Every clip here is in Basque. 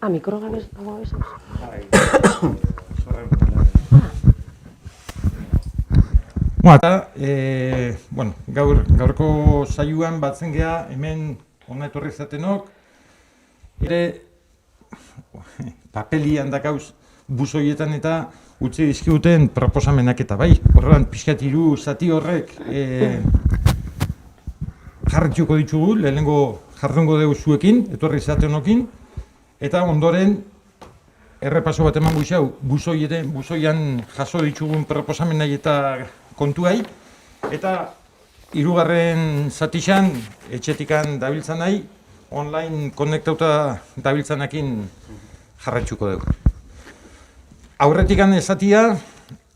Mikro gabez, hau gabez. Eta, gaurko saioan batzen geha, hemen hona etorri zatenok, ere papelian dakauz buzoietan eta utzi dizkiguten proposamenak eta bai. Horrean, pixkat hiru zati horrek jarritxuko ditugu, lehenengo jardungo dugu zuekin, etorri zatenokin, eta ondoren errepaso bat eman guixau, buzoian jaso ditugun proposamenai eta kontuai, eta hirugarren zatixan, etxetikan dabiltzan nahi, online konektauta dabiltzanakin jarraitzuko dugu. Aurretikan esatia,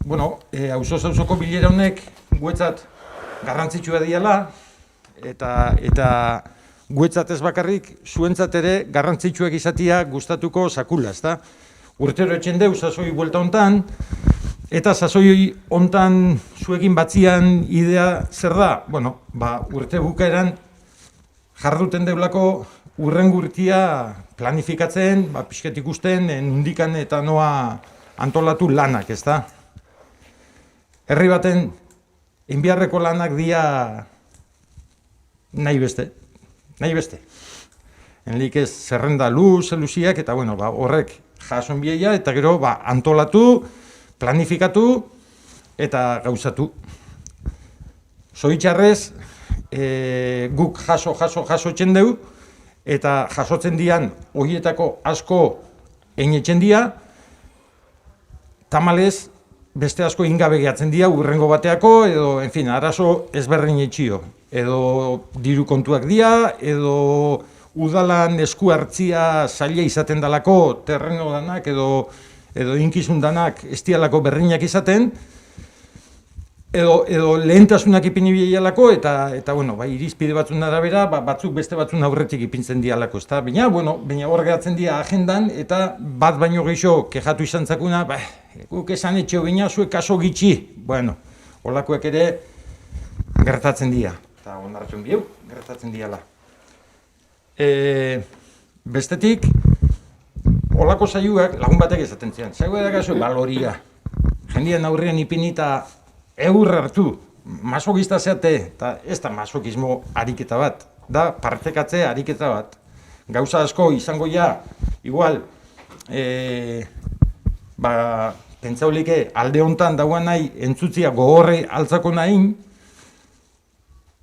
auzoz-auzoko bilera honek guetzat garrantzitsua diala, eta guetzat ez bakarrik, zuentzat ere garrantzitsuak izatia gustatuko sakula, ezta? Urtero etxen deu sasoi buelta hontan, eta sasoi hontan zuekin batzian idea zer da? Urte bukaeran jarduten deulako urrengo urtia planifikatzen, pixket ikusten, nundikan eta noa antolatu lanak, ezta? Herri baten enbiarreko lanak dia nahi beste. Enlik ez zerrenda luziak eta horrek jason bieia eta gero antolatu, planifikatu eta gauzatu. Zoritxarrez, guk jaso etxen dugu eta jasotzen dian horietako asko einetzen dia, tamalez beste asko ingabe gehatzen dia urrengo bateako edo, arazo ezberdin etxio. Edo diru kontuak dia, edo udalan esku hartzia zaila izaten dalako terreno danak edo inkizun danak ez dialako berdinak izaten, edo lehentasunak ipini bialako eta irizpide batzun arabera, batzuk beste batzun aurretik ipintzen dialako, ezta? Baina hor gehatzen dira agendan eta bat baino gehiago kexatu izan zakuna, guk esan etxeo baina zuek kaso gitxi, holakoek ere gertatzen dira. Eta ondarratzen bieu, gertatzen diala. Bestetik, holako saioak lagun batek esaten zian. Saioa da gazo, baloria. Jendean aurrean ipinita eur hartu, masokista zeate, eta ez da masokismo ariketa bat, da partekatze ariketa bat. Gauza asko izango ja, igual, pentsaulike alde hontan dauan nahi entzutzia gogorre altzako nahin,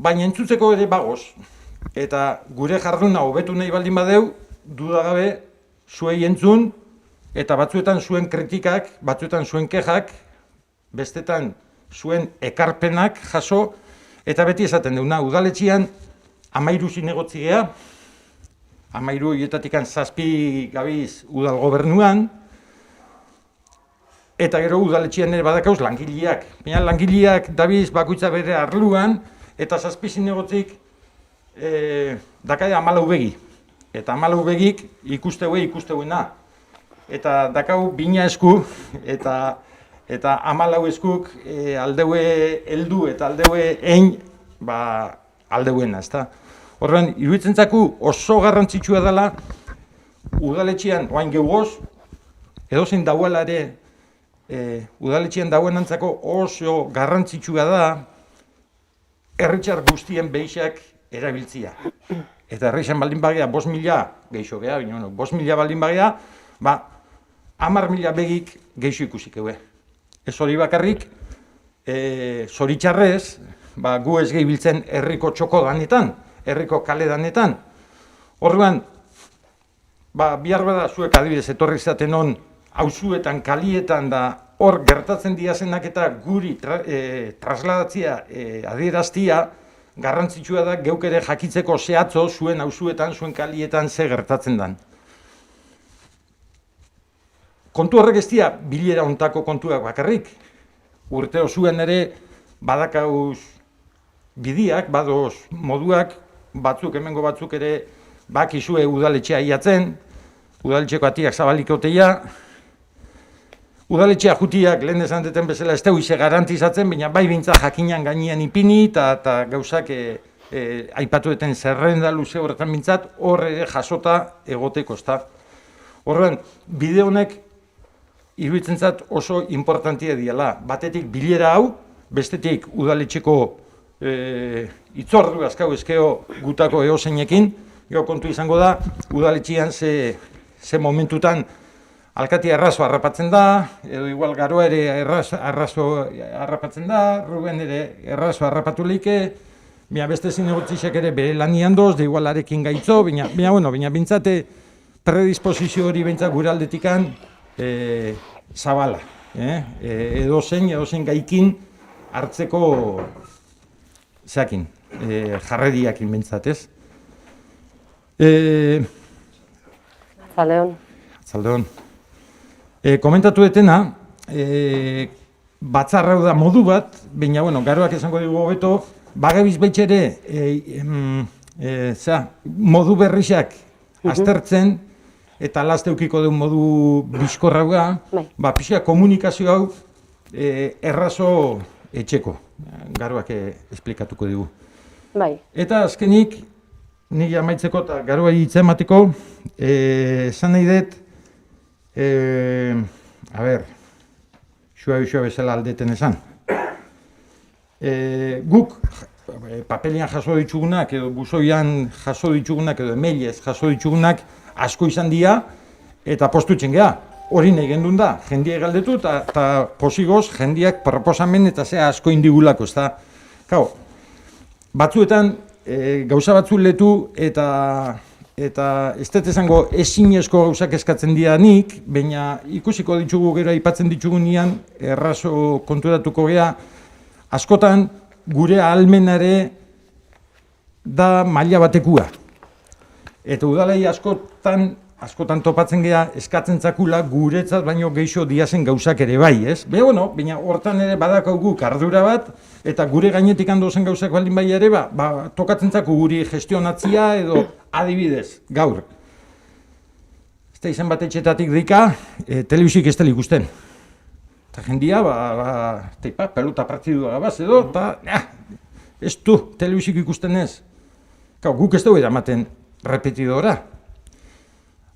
baina entzutzeko ere bagoz, eta gure jarduna hobetu nahi baldin badeu, dudagabe zuei entzun, eta batzuetan zuen kritikak, batzuetan zuen kexak, bestetan zuen ekarpenak jaso, eta beti esaten deuna, udaletxian 13 zinegotzi geha, 13 horietatikan 7 gabiz udal gobernuan, eta gero udaletxian ere badakauz langileak. Baina langileak dabiz bakoitza bere arluan, eta 7 zinegotzik dakaia 14 begi. Eta 14 begik ikusteuena. Eta dakau bina esku, eta 14 eskuk aldeue heldu eta aldeue ein aldeuena, ezta? Horren, iruditzen zaku oso garrantzitsua dela udaletxean, oain gehugoz, edozein dauela ere udaletxean dauen antzako oso garrantzitsua da herritxar guztien behixak erabiltzia. Eta herrixan baldin bagea 5.000 geixo geha, 5.000 baldin bagea, 10.000 begik geixo ikusik eue. Ez hori bakarrik, zoritxarrez, gu ez gehi biltzen herriko txoko danetan, herriko kale danetan. Horrean, bihar bada zuek adibidez etorri zaten hon, auzuetan, kalietan da hor gertatzen diazenak eta guri trasladatzia adieraztia garrantzitsua da geuk ere jakitzeko zehatzo zuen auzuetan, zuen kalietan ze gertatzen dan. Kontu horrek ez dira bilera hontako kontuak bakarrik. Urte osuen ere badakauz bidiak, badoz moduak, hemengo batzuk ere bakizue udaletxea iatzen, udaletxeko atiak zabalikoteia, udaletxea jutiak lehen esan deten bezala ez deu ize garantizatzen, baina bai bintza jakinan gainean ipini eta gauzak aipatueten zerrenda luze horretan bintzat hor ere jasota egoteko, ezta. Horren, bide honek iruditzen zat oso importantia diala. Batetik bilera hau, bestetik udaletxeko itzordu azkau ezkeo gutako eozeinekin, gero kontu izango da, udaletxian ze momentutan alkatia errazo harrapatzen da, edo igual garoa ere errazo harrapatzen da, Ruben ere errazo harrapatu leike, beste zinegotzisek ere bere lanian doz, de igual arekin gaitzo, baina bintzate predisposizio hori bintzat gure aldetikan zabala. Edozein gaikin hartzeko zeakin, jarreriakin bintzat, ez? Zaldeon. Komentatu etena, batzarra da modu bat, baina, garoak esango dugu hobeto, bagabiz betxere modu berrixak aztertzen, eta lasteukiko duen modu bizkorra pixka komunikazio hau errazo etxeko, garoak esplikatuko dugu. Eta azkenik, nire amaitzeko eta garoa hitza emateko, esan nahi dut, xua bezala aldeten esan. Guk papelian jaso ditugunak, edo buzoian jaso ditugunak, edo emailez jaso ditugunak asko izan dira, eta postutzen geha. Hori nahi gendun da, jendiak galdetu, eta posigoz jendiak proposamen eta zea asko indigulako, ez da. Batzuetan gauza batzu letu eta ez dut esango ezinezko gauzak eskatzen dira nik, baina ikusiko ditugu gero aipatzen ditugunean errazo konturatuko geha, askotan gure ahalmenare da maila batekua. Eta udalei askotan topatzen geha eskatzen zakula guretzat baino geixo diazen gauzak ere bai, ez? Baina hortan ere badakaugu ardura bat, eta gure gainetik handozen gauzak baldin bai ere, tokatzen zaku guri gestionatzia edo adibidez, gaur. Ez da izan bat etxetatik dika, telebizik ez dela ikusten. Eta jendia, pelota partidua gabaz edo, eta ez du telebizik ikusten ez. Guk ez dugu eramaten repetidora.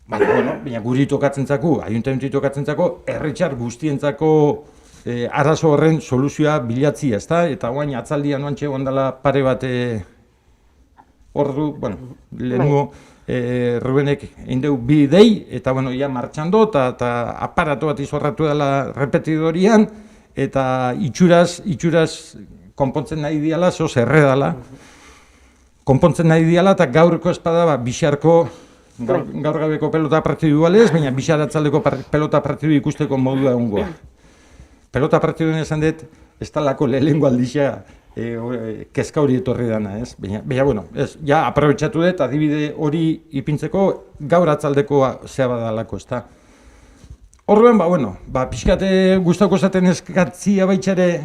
Baina guri tokatzen zaku, ayuntamentu tokatzen zaku, herritxar guztientzako arazo horren soluzioa bilatzia, ezta? Eta guain atzaldian oantxe ondala pare bat ordu, lehenengo Rubenek egin dugu bi dei, eta ia martxando, eta aparato bat izorratu dela repetidorian, eta itxuraz konpontzen nahi diala, zoz erredala. Konpontzen nahi diala, eta gaurko espada bixarko, gaur gabeko pelota partidu balez, baina bixaratzaldeko pelota partidu ikusteko modua egungoa. Pelota partiduen esan dut, ez talako lehenengo aldixea kezka hori etorri dana, ez? Baina, ja, aprobetxatu dut, adibide hori ipintzeko gaur atzaldeko zea badalako, ez da. Horren, pixkate guztako zaten eskatzia baitxare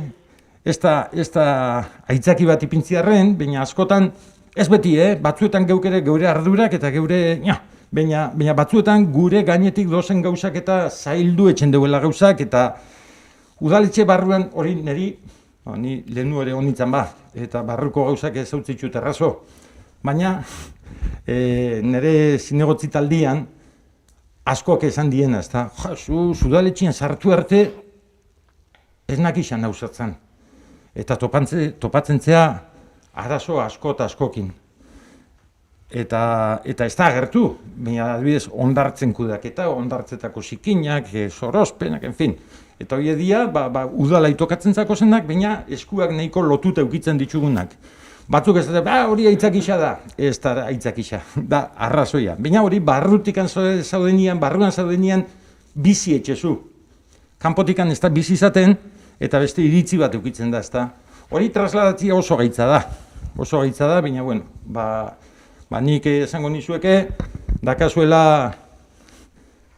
ez da aitzaki bat ipintziarren, baina askotan, ez beti, batzuetan geure ardurak eta geure, baina batzuetan gure gainetik dozen gauzak eta zaildu etxen duela gauzak, eta udaletxe barruan hori niri, ni lehenu ere honitzen eta barruko gauzak ez hautzitzu terrazo, baina nire zinegotzi taldian askoak esan diena, ez da, udaletxean sartu arte ez nakizan nauzatzen, eta topatzen zea arazo asko eta askokin. Eta ez da agertu, baina adibidez ondartzen kudaketa, ondartzetako zikinak, sorospenak, enfin. Eta hori edia, udalai tokatzen zako zenak, baina eskuak nahiko lotuta eukitzen ditugunak. Batzuk ez da, hori aitzakisa da, ez da aitzakisa, da arrazoia. Baina hori barrutikan barruan zaudenian bizi etxezu. Kanpotikan ez da bizi izaten, eta beste iritzi bat eukitzen da, ez da. Hori trasladatzia oso gaitza da, baina, nik esango nizueke, dakazuela,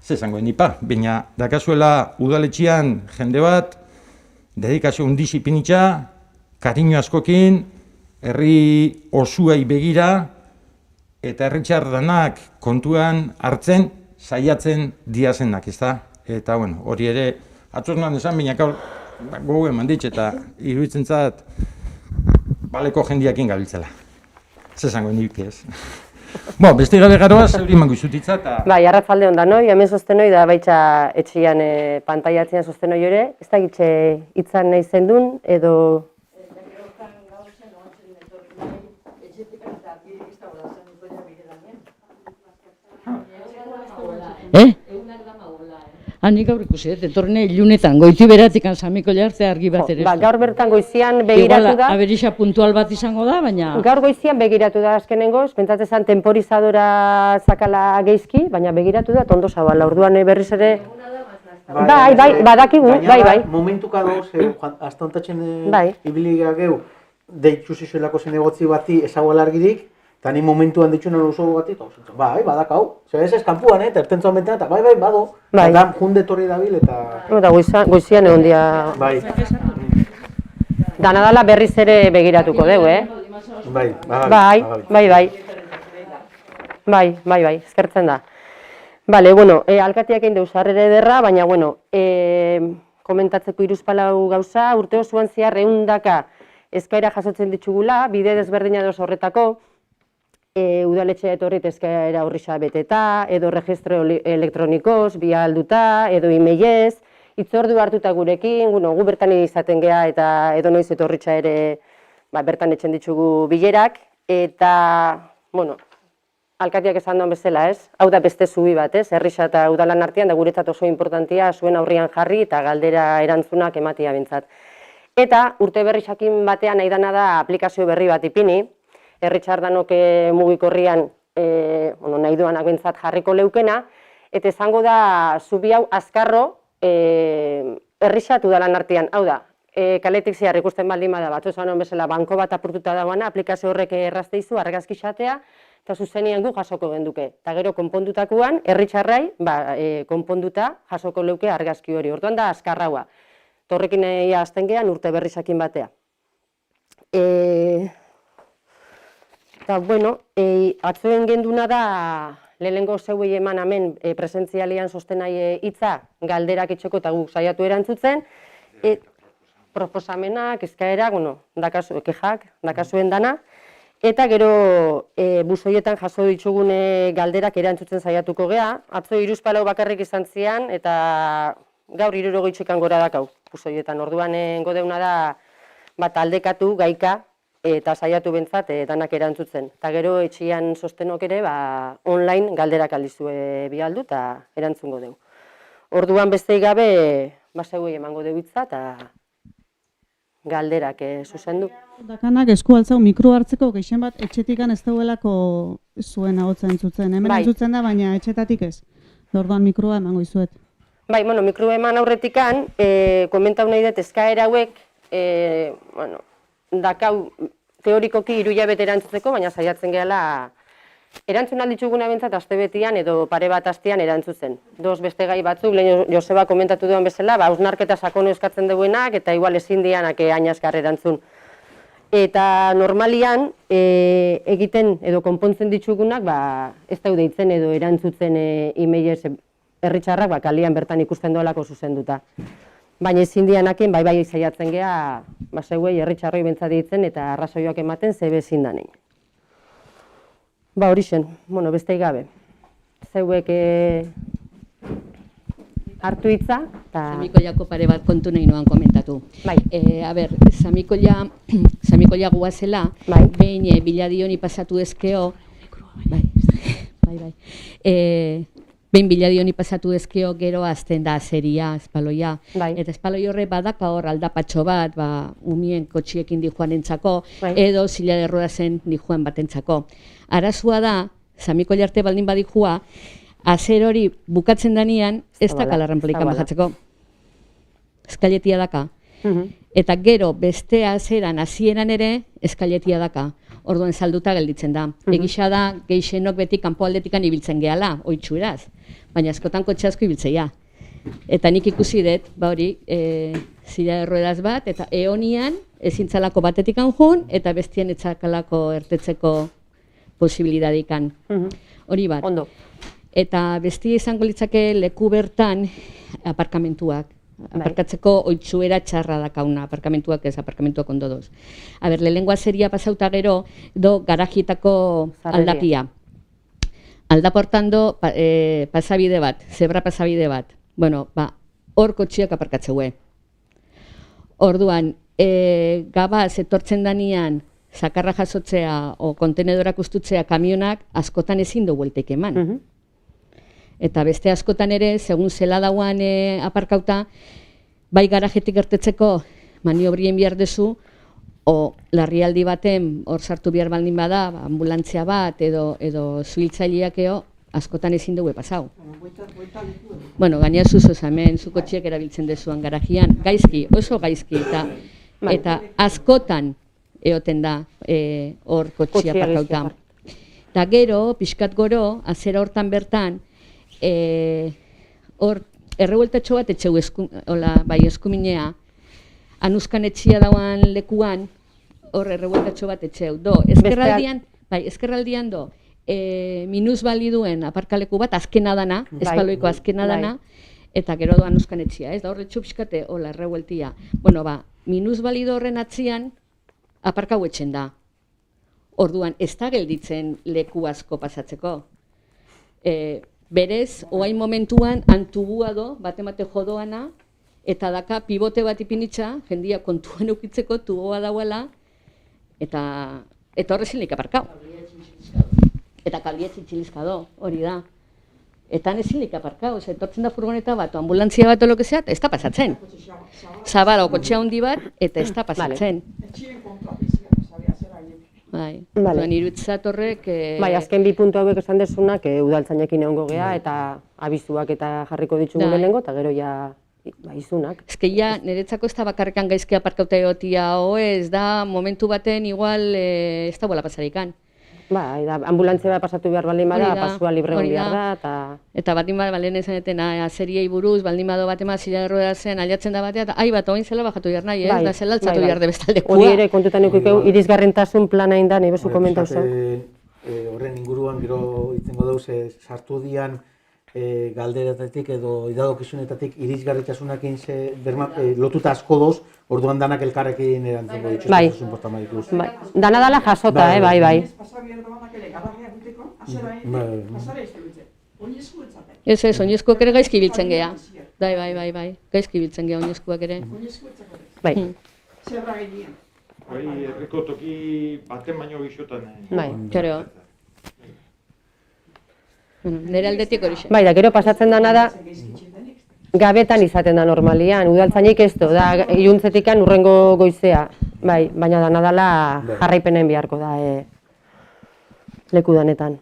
ze esango nipa, baina dakazuela udaletxean jende bat, dedikazio undizi pinitxa, kariño askokin, herri osuai begira, eta herritxar danak kontuan hartzen, saiatzen diazenak, ez da? Eta, hori ere, atzornan esan, baina gogo eman ditz, eta iruditzen zat, baleko jendiakin gabiltzela. Ze esango nik ez. Beste gabe garoa, zeuri emango izutitza eta... Bai, arratzalde ondan, noi, hemen sostenoi da baitxa etxian pantaiatzean sostenoi ere, ez da gitxe hitzan nahi zendun, edo... Hanik gaur ikusi, etorne ilunetan, goiti beratik Samiko Jarte argi bat ere. Gaur bertan goizian begiratu da. Aberixa puntual bat izango da, baina... Gaur goizian begiratu da azkenengoz, pentsatzen zen temporizadora zakala geizki, baina begiratu da tondo zabala, orduan berriz ere... Bai, badakigu, bai. Momentuka doz, hasta ontatzen ibiligea geu, deitzu zizuelako zinegotzi bati ezaguela argirik, eta ni momentuan ditxunan oso bati, bai, badakau, ez eskampuan, tertentzu ametan, eta bai, bado, eta junde torri dabil, eta... Eta goizian egon dia... Bai. Danadala berriz ere begiratuko dugu, Bai, eskertzen da. Bale, bueno, alkateak egin deuz harrere ederra, baina, bueno, komentatzeko hiruzpalau gauza, urte osoan zehar 100 eskaera jasotzen ditugula, bide desberdina doz horretako, udaletxea etorrit eskaera horrixa beteta, edo registro elektronikoz, bialduta, edo emailez, itzordu hartuta gurekin, gu bertan izaten geha eta edo noiz etorritxa ere bertan etxen ditugu bilerak, eta, bueno, alkateak esan duen bezala, ez? Hau da beste zubi bat, ez? Herrixa eta udalan artean, da guretzat oso importantia zuen aurrian jarri eta galdera erantzunak ematia bintzat. Eta urte berri jakin batean nahi dana da aplikazio berri bat ipini, Herritxardanok mugikorrian nahi duanak bintzat jarriko leukena, eta izango da zubi hau azkarro herrixat udalan artean. Hau da, kaletik zehar ikusten baldin bada bat, oso bezala banko bat apurtuta dagoena, aplikazio horrek errazte izu, argazki xatea, eta zuzenian gu jasoko genduke. Eta gero konpondutakuan, herritxarrai konponduta jasoko leuke argazki hori. Orduan da azkarraua. Torrekin azten gehan urte berri jakin batea. Eta, bueno, atzuen genduna da, lehenengo zeuei eman hemen presentzialian sostenai hitza, galderak itxeko eta guk saiatu erantzutzen, proposamenak, eskaera, kexak, dakazuen dana, eta gero buzoietan jaso ditugune galderak erantzutzen saiatuko gea, atzo hiruzpalau bakarrik izan zian, eta gaur 60 gora dakau buzoietan, orduan godeuna da aldekatu, gaika, eta saiatu bentzat danak erantzutzen. Eta gero etxian sostenok ere online galderak aldizue bialdu eta erantzungo dugu. Orduan beste gabe, zeuei emango dugu hitza eta galderak zuzendu. Dakanak esku altzau mikro hartzeko gehien bat etxetikan ez dauelako zuen ahotza entzutzen. Hemen entzutzen da, baina etxetatik ez. Orduan mikroa emango izuet. Bai, mikroa eman aurretikan, komentau nahi dut eskaera hauek, dakau teorikoki 3 hilabete erantzutzeko, baina saiatzen gehala erantzun aldituguna bentzat astebetian edo pare bat astean erantzutzen. Beste gai batzuk, lehen Joseba komentatu duen bezala, hausnarketa sakono eskatzen duenak eta igual ezin dianak ainazkar erantzun. Eta normalian egiten edo konpontzen ditugunak ez daude itzen edo erantzutzen emailez herritxarrak kalian bertan ikusten doalako zuzenduta. Baina ezin dianakin, bai saiatzen geha, zeuei herritxarroi bentsat ditzen eta arrazoioak ematen zebe ezin danein. Hori zen, beste gabe. Zeuek hartu hitza. Samikoiako pare bat kontu nahi noan komentatu. Samikoia guazela, behin biladioni pasatu ezkeo, behin biladioni pasatu ezkeo gero azten da azeria, espaloia. Eta espaloi horre badaka hor aldapatxo bat, umien kotxiekin dijoan entzako, edo zila de rodazen dijoan bat entzako. Arazua da, Samiko Jarte baldin badijua, azer hori bukatzen danian, ez dakalarran polikan bajatzeko. Eskailetia daka. Eta gero beste azeran hasieran ere, eskailetia daka. Orduan salduta gelditzen da. Egisa da, geixenok beti kanpo aldetikan ibiltzen gehala, oitxuraz. Baina askotan kotxe asko ibiltzeia. Eta nik ikusi dut, hori, zila de ruedaz bat, eta eonian ezintzalako batetikan jun, eta bestian etzakalako ertetzeko posibilidadikan. Hori bat. Ondo. Eta bestia izango litzake leku bertan aparkamentuak. Aparkatzeko oitzuera txarra dakauna, aparkamentuak ez, aparkamentuak ondo doz. Lehenengoa zeria pasauta gero, garajietako aldapia. aldaportan do pasabide bat, zebra pasabide bat. Bueno, hor kotxiak aparkatzeue. Orduan, gabaz etortzen danian, sakarra jasotzea o kontenedorak ustutzea kamionak askotan ezin du bueltek eman. Eta beste askotan ere, segun zela dauan aparkauta, bai garajetik gertetzeko maniobrien behar dezu, o larrialdi baten hor sartu behar baldin bada, ambulantzia bat edo zuhiltzaileak askotan ezin dugu pasau. Bueno, gaina zuzoz hemen, zu kotxiek erabiltzen dezuan garajian, gaizki, oso gaizki, eta askotan eoten da hor kotxia aparkauta. Eta gero, pixkat goro, azera hortan bertan, hor errebueltatxo bat etxeu eskuminea, anuzkan etxia dauan lekuan, hor errebueltatxo bat etxeu. Ezkerraldian do, minusbaliduen aparkaleku bat azkena dana, espaloiko azkena dana, eta gero doan anuzkan etxia, ez da horre txupskate, hola, errebueltia. Bueno, minusbalido horren atzian, aparkau etxen da. Orduan, ez da gelditzen leku asko pasatzeko. Berez, oain momentuan, antubua do, batemate jodoana, eta daka pibote bat ipinitza, jendia kontuan eukitzeko tuboa dauela, eta horrezin leik aparkau. Eta kablietzi txilizkado, hori da. Eta ezin leik aparkau, etortzen da furgoneta bat, ambulantzia bat olo que sea, ez da pasatzen. Zabala, kotxea handi bat, eta ez da pasatzen. Bai, irutzat horrek... Bai, azken bi puntu hauek esan desunak udaltzainekin egongo gea, eta abizuak eta jarriko ditugu lehenengo, eta gero ja izunak. Ez que ja, niretzako ez da bakarrekan gaizki aparkauta egotia, ez da momentu baten igual ez da bola pasarikan. Bai, ambulantzia bat pasatu behar baldin bada, pasua libre hon behar da, eta batin bat, balen esan eten, seriei buruz, baldin bado bat ema zira erroda zen, aliatzen da batea, eta bat, oin zela bajatu behar nahi, da zela altzatu behar de bestaldekua. Hori ere, kontutan eukikeu, irizgarrentasun plana inda, nahi bezu komentau zen. Horren inguruan, gero itzengo dauz, sartu dian galderetatik edo idadokizunetatik irizgarritasunakin lotuta asko doz, orduan danak elkarrekin erantzungo dituz. Bai, dana dala jasota, bai. Ez, oinezkoak ere gaizki biltzen geha. Bai, gaizki biltzen geha oinezkoak ere. Bai. Bai, herriko toki baten baino gixotan. Bai, kero. Nire aldetik hori xe. Bai, da, gero pasatzen dana da, gabetan izaten da normalian, udaltzainik ez du, da, iluntzetikan urrengo goizea, bai, baina dana dala jarraipenen beharko da leku danetan.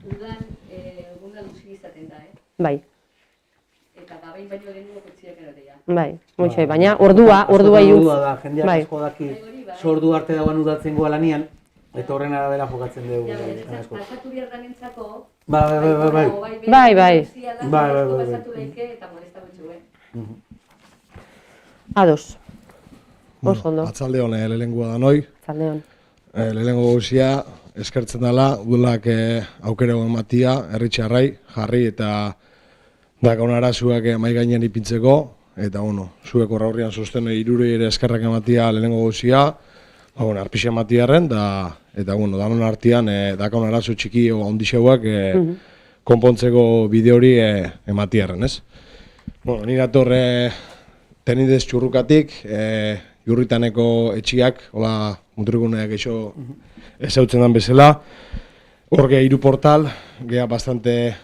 Udan, egunda duzin izaten da, Bai. Eta gabein baino denuko kotziak erotea. Bai, muntxe, baina ordua iluntz. Ordua da, jendeak asko daki, sordu arte dagoen udatzen goa lanian, eta horren arabera jokatzen dugu. Pasatu behar danentzako, Bai. Ados. Oso ondo. Atzalde hon lehenengoa da noi. Atzalde hon. Lehenengo guzia eskertzen dela, udalak aukera ematia, herritxarrai, jarri eta dakon arazuak mai gainean ipintzeko, eta zuek horra horrian sostenu irurei ere eskerrak ematia lehenengo guzia, arpixe ematiarren, eta danon artean dakon arazo txiki o ondixeuak konpontzeko bide hori ematiarren, ez? Nire ator tenidez txurrukatik, jurritaneko etxiak, hola muturguneak eixo ezautzen dan bezala, hor geha hiru portal, geha bastante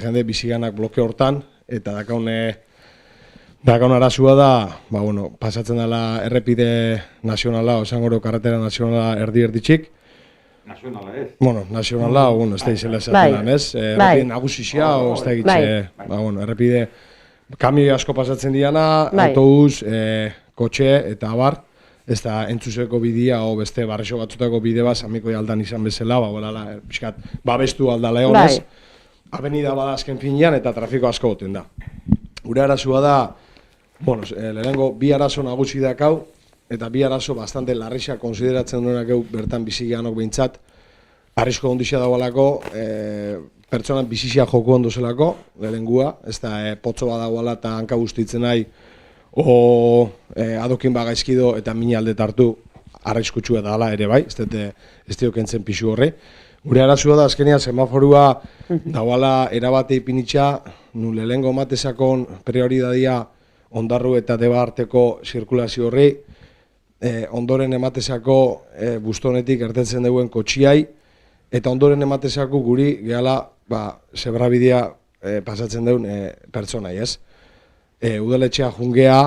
jende biziganak bloke hortan, eta Dakon arazua da, pasatzen dela errepide nazionala, osangoro karretera nazionala erdi-erditxik. Nazionala ez? Nazionala, ez da izela esaten ez? Errepide nagusizia, ez da egitxe, errepide kamioi asko pasatzen diana, autobus, kotxe eta abar, ez da entzuzeko bidea, o beste barrexo batzutako bide bat, amiko aldan izan bezala, babestu aldala egonez, avenida bada azken finean eta trafiko asko goten da. Gure arazua da, lehenengo bi arazo nagusi dakau, eta bi arazo bastante larrixak konsideratzen duenak bertan bizigianok behintzat, arrisko ondixia dagoelako, pertsonak bizizia joku ondozelako, lehengua, ez da potzo badagoela eta hanka guztitzen nahi, o adokin bagaizkido eta mini aldet hartu arriskutsua da ere bai, ez diokentzen pixu horre. Gure arazua da, azkenean, semaforua dauala erabate ipinitxa, nun lehengo matezakon prioridadia Ondarru eta Deba arteko zirkulazio horri, ondoren ematezako bustonetik ertetzen duen kotxiai, eta ondoren ematezako guri gehala zebrabidea pasatzen duen pertsonai, ez? Udaletxea jungea,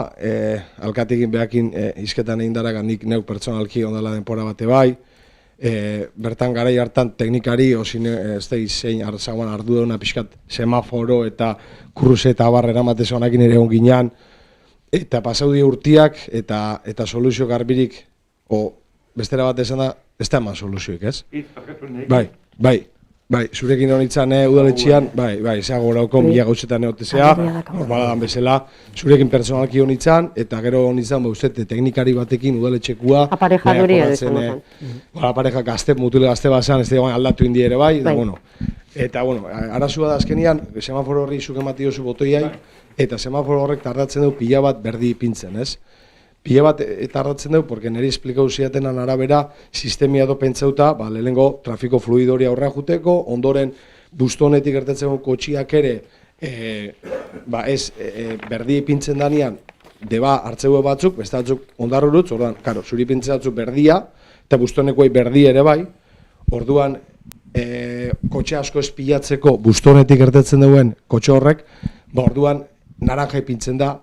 alkatekin behakin izketan egin dara nik neuk pertsonalki ondala denpora bate bai, bertan garai hartan teknikari, ez da izein arzagoan ardu dauna pixkat semaforo eta kruse eta barra eramatez honakin ere onginan, eta pasaudi urtiak eta soluzio garbirik, bestera bat esan da, ez da eman soluzioik, ez? Bai, zurekin honitzen udaletxean, bai, zeago gorauko mila gauzetan eotezea, normaladan bezala, zurekin personalki honitzen, eta gero honitzen, uzete, teknikari batekin udaletxekua, aparejaduri edo izan. Apareja mutule gazte bazan, ez da aldatu indi ere bai, eta, arazua da azkenian, semaforo horri zuk emati dozu botoiai, eta semaforo horrek tardatzen du pila bat berdi ipintzen, ez? Pila bat tardatzen dugu, porque niri esplikau ziatenan arabera, sistemia edo pentsauta, lehenengo trafiko fluidori aurrean juteko, ondoren bustonetik gertatzen kotxiak ere, berdi ipintzen danean, Deba hartzeu batzuk, beste batzuk Ondarrurutz, orduan, karo, zuri ipintzen batzuk berdia, eta bustonekoai berdi ere bai, orduan, kotxe asko espilatzeko bustonetik gertatzen duen kotxe horrek, orduan, naranja ipintzen da,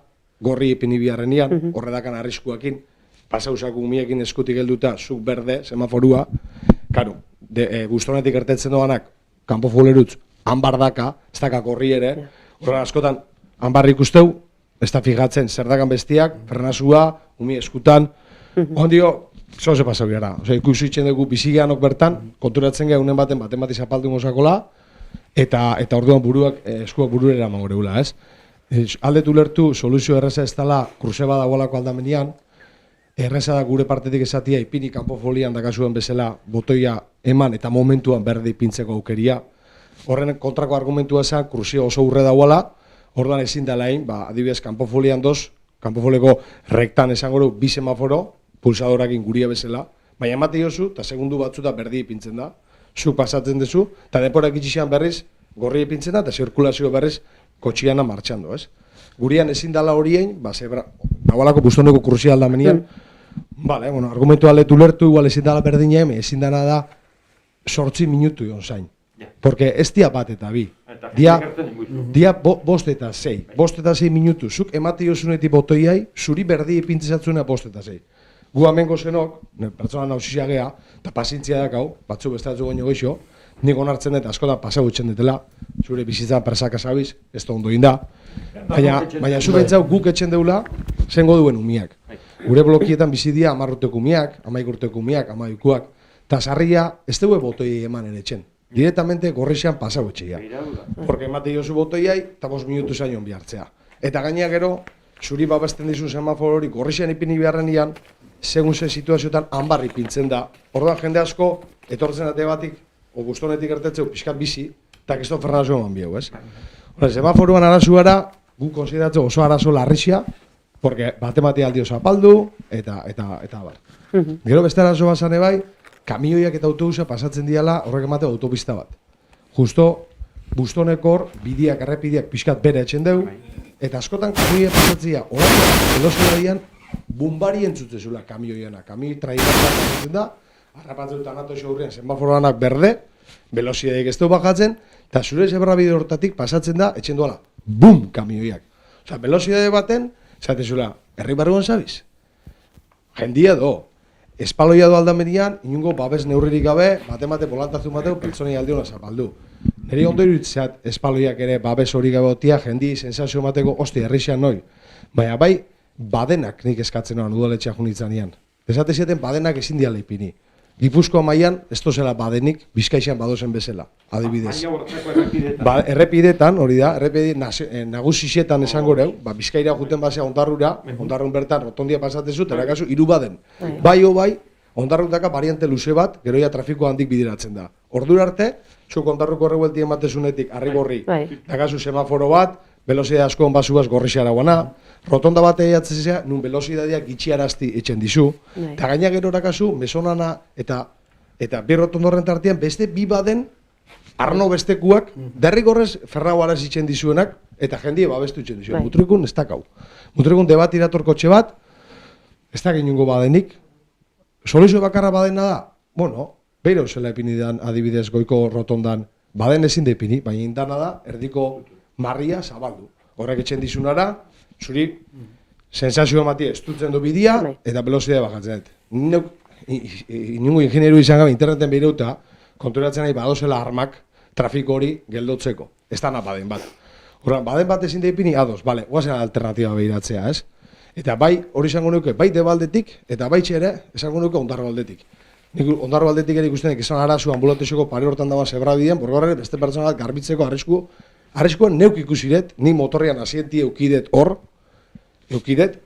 gorri ipini biharrenian, horredakan arriskuakin, pasausak umiekin eskutik helduta, zuk berde, semaforua, karo, bustonetik gertatzen doanak, kanpo fulerutz, hanbar daka, ez daka gorri ere, horren askotan, hanbar ikusteu, ez da fijatzen, zer dakan bestiak, frenazua, umi eskutan, ondio, zoze pasau gara, ikusitzen dugu bizigeanok bertan, konturatzen gara unen baten bati zapaldu mozakola, eta orduan buruak, eskuak bururera mangoreula, ez? Aldetu lertu, soluzio erreza ez dela kruse badagoelako aldamenian, erreza da gure partetik esatia ipini kanpo folian dakazuen bezala botoia eman eta momentuan berde ipintzeko aukeria. Horren kontrako argumentua esan, kruzio oso urre dagoela, orduan ezin dela egin, adibidez kanpo folian kanpo foleko rektan esango du bi semaforo, pulsadorakin guria bezala, baina emate jozu, eta segundu batzuta berdi ipintzen da, zu pasatzen duzu, eta deporak itxisean berriz, gorri ipintzen da, eta zirkulazio berriz, kotxiana martxando, ez? Gurian ezin dala horien, dagoelako bustoneko kruzia aldamenian, argumentu aldetu lertu, igual ezin dala berdina eme, ezin dana da 8 minutu ion zain. Porque ez dia bat eta bi. Dia bost eta 6. Bost eta 6 minutu. Zuk emate jozunetik botoiai, zuri berdi ipintzatzuena bost eta 6. Gu amengo zenok, pertsona nausizia geha, eta pazientzia dakau, batzu bestatzu goño goixo, nik onartzen dut askotan pasau etxen dutela, zure bizitza persaka zabiz, ez da ondo inda. Baina zu bentzau guk etxen deula, zengo duen umiak. Gure blokietan bizidia 10 urteko umiak, 11 urteko umiak, 12kuak, eta sarria ez dugu botoi eman etxen. Directamente gorrixean pasau etxeia. Porque emate jozu botoiai, eta 5 minutu zaion bihartzea. Eta gaina gero, zuri babesten dizu semaforo hori gorrixean ipini beharrenian, segun ze situazioetan hanbar ipintzen da. Orduan jende asko, etortzen ate batik, bustonetik ertetzeu pixkat bizi, eta kesto fernazio eman bieu, ez? Semaforoan arazuara, gu konsideratzen oso arazo larrixia, porque bate aldio zapaldu, eta bar. Gero beste arazo bazane bai, kamioiak eta autobusa pasatzen diala horrek emate autopista bat. Justo, bustonekor, bidiak, errepidiak pixkat bere etxen deu, eta askotan kamioiak pasatzea, horako, velozidadian, bumbari entzutzezula kamioiana. Kamioi trailerak pasatzen da, harrapatzen dut anato xaurrean semaforoanak berde, velozidadik ez du bajatzen, eta zure zebrabide hortatik pasatzen da, etxen duela, bum, kamioiak. Osa, velozidade baten, zatezula, herri barruan zabiz? Jendia do. Espaloia do aldamenian, inungo babes neurririk gabe, bate bolantazun bateu, pertsonei aldiona zapaldu. Neri ondo iruditzeat espaloiak ere babes hori gabe otia, jendi sensazio mateko, hosti, herrixean noi. Baina bai, badenak nik eskatzen noan udaletxea junitzanean. Esatezieten badenak ezin diala ipini. Gipuzkoa mailan, ez tozela badenik, Bizkaixean badozen bezala, adibidez. Errepidetan, hori da, nagusixetan esango reu, Bizkaira juten basea Ondarrura, Ondarrun bertan rotondia pasatezu, terakazu, 3 baden. Bai, Ondarrun daka variante luze bat, geroia trafiko handik bideratzen da. Ordura arte, zuk Ondarruko errebueltien batezunetik, arri-gorri, dakazu semaforo bat, velozidade asko onbasuaz gorrixara guana, rotonda bat egiatzea, nun velozidadeak gitxiarazti etxen dizu, eta gaina gero erakazu, mesonana eta eta bi rotondorren tartean beste bi baden arno bestekuak, derrigorrez ferrau arazitzen dizuenak, eta jendie babestu itzen dizuen. Mutrikun ez dakau. Mutrikun debat iratorkotxe bat, ez da ginungo badenik. Soluzio bakarra badena da, bueno, beiro zela epinidan adibidez goiko rotondan, baden ezin da epini, baina indana da, erdiko marria zabaldu. Horrek etxen dizunara, zuri sensazio emati estutzen du bidia, eta velozidea bakatzen dut. Inungo ingenieru izan gabe interneten behireuta, konturatzen nahi badozela armak trafiko hori geldotzeko. Ez da napaden bat. Horren, baden bat ezin da ipini, ados, bale, guazen alternatiba behiratzea, ez? Eta bai, hori izango nuke, bai debaldetik, eta bai txere, esango nuke ondarbaldetik. Nik ondarbaldetik ere ikustenek izan arazu ambulantesoko pare hortan dagoa zebra bidean, borgorre beste pertsona bat garbitzeko arriskuen neuk ikusiret, ni motorrian asienti eukidet hor, eukidet,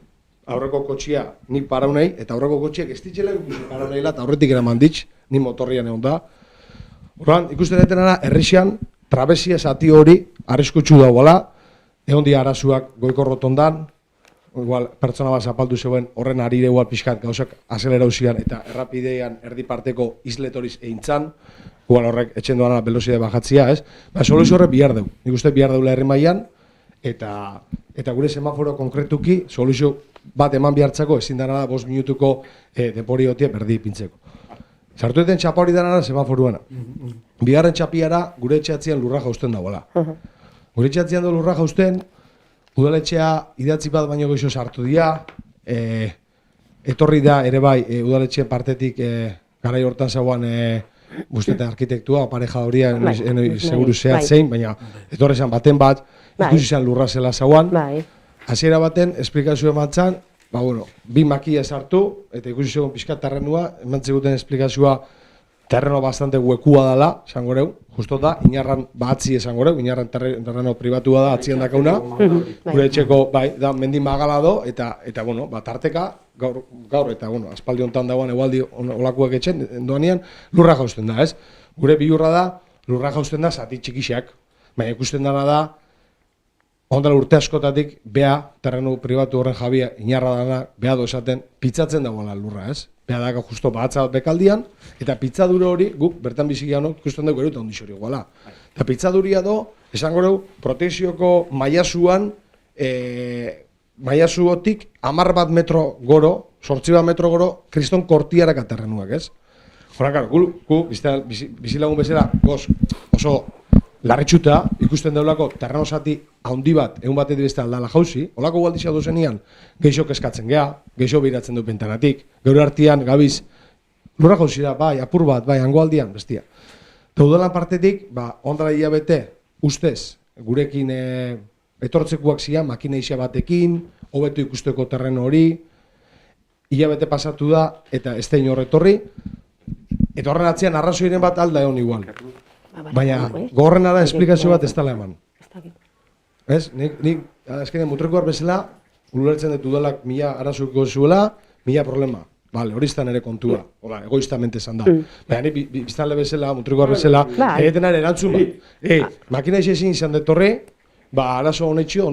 aurreko kotxia nik paraunei, eta aurreko kotxiak ez ditxela ikusi parauneila, eta aurretik eraman ditx, ni motorrian egon da. Horren, ikusten detenara, herrixan, trabesia zati hori, arriskutsu dagoela, egon dia arazuak goiko rotondan, igual, pertsona bat zapaldu zeuen horren arire igual pixkat gauzak azelera usian eta errapidean erdi parteko isletoriz eintzan, igual horrek etxen doana velozidea bajatzia, ez? Soluzio horrek bihar deu. Nik uste bihar deula herri mailan eta gure semaforo konkretuki soluzio bat eman bihartzako ezin dana da 5 minutuko denpori hotia berdi pintzeko. Sartu eten txapa hori dana semaforuana. Bigarren txapiara gure etxeatzean lurra jausten dagoela. Gure etxeatzean da lurra jausten, udaletxea idatzi bat baino goizo sartu dira, etorri da ere bai udaletxeen partetik garai hortan zauan busteta arkitektua, pareja horia, seguru zehat zein, baina etorri zen baten bat, ikusi zen lurra zela zauan, hasiera baten esplikazio ematzen, bi makia sartu, eta ikusi zegoen pixka terrenua, emantzeguten esplikazioa terreno bastante huekua dela, esango reu, justo da, inarran batzi esango reu, inarran terreno pribatua da, atzien dakauna, gure etxeko, bai, da, mendin magala do, eta tarteka, gaur, eta, aspaldi hontan dagoan, egualdi olakuak etxen, doanean, lurra jausten da, ez? Gure bihurra da, lurra jausten da, zati txikixak, baina ikusten dana da, ondala urte askotatik, bea, terreno pribatu horren jabia, inarra dana, bea do esaten, pitzatzen dagoela lurra, ez? Bea dago justo bahatza bat bekaldian, eta pitzadura hori, guk bertan bizikianok ikusten dugu eruta ondixori guala. Eta pitzaduria do, esango dugu, protekzioko maiasuan, maiasuotik 10 bat metro goro, 8 bat metro goro, kriston kortiarak aterrenuak, ez? Horan, gu bizilagun bezala, oso larritxuta, ikusten daulako terreno zati haundi bat, egun bat edibeste aldala jauzi, holako gualdizia duzenian, geixo keskatzen geha, geixo behiratzen du pentanatik, gaur artian, gabiz, lurra jauzi da, bai, apur bat, bai, hangoaldian, bestia. Eta udalan partetik, ondara hilabete, ustez, gurekin etortzekuak zian, makineixia batekin, hobetu ikusteko terreno hori, hilabete pasatu da, eta ez da inorretorri, eta horren atzean arrazoiren bat alda egon igual. Baina, gorrena da esplikazio bat ez dala eman. Ez? Nik, azkenean mutrekuar bezala, ulertzen dut udalak 1000 arazuko zuela, 1000 problema. Bale, hori izan ere kontua, egoistamente esan da. Baina, nik biztanle bezala, mutrekuar bezala, egiten ere erantzun bat. Makina ezin izan detorre, arazo honetxio.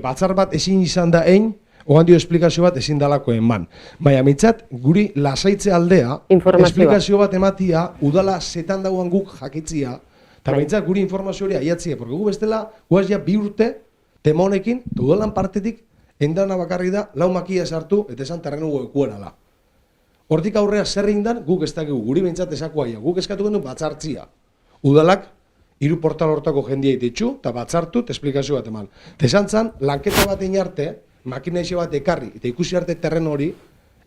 Batzar bat ezin izan da egin, hogan dio esplikazio bat ezin dalako eman. Baina, mitzat, guri lasaitze aldea, esplikazio bat ematia, udala zetan dagoan guk jakitzia, eta mitzat, guri informazio hori aiatzia, porque gu bestela, guaz ja 2 urte, tema honekin, eta udalan partetik, endana bakarri da, 4 makia sartu, eta esan terreno guekuerala. Hortik aurrea zer indan, guk ez dakigu, guri behintzat esako aia, guk eskatu gendu batzartzia. Udalak, 3 portal hortako jendia ititxu, eta batzartu, eta esplikazio bat eman. Eta esan zan, lanketa bat arte, makina eixo bat ekarri, eta ikusi arte terreno hori,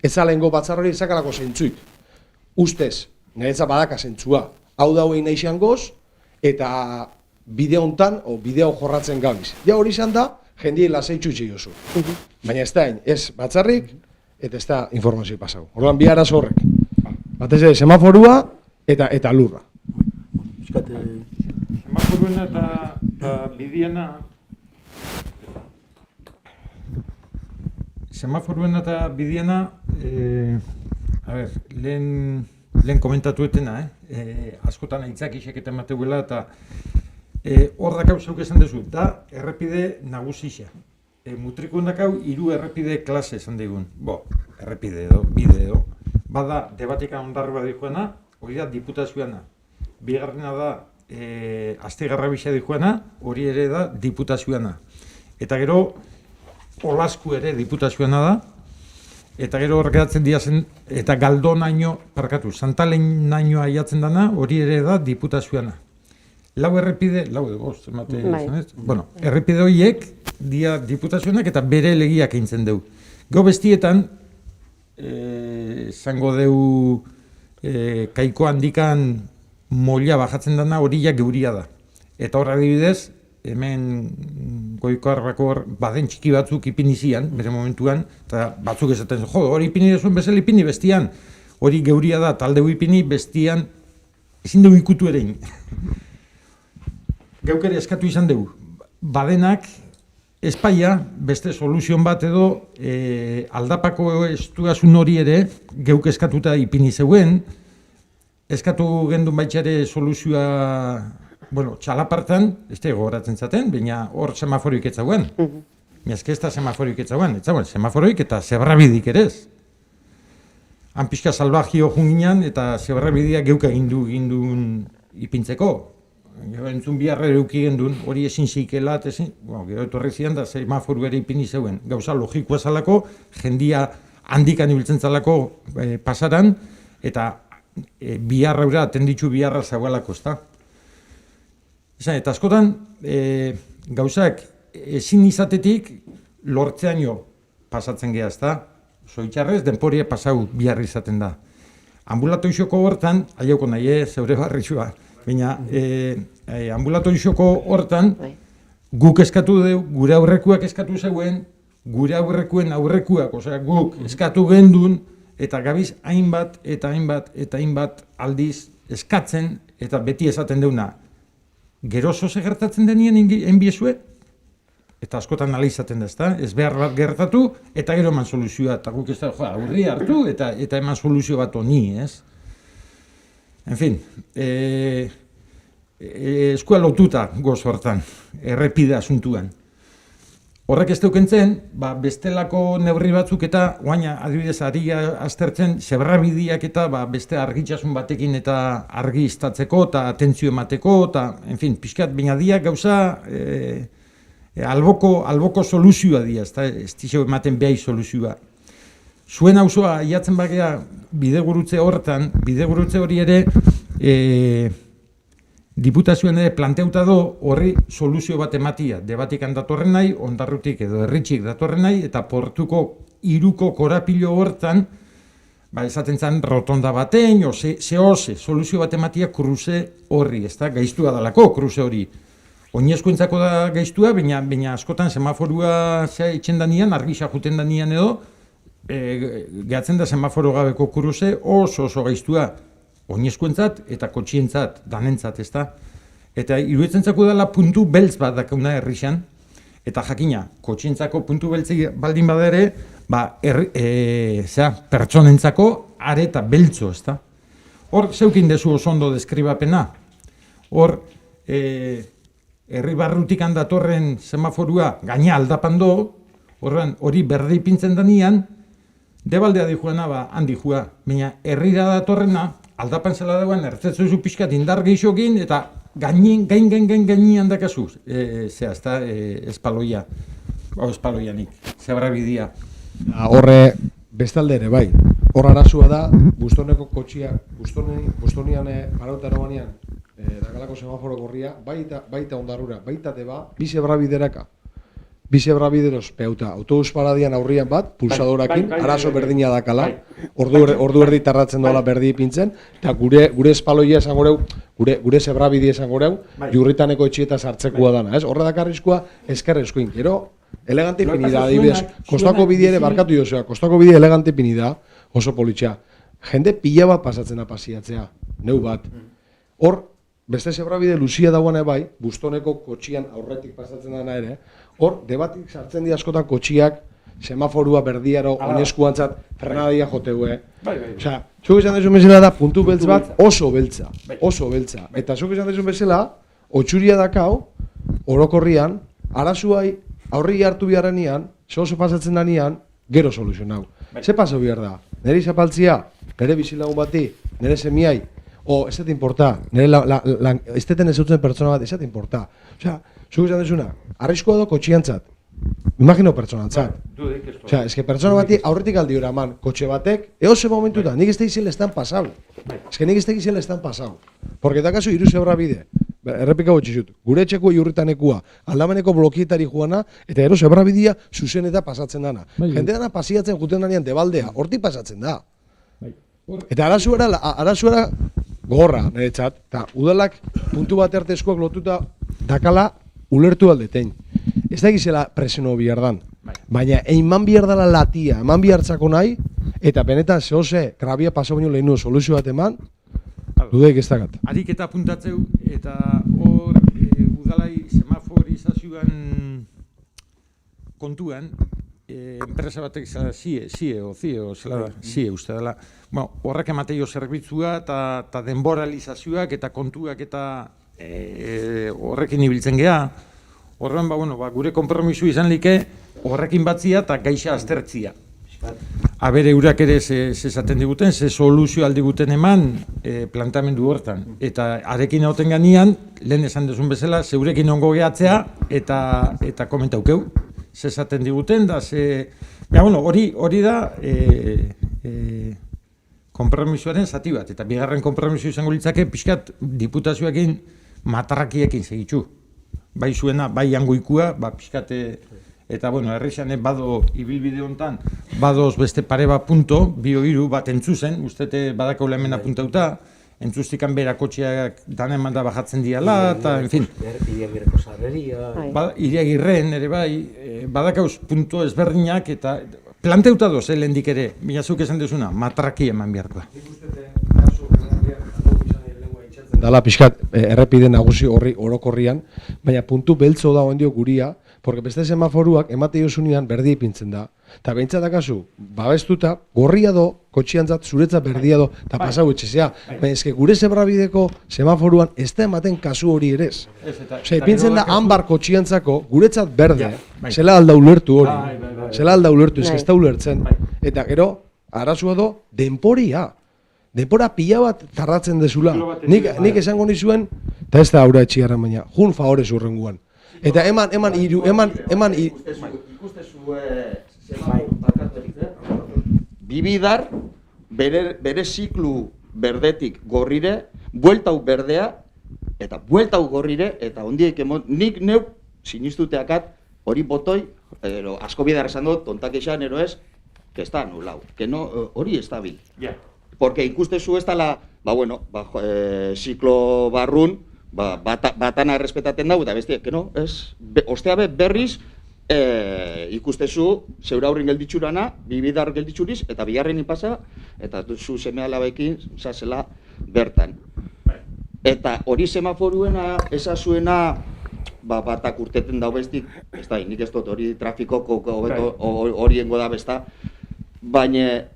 ezalengo batzar hori ezakalako zentzuik. Ustez, niretza badaka zentzua. Hau da hori nahi goz, eta bideo hontan, o bideo jorratzen gabiz. Ja hori izan da, jendien lasaitxu itxiozu. Baina ez da, ez batzarrik, eta ez da informazio pasau. Orduan, bi arazo horrek. Batez ere, semaforua eta lurra. Semaforuena eta bidiena, semaforuena eta bidiena, lehen komentatu etena, askotan aitzak iseketen mateuela eta hor dakau zeuk esan dezu, da errepide nagusixa. Mutrikuen dakau 3 errepide klase esan digun. Errepide edo, bide edo. bada debatika ondarrua dijoena, hori da diputazioana. Bigarrena da Astigarraga bisa dijoena, hori ere da diputazioana. Eta gero, Olasku ere diputazioana da, eta gero hor geratzen dira zen, eta Galdonaino, Santaleinaino aiatzen dana, hori ere da diputazioana. Lau errepide, errepide horiek dia diputazioanak eta bere legiak eintzen dugu. Gau bestietan, zango dugu kaiko handikan molia bajatzen dana horiak geuria da. Eta hor adibidez, hemen Goikoarrako baden txiki batzuk ipini zian, bere momentuan, eta batzuk esaten zen, hori ipini dezuen bezala ipini bestian, hori geuria da, taldeu ipini bestian, ezin dugu ikutu erein. Geuk ere eskatu izan dugu, badenak espaia, beste soluzion bat edo aldapako estuasun hori ere, geuk eskatuta ipini zeuen, eskatu gendun baitxare soluzioa, txalapartan, ez da gogoratzen zaten, baina hor semaforoik etzauen. Miazke ez da semaforoik etzauen, semaforoik eta zebrabidik ere ez. Han pixka salvajio junginan eta zebrabidia geuka gindun ipintzeko. Gero entzun biharra euki gendun, hori ezin zeikela, gero etorri zian da semaforu ere ipini zeuen. Gauza logikoa zalako, jendia handikan ibiltzen zalako pasaran, eta biharra ura, atenditzu biharra zagoalako, ezta? Eta askotan, gauzak ezin izatetik lortzeaino pasatzen geha, ezta? Zoitxarrez, denporia pasau biharri izaten da. Ambulatoizoko hortan, aiauko nahi, zeure barrizua, baina ambulatoizoko hortan guk eskatu dugu, gure aurrekuak eskatu zeuen, gure aurrekuen aurrekuak, osea guk eskatu gendun, eta gabiz hainbat eta hainbat eta hainbat aldiz eskatzen eta beti esaten deuna. Gero zoze gertatzen denien enbiezue, eta askotan nala izaten da, ezta? Ez behar bat gertatu, eta gero eman soluzioa, eta guk ez da, aurri hartu, eta eman soluzio bat honi, ez? En fin, eskua lotuta goz hortan, errepide asuntuan. Horrek ez deukentzen, bestelako neurri batzuk eta, guaina adibidez ari aztertzen, zebrabidiak eta beste argitzasun batekin eta argi iztatzeko eta atentzio emateko, eta, en fin, pixkat, baina diak gauza alboko soluzioa dira, ez dixo ematen behai soluzioa. Zuen auzoa, iatzen bagea bidegurutze hortan, bidegurutze hori ere, diputazioan ere planteuta do horri soluzio bat ematia. Debatikan datorren nahi, ondarrutik edo erritxik datorren nahi, eta portuko iruko korapilo hortan, esaten zen rotonda batein, zehose, soluzio bat ematia kruze horri, ez da, gaiztua dalako kruze hori. Oinezkoentzako da gaiztua, baina askotan semaforua itxen danian, argisa juten danian edo, gehatzen da semaforo gabeko kruze oso gaiztua. Oinezkoentzat eta kotxientzat, danentzat, ez da? Eta iruditzen dela puntu beltz bat dakauna herrixan, eta jakina, kotxientzako puntu beltzi baldin bada ere, pertsonentzako areta beltzo, ez da? Hor, zeukin dezu oso ondo deskribapena. Hor, herri barrutik handatorren semaforua gaina aldapando, hori berde ipintzen danian, debaldea dijuena handi jua, baina herrira datorrena, aldapan zela dagoen, ertzetzu pixkat indar gehixokin, eta gain handakazu, espaloia, espaloianik, zebrabidia. Horre, bestalde ere, bai, hor arazua da, Bustoneko kotxia, Bustonian parauta erobanean, dakalako semaforo gorria, baita ondarrura, baita deba, bi zebrabideraka. Bi zebrabideroz peuta, autobus paradian aurrian bat, pulsadorakin, arazo berdina dakala, ordu erdi tarratzen doala berdi ipintzen, eta gure espaloia esan goreu, gure zebrabide esan goreu, jurritaneko etxieta sartzekoa dana, ez? Horre dakarrizkoa eskerrezkoin, gero, elegante ipini da, adibidez, kostako bide ere, barkatu jozea, kostako bide elegante ipini da, oso politxea. Jende pila bat pasatzen apasiatzea, neu bat. Hor, beste zebrabide luzia dagoen bai, Bustoneko kotxian aurretik pasatzen dana ere, hor, debatik sartzen di askotan kotxiak, semaforua berdiaro, oinezkuantzat, frenadia joteue. Osea, zuk esan dezun bezala da, puntu beltz bat oso beltza. Eta zuk esan dezun bezala, otxuria dakau, orokorrian, arazuai aurri hartu biharrenean, oso pasatzen danean, gero soluzionau. Ze paso behar da? nire zapaltzia, nire bizilagun bati, nire semiai, ez dut importa, ez duten ezautzen pertsona bat, ez dut importa. Osea, zuk izan dezuna, arriskua do kotxiantzat, imagino pertsonantzat. Osea, ez que pertsona bati aurretik aldi hori eman, kotxe batek, eose momentuta, nik ez da izan lestan pasau. Ez que nik ez da izan lestan pasau. Porque da kasu iru zebra bide, errepika botxizut, gure etxeko iurritanekua, aldameneko blokietari joana, eta ero zebra bidea zuzen eta pasatzen dana. Jende dana pasiatzen juten danean debaldea, hortik pasatzen da. Eta arazuera gorra, niretzat, eta udalak puntu bat ertezkoak lotuta dakala ulertu aldetein. Ez da gizela preseno bihar dan, baina eman bihar dala latia, eman bihartzako nahi, eta benetan zehose krabia pasau baino lehenu soluzio bat eman, dudaik ez dakat. Harik eta apuntatzeu, eta hor udalai semaforizazioan kontuan, enpresa batek zie uste dela. Horrek emateio zerbitzua eta denboralizazioak eta kontuak eta horrekin ibiltzen geha. Horren, gure konpromisu izan like horrekin batzia eta gaixa aztertzia. Aber eurak ere zezaten diguten, ze soluzio aldiguten eman plantamendu hortan. Eta arekin hauten ganean, lehen esan duzun bezala, zeurekin ongo gehatzea eta komentaukeu. Zezaten diguten, da ze... Hori da konpromisoaren zati bat. Eta bigarren konpromiso izango litzake, pixkat diputazioekin matarrakiekin segitzu. Bai zuena, bai angoikua, pixkat... Eta, herrixan bado ibilbide honetan, badoz beste pare bat punto, bio hiru bat entzuzen, ustete badakaula hemen apuntauta, entzuztikan bera kotxeak danen manda bajatzen diala, eta, en fin. Iriagirreko sarreria... Iriagirren, ere bai, badakauz punto ezberdinak, eta planteuta doz, lehendik ere, minazuk esan duzuna, matraki eman beharko. Dala pixkat errepide nagusi horri orokorrian, baina puntu beltzo da ondio guria, porque beste semaforuak emate josunean berdi ipintzen da. Eta behintzat dakazu, babestuta, gorria do, kotxiantzat, zuretzat berdia do, eta pasau etxezea. Baina eske gure zebrabideko semaforuan ez da ematen kasu hori erez. Osea, ipintzen da hanbar kotxiantzako, guretzat berde, zela alda ulertu hori. Zela alda ulertu, ez da ulertzen. Eta gero, arazua do, denporia. Denpora pila bat tardatzen dezula. Nik esango nizuen, eta ez da aurra etxiarren baina, jun favorez urrenguan. Eta eman ikustezu bibidar bere ziklu berdetik gorrire, bueltau berdea, eta bueltau gorrire, eta ondiek nik neuk sinistuteakat hori botoi, asko bidar esan dut, tontak esan ero ez, que está anulado, que no, hori ez da bil. Porque ikustezu ez dala, ziklo barrun, batana errespetaten dago, eta bestiak, no, ez, ostea berriz, ikustezu zeura aurrin gelditxurana, bibidar gelditxuriz, eta bigarren ipasa, eta zu seme alabekin zazela bertan. Eta hori semaforuena, esazuena, batak urteten dago bestik, ez da, nik ez dut hori trafikoko horiengo da besta, baina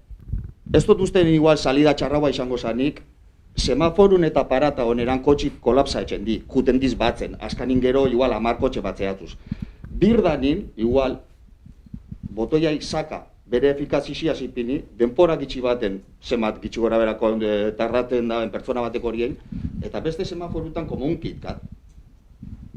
ez dut ustean igual salida txarraua izango zanik, semaforun eta parata oneran kotxik kolapsa etxen di, juten diz batzen, askanin gero igual 10 kotxe batzeatuz. Birdanin, igual, botoiai saka, bere efikazizia zipini, denpora gitxi baten, zemat gitxi gora berako tarraten daben pertsona batek horien, eta beste semaforutan komo un kitkat.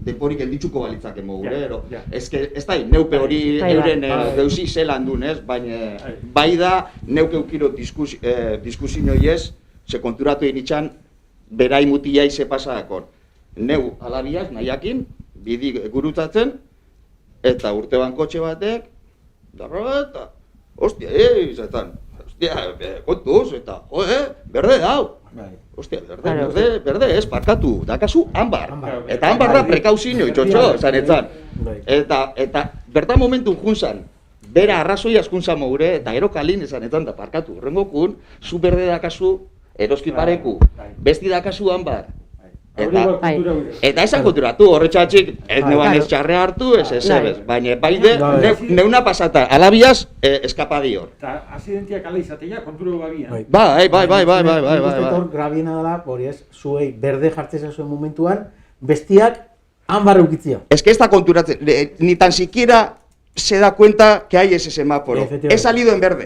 Denporik gelditzuko balitzake mogure, ez da, neupe hori euren geuzi zelan duen, baina bai da neuke eukiro diskusio ez, ze konturatu egin berai mutiai ze pasadakon. Neu alabiaz, nahiakin, bidi gurutzatzen, eta urteban kotxe batek, eta, ostia, izaten, ostia, kontuz, eta, berde dau. Ostia, berde ez, parkatu, dakazu hanbar. Eta hanbar da prekauzino, itxotxo, zanetzan. Eta bertan momentu junzan, bera arrazoi askuntzan mogure, eta ero kalin ezanetan da parkatu. Horrengokun, zu berde dakazu, eroski pareku, besti dakazu hanbar. Eta esan konturatu, horretxatxik, ez neuan ez txarre hartu, ez, baina baide, neuna pasata, alabiaz, eskapadio. Eta asidentiak ala izatea, konturu gabian. Bai. Hor grabiena dela, hori ez, zuei berde jartzen zuen momentuan, bestiak hanbar eukitzia. Ez que ez da konturatzen, ni tan siquiera se da cuenta que hay ese semáforo. He salido en verde,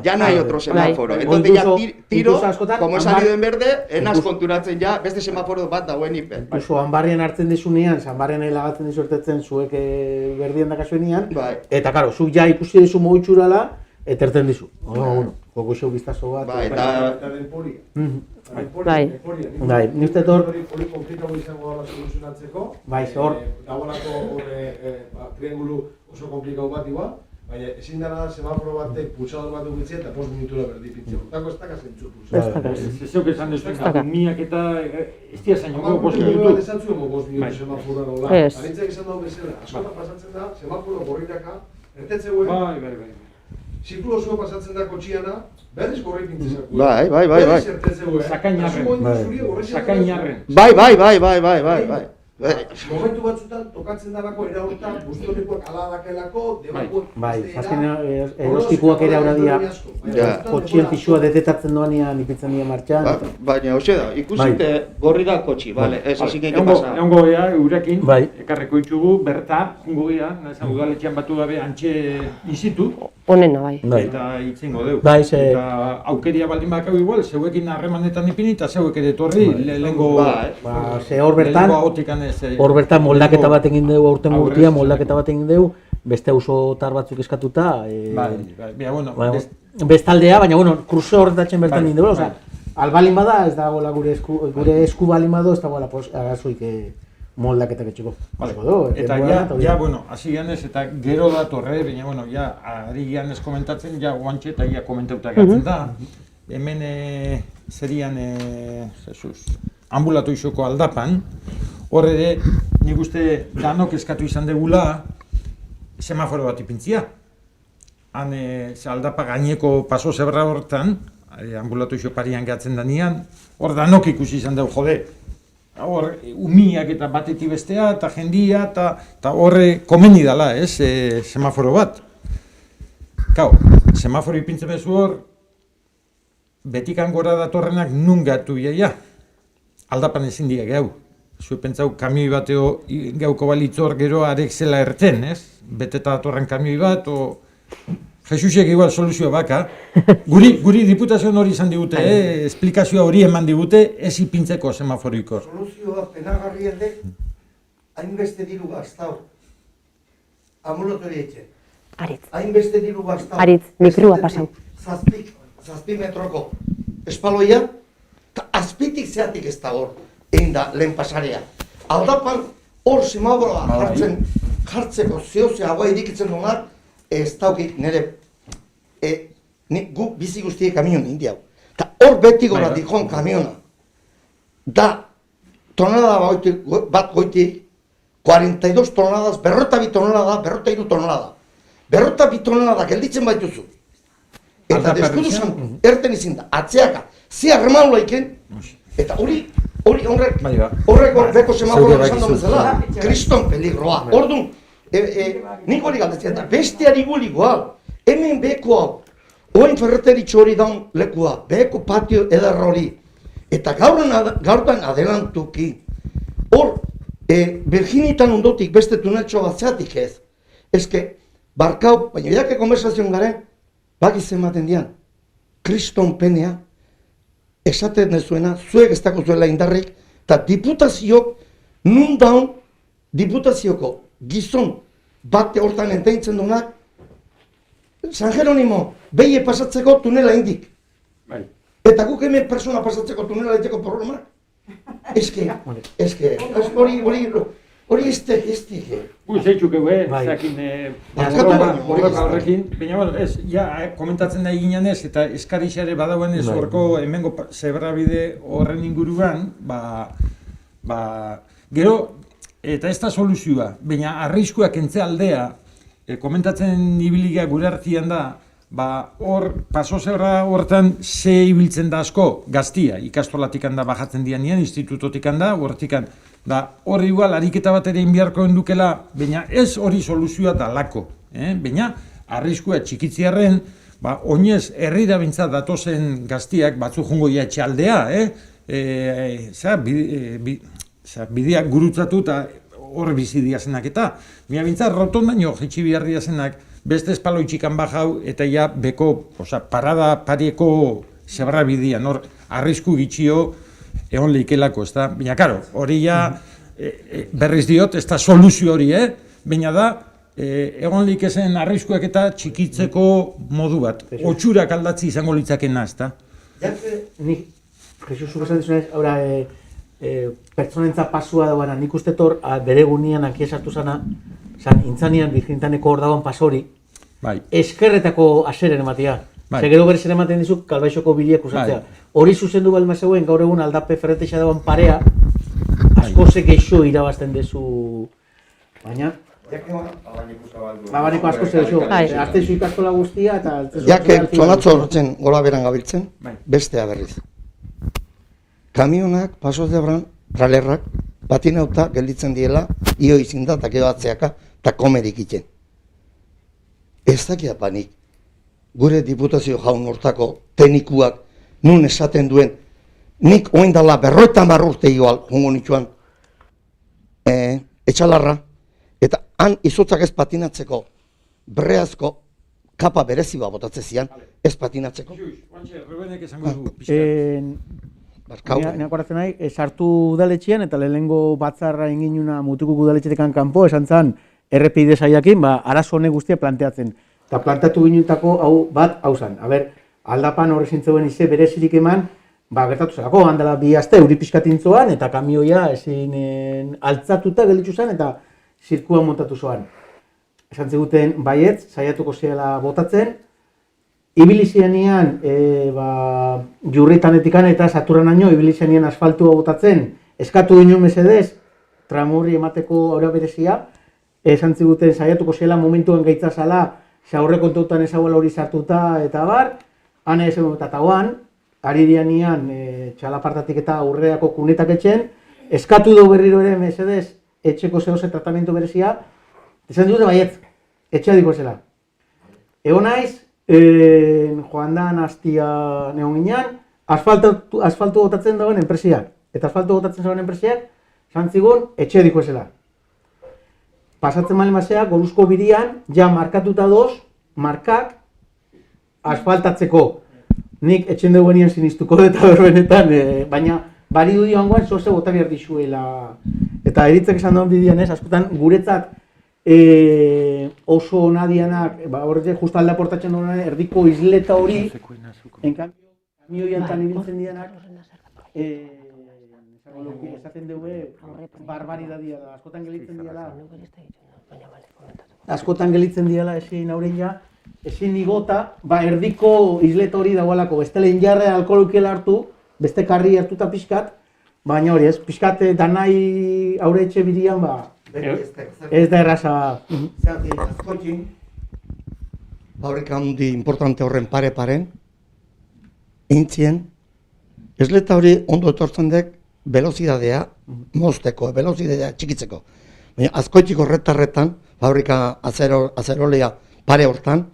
ya no hay otro semáforo. Entonces ya tiro, como he salido en verde, enaz konturatzen ja, beste semaforo bat dagoen ipen. Incluso Anbarrien hartzen dizunean, Anbarrien helagatzen dizortetzen zuek berdien dakasuenean, eta karo, zuk ja ikusi dizu mogitxurala, eta erten dizu. Joko iso biztazo bat. Eta denporia. Bai, ni uste hor... Hori komplikatu izango dela soluzionatzeko. Bai, hor... Dagoelako triangulu oso komplikatu bat igual, baina ezin dara semaforo batek pulsador bat dugitzea eta 5 minutura berdi pintzea. Hortako ez daka zentzu pulsador. Ez zeuk esan duzuen, miak eta ez dira zainoko 5 minutu. Bat esan zuen 5 minutu semaforoa nola. Arintzak esan dago bezala, askotan pasatzen da, semaforo gorrinaka, ertetzeuen. Bai. Ziklo osoa pasatzen da kotxiana, berriz gorri pintzezak. Bai. Berriz ertetzeuen. Sakainarren. Bai. Momentu batzutan tokatzen darako era horretan, guztionekoak ala dakelako, debakoak... Bai, azkenean erostikuak ere aurra dira, kotxien pixua detetatzen doanean ipitzen dira martxan. Baina, hoxe da, ikusite gorri da kotxi, bale, ez hasi gehiago pasa. Egongo gea, urekin, ekarreko itxugu, berta, jungo gea, udaletxean batu gabe antxe izitu. Honena, bai. Eta itzingo deu. Eta aukeria baldin bakau igual, zeuekin harremanetan ipini eta zeuek ere torri, lehengo... Ze hor bertan moldaketa bat egin dugu aurten gurtia, moldaketa bat egin dugu, beste auzotar batzuk eskatuta. Bestaldea, baina, kruze horretatzen bertan egin dugu, albalin bada, ez dagoela gure esku balin bado, ez dagoela agazuik moldaketak etxeko. Eta hasi ganez, eta gero datorre, baina, ari ganez komentatzen, guantxe eta komentauta gatzen da. Hemen zerian, ambulatu isoko aldapan, hor ere, nik uste danok eskatu izan degula semaforo bat ipintzia. Han aldapa gaineko paso zebra hortan, ambulatu iso parian gehatzen danean, hor danok ikusi izan dugu, jode. Hor, umiak eta batetik bestea, eta jendia, eta horre komeni dala, semaforo bat. Kau, semaforo ipintzen bezu hor, betikan gora datorrenak nun gatu iaia. Aldapan ezin dira gau. Zue pentsau, kamioi bateo gauko balitzor gero arek zela erten, ez? Beteta datorren kamioi bat, o... Jesusek igual soluzioa baka. Guri diputazioan hori izan digute, esplikazioa hori eman digute, ez ipintzeko semaforoiko. Soluzioa penagarri elde, hainbeste diru gaztau. Ambulotori etxe. Aritz. Hainbeste diru gaztau. Aritz, mikrua pasau. Zazpi metroko espaloia, eta azpitik zeatik ez da hor, egin da lehen pasarea. Aldapan hor semaforoa jartzeko zehozea hau irikitzen duenak, ez daukik nire, guk bizi guztiek kamion indi hau. Eta hor beti gora dihon kamiona. Da, tonelada bat goitik, 42 toneladas, 42 tonelada, 42 tonelada. 42 tonelada gelditzen baituzu. Eta deskuduzan erten izin da, atzeaka, zi harremanula iken, eta horrek beko semaforoa esan domen zela, kriston peligroa. Orduan, nik hori galdetzen da, besteari guli igual, hemen beko hau, oain ferreteritxo hori daun lekua, beko patio edarra hori, eta gaurtan adelantuki, hor, Virginitan ondotik beste tuneltxo bat zeatik ez, ezke, barkau, baina jake konversazioan garen, bakiz ematen dian, kriston penea, esaten dezuena, zuek ez dako zuela indarrik, eta diputaziok, nun daun, diputazioko gizon bate hortan enteintzen duenak, San Jeronimo, behie pasatzeko tunela indik. Eta guk hemen persona pasatzeko tunela egiteko problemak. Eske, hori ez dik. Zeitzuk zakin horrekin, baina ez, komentatzen da eginan ez, eta eskarixare badauen ez horko hemengo zebrabide horren inguruan, gero, eta ez da soluzioa, baina arriskuak entze aldea, komentatzen ibiliga gure artian da, hor, paso zebra hortan ze ibiltzen da asko gaztia, ikastolatik handa bajatzen dianean, institutotik handa, hortikan, hor igual ariketa bat ere inbiarko endukela, baina ez hori soluzioa da lako, baina arriskua txikitziarren, oinez herrira bintzat datozen gaztiak batzu jungo ia etxaldea, bideak gurutzatu eta hor bizi diazenak eta, mila bintzat, rotondaino jetxi behar diazenak, beste espaloitxikan bajau, eta ja beko, parada parieko zebra bidian, hor, arrisku gitxio egon leikelako, ez da? Baina, karo, hori ja, berriz diot, ez da soluzio hori, baina da, egon leikezen arriskuak eta txikitzeko modu bat, otxurak aldatzi izango litzakena, ez da? Nik, Jesus, zuk esan dizunez, pertsonentza pasua dagoena, nik uste tor, bere gunean ankia sartu zana, intzanean Birgintaneko hor dagoen pasori, eskerretako aseren ematea. Ze gero berez ere ematen dizuk, kalbaixoko biliak usatzea. Hori zuzendu balma zegoen, gaur egun aldape ferreteixa dagoen parea, asko ze geixo irabazten dezu, baina... Abaneko asko ze geixo, arte zu ikastola guztia eta... Jake, zonatzo horretzen gola beran gabiltzen, bestea berriz. Kamionak, pasos de abran, tralerrak, patinauta gelditzen diela, io izindatak edo atzeaka, eta komerik iten. Ez dakia panik, gure diputazio jaun hortako teknikuak nun esaten duen, nik oindala 50 urte igual, jongo nitsuan, etxalarra, eta han izotzak ez patinatzeko, breazko kapa bereziba botatzen zian, ez patinatzeko. Neako hartzen nahi, sartu udaletxean eta lehenengo batzarra inginuna mutukuk udaletxetekan kanpo, esan zan, errepide saiakin, arazo honek guztia planteatzen. Eta planteatu ginutako hau zan. Aldapan horre zintzeuen ize berezirik eman, gertatu zelako, handela 2 aste, euri pixkatintzoan, eta kamioia ezin altzatuta gelditu zen, eta zirkua montatu zoan. Esan ziguten baietz, saiatuko zela botatzen, ibilizianian, jurritanietikan eta saturanaino, ibilizianian asfaltua botatzen, eskatu ginen mesedez, tramurri emateko aurra berezia, esan ziguten saiatuko zela momentuan gaitza zala, xaurre kontutan ezaguela hori sartuta eta bar, hane esan eta guan, ari dianian txalapartatik eta aurreako kunetak etxen, eskatu du berriro ere mesedez, etxeko zehose tratamentu berezia, esan dute baietz, etxea diko zela. Ego naiz, joan dan hastia neon ginean, asfaltu botatzen dagoen enpresiak. Eta asfaltu botatzen dagoen enpresiak, zantzigun, etxe diko zela. Pasatzen malen baseak, Goruzko birian, ja markatuta doz, markak asfaltatzeko. Nik etxen duguenean sinistuko eta berbenetan, baina bari du dioangoan zoze bota behar dizuela. Eta eritzek esan duen bidean ez, askotan guretzat oso onadianak, horretze justa alda portatzen duenan erdiko isleta hori, enkambio, kamioian tan ibiltzen dianak, esaten dugu barbaridadia da, askotan gelitzen diala ezin aureina, ezin igota, erdiko isleta hori dagoelako, bestelen jarre alkoholukela hartu, beste karri hartuta pixkat, baina hori ez, pixkat danai aurre etxe bidian, ez da erraza. Azkoitzin, fabrika handi importante horren pare-paren, intzien, esleta hori ondo etortzen dek, velozidadea mozteko, velozidadea txikitzeko. Baina Azkoitziko retarretan, fabrika azerolea pare hortan,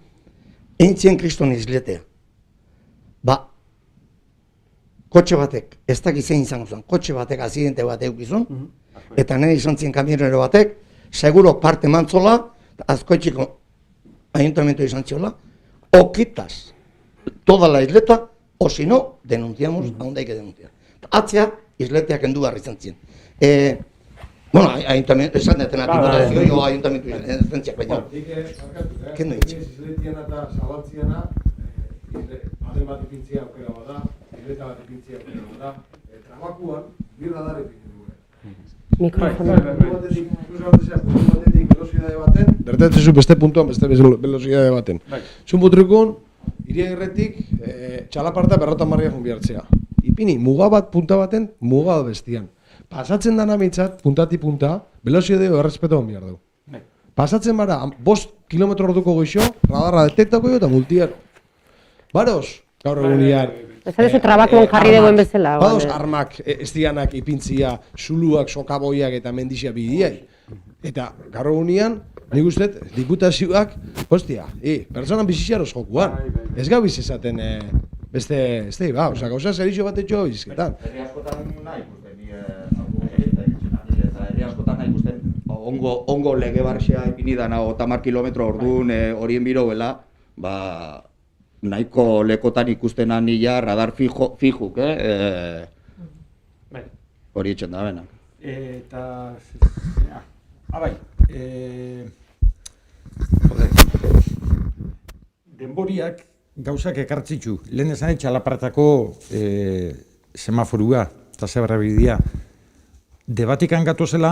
intzien kriston izletea. Kotxe batek, ez dakiz zein izango zen, kotxe batek azidente bat eukizun, eta nire izan zien kamionero batek, seguro parte mantzola, Azkoitziko ayuntamiento izan ziola, o quitas toda la isleta, o si no, denunciamos a donde hay que denunciar. Atzea, isleteak endu behar izan zien. Bueno, ayuntamiento, esan detena diputazio, jo ayuntamiento izan ziak, baina. Kendo hitz? Isletiana eta zabaltziana, ade bat ipintzia aukera bada, isleta bat ipintzia aukera bada, trabakuan, birra dara ipintzen dugu. Mikrofono. Bertatzezu beste puntuan, beste velozidade baten. Zun butrukun, iriagirretik, txalaparta 50 joan bihartzea. Ipini, muga bat punta baten, muga bestian. Pasatzen dana mitzat, puntati punta, velozidade errespeto hon behar dugu. Pasatzen bara, 5 kilometro orduko goixo, radarra detektako eta multiar. Baroz, gaur egunean. Ez da trabakoan jarri duen bezala. Badoz armak ez dianak ipintzia, zuluak, sokaboiak eta mendizia bidiai. Eta gaur egunean, nik uste, diputazioak, hostia, pertsonan biziziaroz jokuan. Ez gabiz esaten beste, ez da, oza, gauza zerizio bat etxo bizketan. Herri askotan nahi ikusten, herri askotan nahi ikusten, hau ongo lege barxea ipinidan 30 kilometro orduan horien biroela, nahiko lekotan ikusten anila radar fijuk, hori etxen da benak. Eta... bai, denboriak gauzak ekartzitzu. Lehen esan txalapartako semaforua eta zebrabidea. Debatikan gatozela,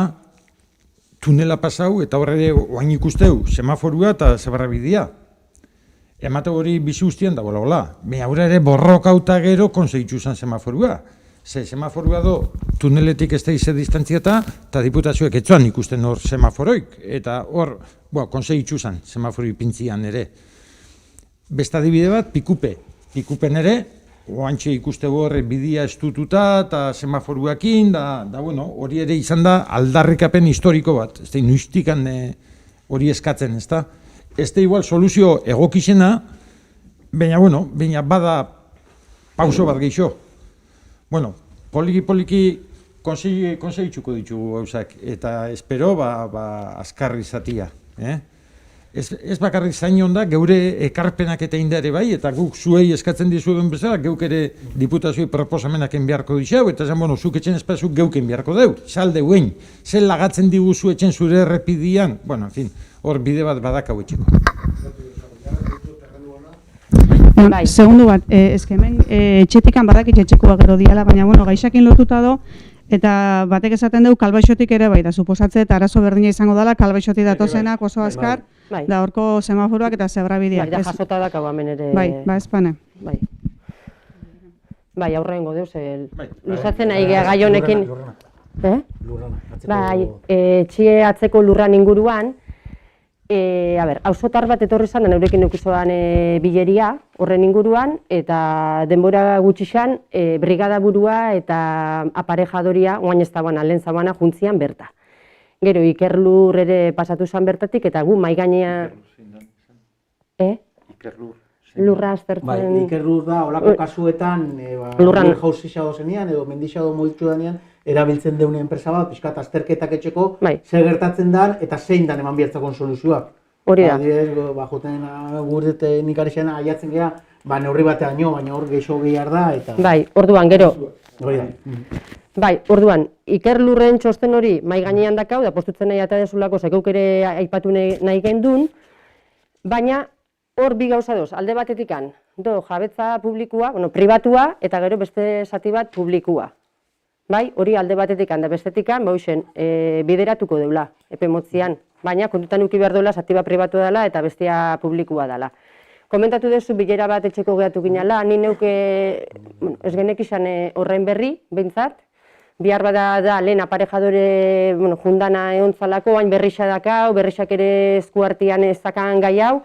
tunela pasau eta horre oain ikusteu semaforua eta zebrabidea. Emate hori bizi guztien da, bola. Baina aurre ere borrokauta gero konseitzu zen semaforua. Semaforua do, tuneletik ez da ize distantziata, eta diputazioek etzuan ikusten hor semaforoik. Eta hor, konseitzu zen semaforoi pintzian ere. Besta adibide bat, Pikupe. Pikupen ere, oantxe ikuste horre bidia estututa eta semaforuakin, hori ere izan da aldarrikapen historiko bat. Ez da, nuiztikan hori eskatzen, ez da. Ez da igual soluzio egokizena, baina bada pauso bat gehiago. Poliki konseitzuko ditugu gauzak, eta espero azkarri zatia. Ez bakarrik zain honda, geure ekarpenak eta indare bai, eta guk zuei eskatzen dizuen bezala, geuk ere diputazioi proposamenak enbiarko dixau, eta zan, zuk etxen espazuk geuk enbiarko deu, salde huen, zel lagatzen diguzu etxen zure errepidian, hor bide bat badakau etxeko. Segundu bat, hemen etxetikan badakit etxekoa gero diala, baina gaixakin lotuta do, eta batek esaten dugu kalbaixotik ere bai, da suposatze eta arazo berdina izango dela, kalbaixotik datozenak oso azkar, da horko semaforoak eta zebrabideak. Bai, da jasota dakau hemen ere... Bai, espane. Bai, aurrengo deuz, luzatzen nahi geha gai honekin... Bai, etxie atzeko lurran inguruan, auzotar bat etorri zan, neurekin eukizoan bileria, horren inguruan, eta denbora gutxixan, brigada burua eta aparejadoria, oain ez da lehen zabana, juntzian berta. Gero, Ikerlur ere pasatu zen bertatik, eta gu maigainean... Ikerlur. Lurra aztertzen... Bai, Ikerlur da, holako kasuetan, lur jauzisa dozenean, edo mendisa do moitzu danean, erabiltzen deune enpresa bat, pixkat azterketak etxeko, ze gertatzen dan, eta zein dan eman bihartzakon soluzioak. Hori da. Joten gurdet nikarixena aiatzen geha, neurri batean nio, baina hor gehiago behar da, eta... Bai, orduan, gero. Bai, orduan, Ikerlurren txosten hori mai gainean dakau, da postutzen nahi eta desulako zekeuk ere aipatu nahi gendun, baina hor bi gauza doz, alde batetikan, jabetza publikua, pribatua, eta gero beste zati bat publikua. Bai, hori alde batetikan da bestetikan, bideratuko deula, epe motzian, baina kontutan uki behar deula zati bat pribatua dela eta bestia publikua dela. Komentatu duzu bilera bat etxeko gehatu ginala, ni neuke ez genek izan horren berri, behintzat, bihar bada da lehen aparejadore jundana eontzalako, hain berrixa dakau, berrixak ere eskuartian ezakan gai hau,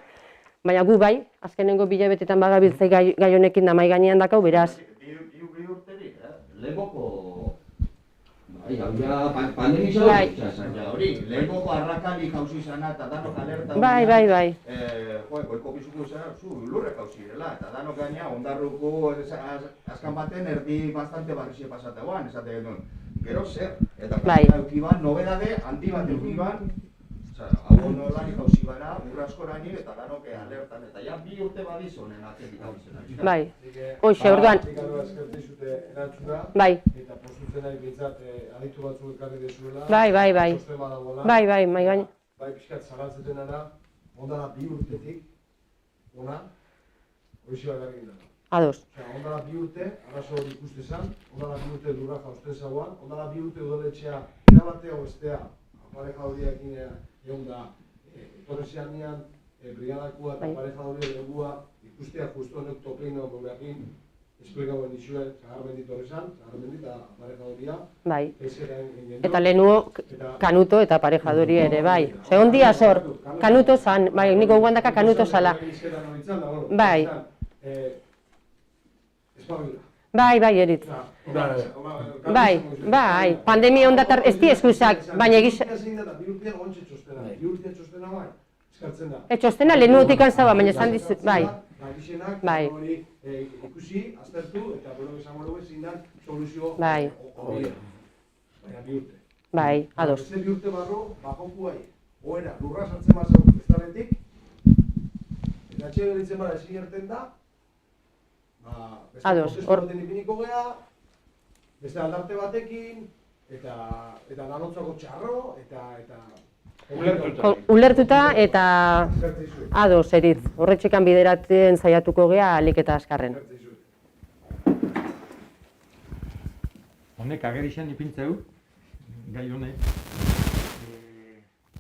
baina gu bai, azkenengo bilabetetan bagabiltzei gai honekin da mai gainean dakau, beraz. Bi urterik, lehengoko... Pandemizio hori, lehengoko arrakali jauzi izana eta danok alerta... Bai. Goiko bizuko izan, lurrek jauzi dela, eta danok gaina ondarruko azkan baten erdi bastante barrizia pasategoan, esate genuen. Gero zer, eta plazera eukiban, nobedade handi bat eukiban, hau nolari jauzi bana, urraskorani eta danok alertan, eta ja bi urte badiz honen atetik hau izan. Bai, hoxe, orduan. Bai. Eta postutzen nahi bintzat aditu batzuk ekarri dezuela. Bai, mai gain. Bai, pixkat zagaltzeten ara, ondala bi urtetik, ona, hori bakarrik dira. Ados. Ondala bi urte, arazo hori ikuste zan, ondala bi urte lurra jausten zagoan, ondala bi urte udaletxea, erabatea bestea, apareja horiakin egon da, etorrezian nian, brigadakua eta apareja horiak egua, ikustea justu honek topeino gaureakin, esplikauen izuen, zagarmendit horrezan, zagarmendit eta aparejadoria. Bai, eta lehenuo kanuto eta aparejadoria ere, bai. Segon dia zor, kanuto zan, bai, niko guandaka kanuto zala. Bai. Bai, eritz. Bai, pandemia ondatar ez di eskuzak, baina egiz... Txostena lehenuotik anzaba, baina esan dizut, bai. Bai. Ikusi, aztertu, eta bero esango dugu ezin dan soluzio bai. Bai, ados. Beste bi urte barru, bajokuai, oera, lurra sartzen bazau bestaletik, eta etxe gelitzen bada ezin erten da, beste prozesu baten ipiniko gea, beste aldarte batekin, eta danotzako txarro, ulertuta eta ados eritz. Horretxekan bideratzen saiatuko gea alik eta askarren. Honek agerixan ipintzeu, gai honek,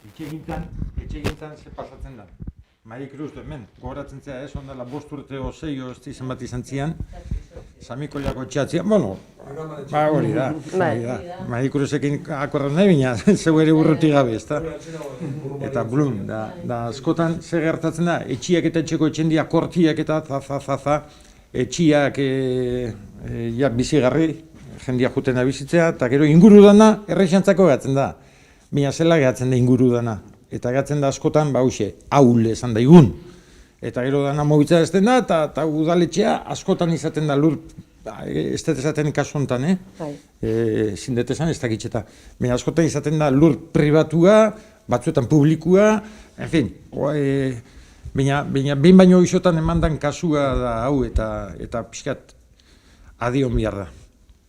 etxegintzan ze pasatzen da. Mari Cruz hemen, gogoratzen zea ez, ondala 5 urte o 6 o ez dizan bat izan zian, Samikoliako txatzian, bueno, hori da. Mari Cruzekin akorran nahi bina, zeu ere urruti gabe, ez da? Eta blum, da askotan ze gertatzen da, etxiak eta etxeko etxendia kortiak eta za, etxiak bizigarri, jendia juten da bizitzea, eta gero inguru dana errexantzako gehatzen da. Bina zela gehatzen da inguru dana. Eta gehatzen da askotan, haul esan daigun. Eta gero dana mobitza ezten da, eta udaletxea askotan izaten da lur, ez dut esaten kasu honetan, zindetesan ez dakitxeta. Baina askotan izaten da lur pribatua, batzuetan publikua, en fin, baina behin baino izotan emandan kasua da hau eta pixkat adion behar da.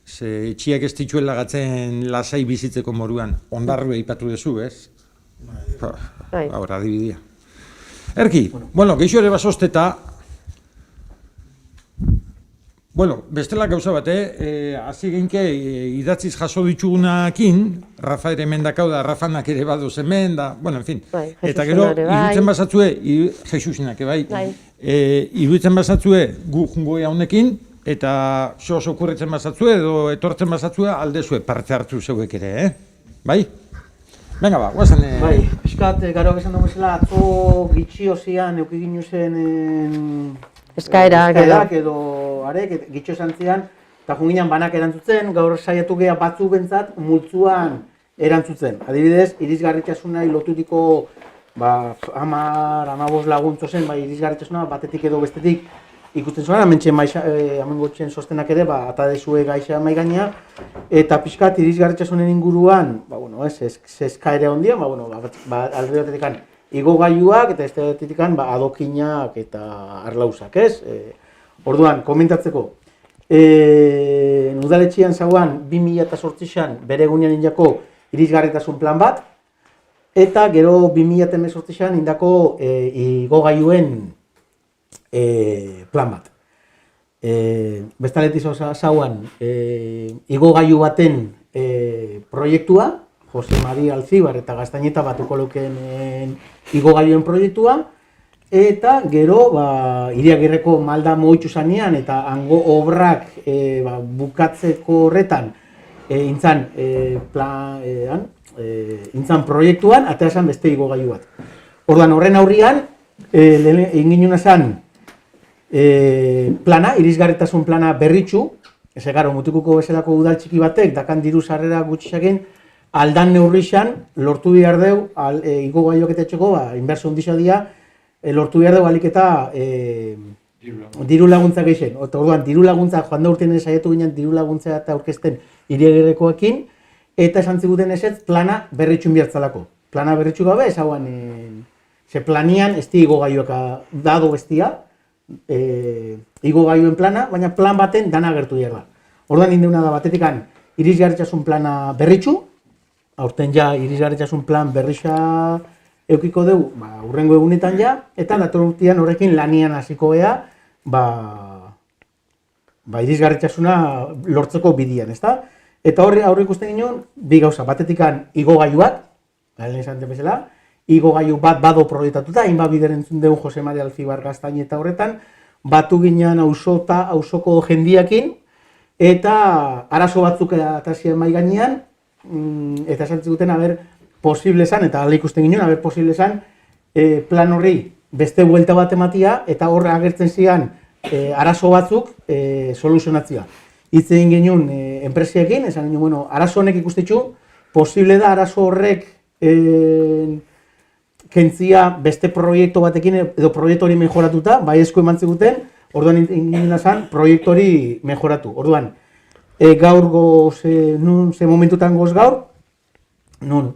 Ze etxiak ez dituela gatzen lasai bizitzeko moruan, ondarrua ipatu duzu, ez? Ahora, adibidia. Erki, geixo ere basosteta, bestela gauza bat, hasi genke idatziz jaso ditugunakin, Rafa ere mendakau da, Rafanak ere badoz hemen, en fin. Eta gero, iruditzen bazatzue, Jesusinak, iruditzen bazatzue gu jungoia honekin, eta oso okurritzen bazatzue edo etortzen bazatzue aldezue parte hartu zeuek ere, bai? Venga ba, guazen... Bai, piskat, garoak esan dugu bezala, atzo gitxio zian, eukiginu zen... Eskaerak edo arek, gitxo esan zian, eta junginan banak erantzutzen, gaur saiatu geha batzu bentzat multzuan erantzutzen. Adibidez, irisgarritxasunai lotutiko 10-15 laguntzo zen, irisgarritxasuna batetik edo bestetik ikusten zuen, hemen gotxen sostenak ere, ata dezue gaixa mai gaina, eta pixkat irisgarritxasunen inguruan, eskaera ondia, alde batetikan igogailuak eta ez batetikan adokinak eta arlauzak, ez? Orduan, komentatzeko, udaletxian zauan 2008an bere egunean indako irisgarritasun plan bat, eta gero 2018an indako igogailuen plan bat. Bestaletiz zauan igogailu baten proiektua, Jose Mari Alzibar eta Gaztaineta batuko lukeen igogailuen proiektua, eta gero Iriagirreko malda moitxu zanean eta hango obrak bukatzeko horretan intzan proiektuan, ateazan beste igogailu bat. Orduan horren aurrian, egin ginen esan plana, irisgarritasun plana berritxu, ez egaro mutikuko bezalako udal txiki batek, dakan diru sarrera gutxixaken, aldan neurrixan, lortu behar deu, igogailuak eta etxeko, inbertsio ondisa dia, lortu behar deu alik eta diru laguntza geixen. Orduan, diru laguntza, joan da urtean saiatu ginen diru laguntza eta aurkezten Iriagirrekoekin, eta esan ziguten ezetz plana berritxun bihartzalako. Plana berritxu gabe, ez hauan, ze planian ez di igogailuak dado bestia, igogailuen plana, baina plan baten dana agertu dira. Orduan indeuna da batetikan irisgarritxasun plana berritxu, aurten ja irisgarritxasun plan berrixa eukiko dugu, hurrengo egunetan ja, eta dator urtean horrekin lanian hasiko gea, irisgarritxasuna lortzeko bidian, ezta? Eta aurre ikusten ginen, bi gauza, batetikan igogailuak, galen esan bezala, igogailu bat bado proiektatuta, hainbat bider entzun dugu Jose Mari Alzibar Gaztaineta horretan, batu ginen auzoko jendiakin, eta arazo batzuk atazien mai gainean, eta esan ziguten, posible zan, eta ala ikusten ginen, posible zan, plan horri beste buelta bat ematia, eta horre agertzen zian arazo batzuk soluzionatzia. Itzen ginen enpresiekin, esan ginen, arazo honek ikustitxu, posible da arazo horrek kentzia beste proiektu batekin edo proiektu hori mejoratuta, bai esku eman ziguten, orduan ingin zan proiektu hori mejoratu. Orduan, gaur ze momentutan goz gaur, nun,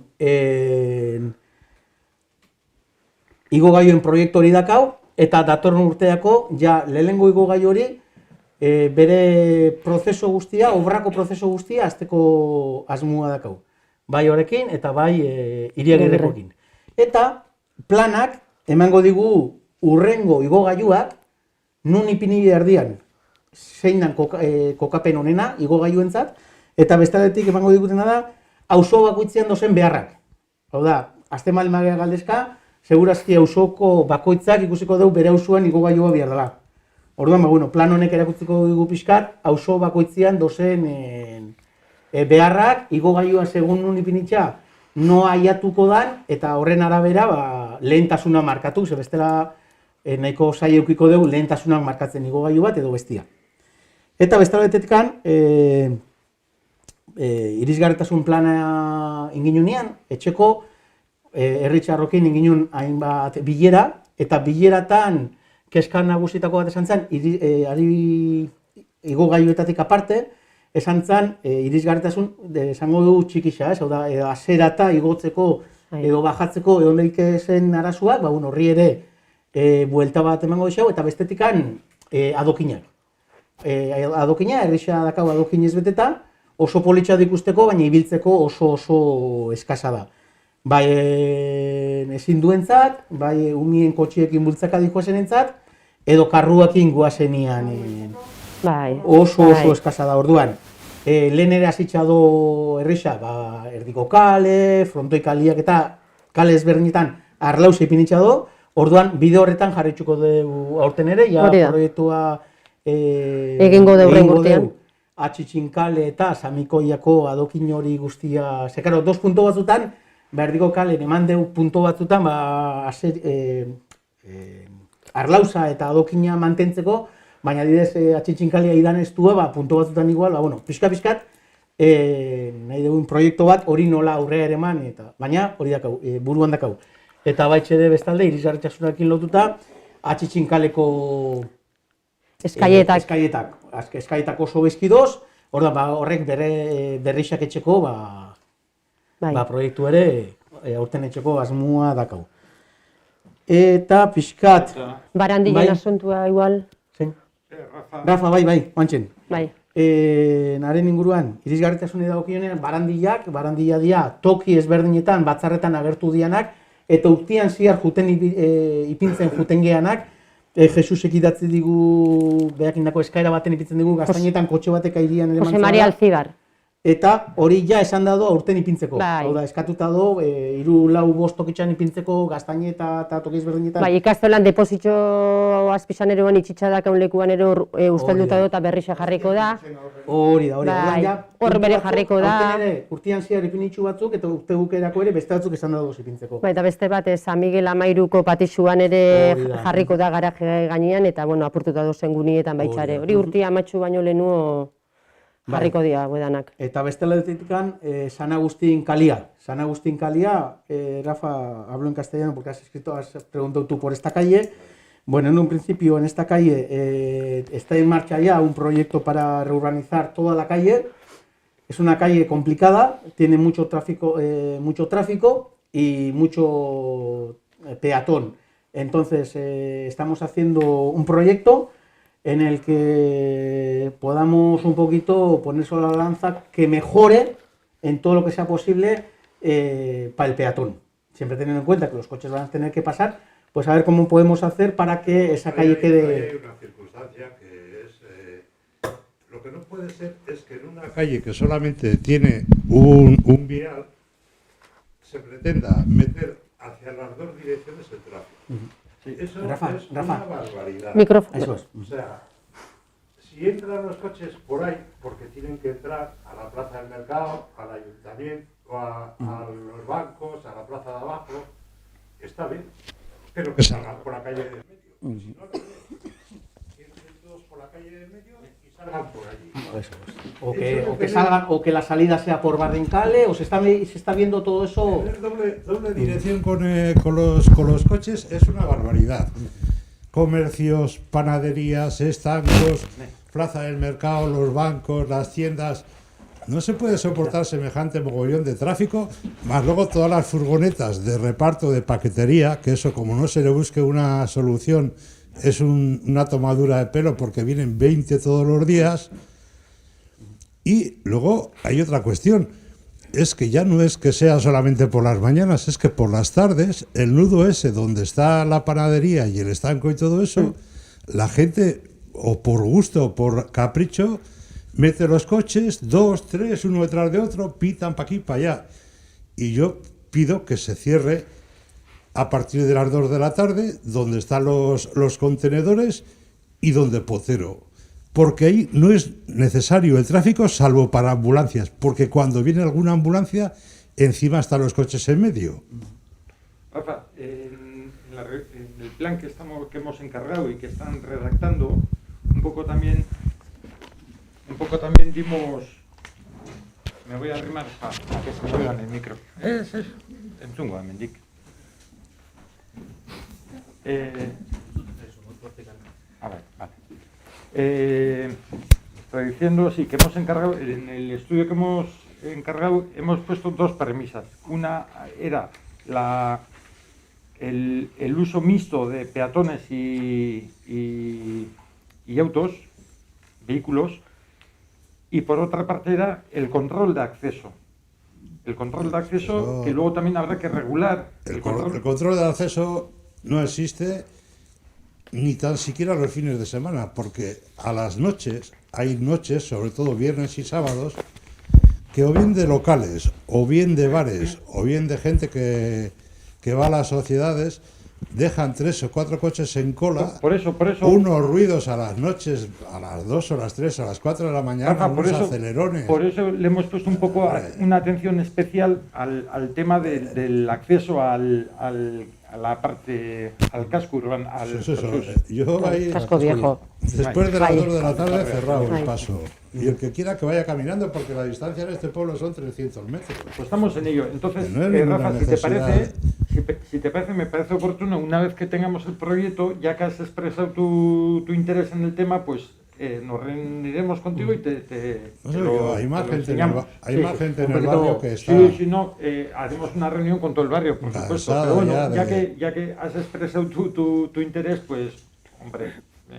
igogailoen proiektu hori dakau, eta datorren urteako, ja, lehenengo igogailu hori, bere prozeso guztia, obrako prozeso guztia, azteko asmua dakau. Bai horrekin, eta bai Iriagirrekoekin. Eta planak, emango digu urrengo igogailuak, nun ipini erdian, zein dan kokapen honena, igogailuentzat, eta bestaletik emango digutena da, auzo bakoitzean dozen beharrak. Hau da, azte malmagea galdezka, segurazki auzoko bakoitzak ikusiko dugu bere auzoan igogailua behar dela. Orduan, plan honek erakutziko dugu pixkat, auzo bakoitzean dozen beharrak, igogailua segun nun ipinitza, noa aiatuko dan, eta horren arabera lehentasuna markatu, ze bestela nahiko zai eukiko dugu lehentasunak markatzen igogailu bat edo bestia. Eta bestaletetkan, irisgarritasun plana inginunean, etxeko herri txarrokin inginun hainbat bilera, eta bileratan kezka nagusitako bat esan zen, igogailuetatik aparte, esan zen irisgarritasun, esango dugu txikixa, hau da, azerata igotzeko edo bajatzeko edo zen arazoak, horri ere buelta bat emango dixau, eta bestetikan adokinak. Adokina, errixa dakau adokinez beteta, oso politxa ikusteko, baina ibiltzeko oso eskasa da. Bai ezin duentzat, bai umien kotxiekin bultzaka dikoazenentzat, edo karruakin guazenian oso eskasa da. Orduan, lehen ere hasitza do errixa, erdiko kale, frontoi kaliak eta kale ezberdinetan arlauz ipinitza do, orduan bide horretan jarritxuko dugu aurten ere, proiektua egingo urtean. Atxitxinkale eta Samikoiako adokin hori guztia, zekaro, 2 punto batzutan, erdiko kalen eman dugu punto batzutan, arlauza eta adokina mantentzeko, baina adibidez atxitxinkalea idan ez du, punto batzutan igual, pixka-pixkat, nahi dugun proiektu bat hori nola aurrea ere eman, baina hori dakau, buruan dakau. Eta baitxede bestalde, irisgarritasunarekin lotuta, atxitxinkaleko eskaietak oso bezkidoz, horrek berrixak etxeko proiektu ere aurten etxeko asmua dakau. Eta pixkat... Barandillen asuntua igual. Rafa, bai, oantxen. Bai. Naren inguruan, irisgarritasune dagokionean, barandilla dia toki ezberdinetan, batzarretan agertu dianak, eta urtean ziar ipintzen juten geanak, Jesusek idatzi digu, behakindako eskaera baten ipintzen digu, gaztainetan kotxe batek airian ere Jose Maria Alzibar. Eta hori ja esan dado aurten ipintzeko. Hau da, eskatuta do, 3-4-5 tokitxan ipintzeko gaztaine eta toki ezberdinetan. Bai, ikastolan depozitxo azpizan eroan itxitxadak haunlekuan ero ustelduta do eta berrixa jarriko da. Hori da. Hor bere jarriko da. Urtean ziar ipinitxu batzuk eta urte bukerako ere beste batzuk esan dago ipintzeko. Bai, eta beste bat, San Miguel Amairuko patixuan ere jarriko da garaje gainean eta apurtuta dozen gunietan baitxare. Hori urtia amatxu baino lehenuo jarriko dira, guedanak. Eta bestelaetikan, San Agustín Kalia. San Agustín Kalia, Rafa, hablo en castellano porque has preguntado tú por esta calle. Bueno, en un principio en esta calle está en marcha ya un proyecto para reurbanizar toda la calle. Es una calle complicada, tiene mucho tráfico y mucho peatón. Entonces, estamos haciendo un proyecto en el que podamos un poquito poner sobre la balanza que mejore en todo lo que sea posible para el peatón. Siempre teniendo en cuenta que los coches van a tener que pasar, pues a ver cómo podemos hacer para que esa calle quede... Hay una circunstancia que es... lo que no puede ser es que en una calle que solamente tiene un vial se pretenda meter hacia las dos direcciones el tráfico. Sí, eso es una barbaridad. Micrófono. Eso es. O sea, si entran los coches por ahí, porque tienen que entrar a la plaza del mercado, al ayuntamiento, a los bancos, a la plaza de abajo, está bien, pero que salgan por la calle del medio. Si no, que entren todos por la calle del medio y salgan por allí. Eso es. O que salgan, o que la salida sea por Bardencale, o se está viendo todo eso. Tener doble dirección con los coches es una barbaridad. Comercios, panaderías, estancos, plaza del mercado, los bancos, las tiendas. No se puede soportar semejante mogollón de tráfico, más luego todas las furgonetas de reparto de paquetería, que eso como no se le busque una solución es una tomadura de pelo porque vienen 20 todos los días. Y luego hay otra cuestión, es que ya no es que sea solamente por las mañanas, es que por las tardes, el nudo ese donde está la panadería y el estanco y todo eso, la gente, o por gusto o por capricho, mete los coches, 2, 3, uno detrás de otro, pitan para aquí, para allá. Y yo pido que se cierre a partir de las 2 de la tarde, donde están los contenedores y donde Pocero. Porque ahí no es necesario el tráfico salvo para ambulancias, porque cuando viene alguna ambulancia, encima están los coches en medio. Rafa, en el plan que hemos encargado y que están redactando, un poco también dimos... Me voy a arrimar a que se me oiga en el micro. En chungo, mendic. Vale. Estoy diciendo, sí, que hemos encargado, en el estudio que hemos encargado, hemos puesto 2 premisas. Una era el uso mixto de peatones y autos, vehículos, y por otra parte era el control de acceso. El control de acceso que luego también habrá que regular. El control de acceso no existe ni tan siquiera los fines de semana, porque a las noches, hay noches, sobre todo viernes y sábados, que o bien de locales, o bien de bares, o bien de gente que va a las sociedades, dejan 3 o 4 coches en cola, por eso, unos ruidos a las noches, a las 2 o las 3 o las 4 de la mañana, unos acelerones. Por eso le hemos puesto un poco una atención especial al tema del acceso a la parte, al casco urbano, Yo ahí, casco viejo. Después de las 2 de la tarde cerrado el paso. Y el que quiera que vaya caminando, porque la distancia en este pueblo son 300 metros. Pues estamos en ello. Entonces, no Rafa, si te parece, me parece oportuno, una vez que tengamos el proyecto, ya que has expresado tu interés en el tema, pues nos reuniremos contigo y hay más gente en el barrio que está... Sí, no, haremos una reunión con todo el barrio, por supuesto. Pero bueno, ya que has expresado tu interés, pues, hombre,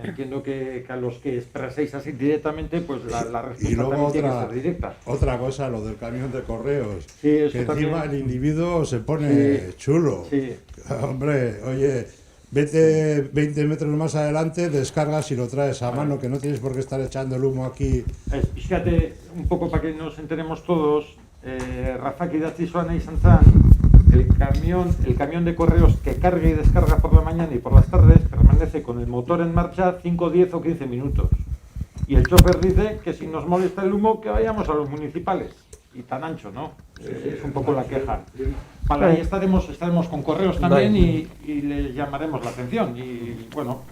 entiendo que a los que expreséis así directamente, pues la respuesta también tiene que ser directa. Otra cosa, lo del camión de correos, sí, eso que encima también... el individuo se pone chulo. Sí. Hombre, oye, vete 20 metros más adelante, descargas y lo traes a mano, que no tienes por qué estar echando el humo aquí. Fíjate, un poco para que nos enteremos todos, Rafa Kidatzi Suana y Sanzán, el camión de correos que carga y descarga por la mañana y por las tardes permanece con el motor en marcha 5, 10 o 15 minutos. Y el chofer dice que si nos molesta el humo, que vayamos a los municipales. Y tan ancho, ¿no? Es un poco la queja. Vale, ahí estaremos con correos también y les llamaremos la atención. Y bueno,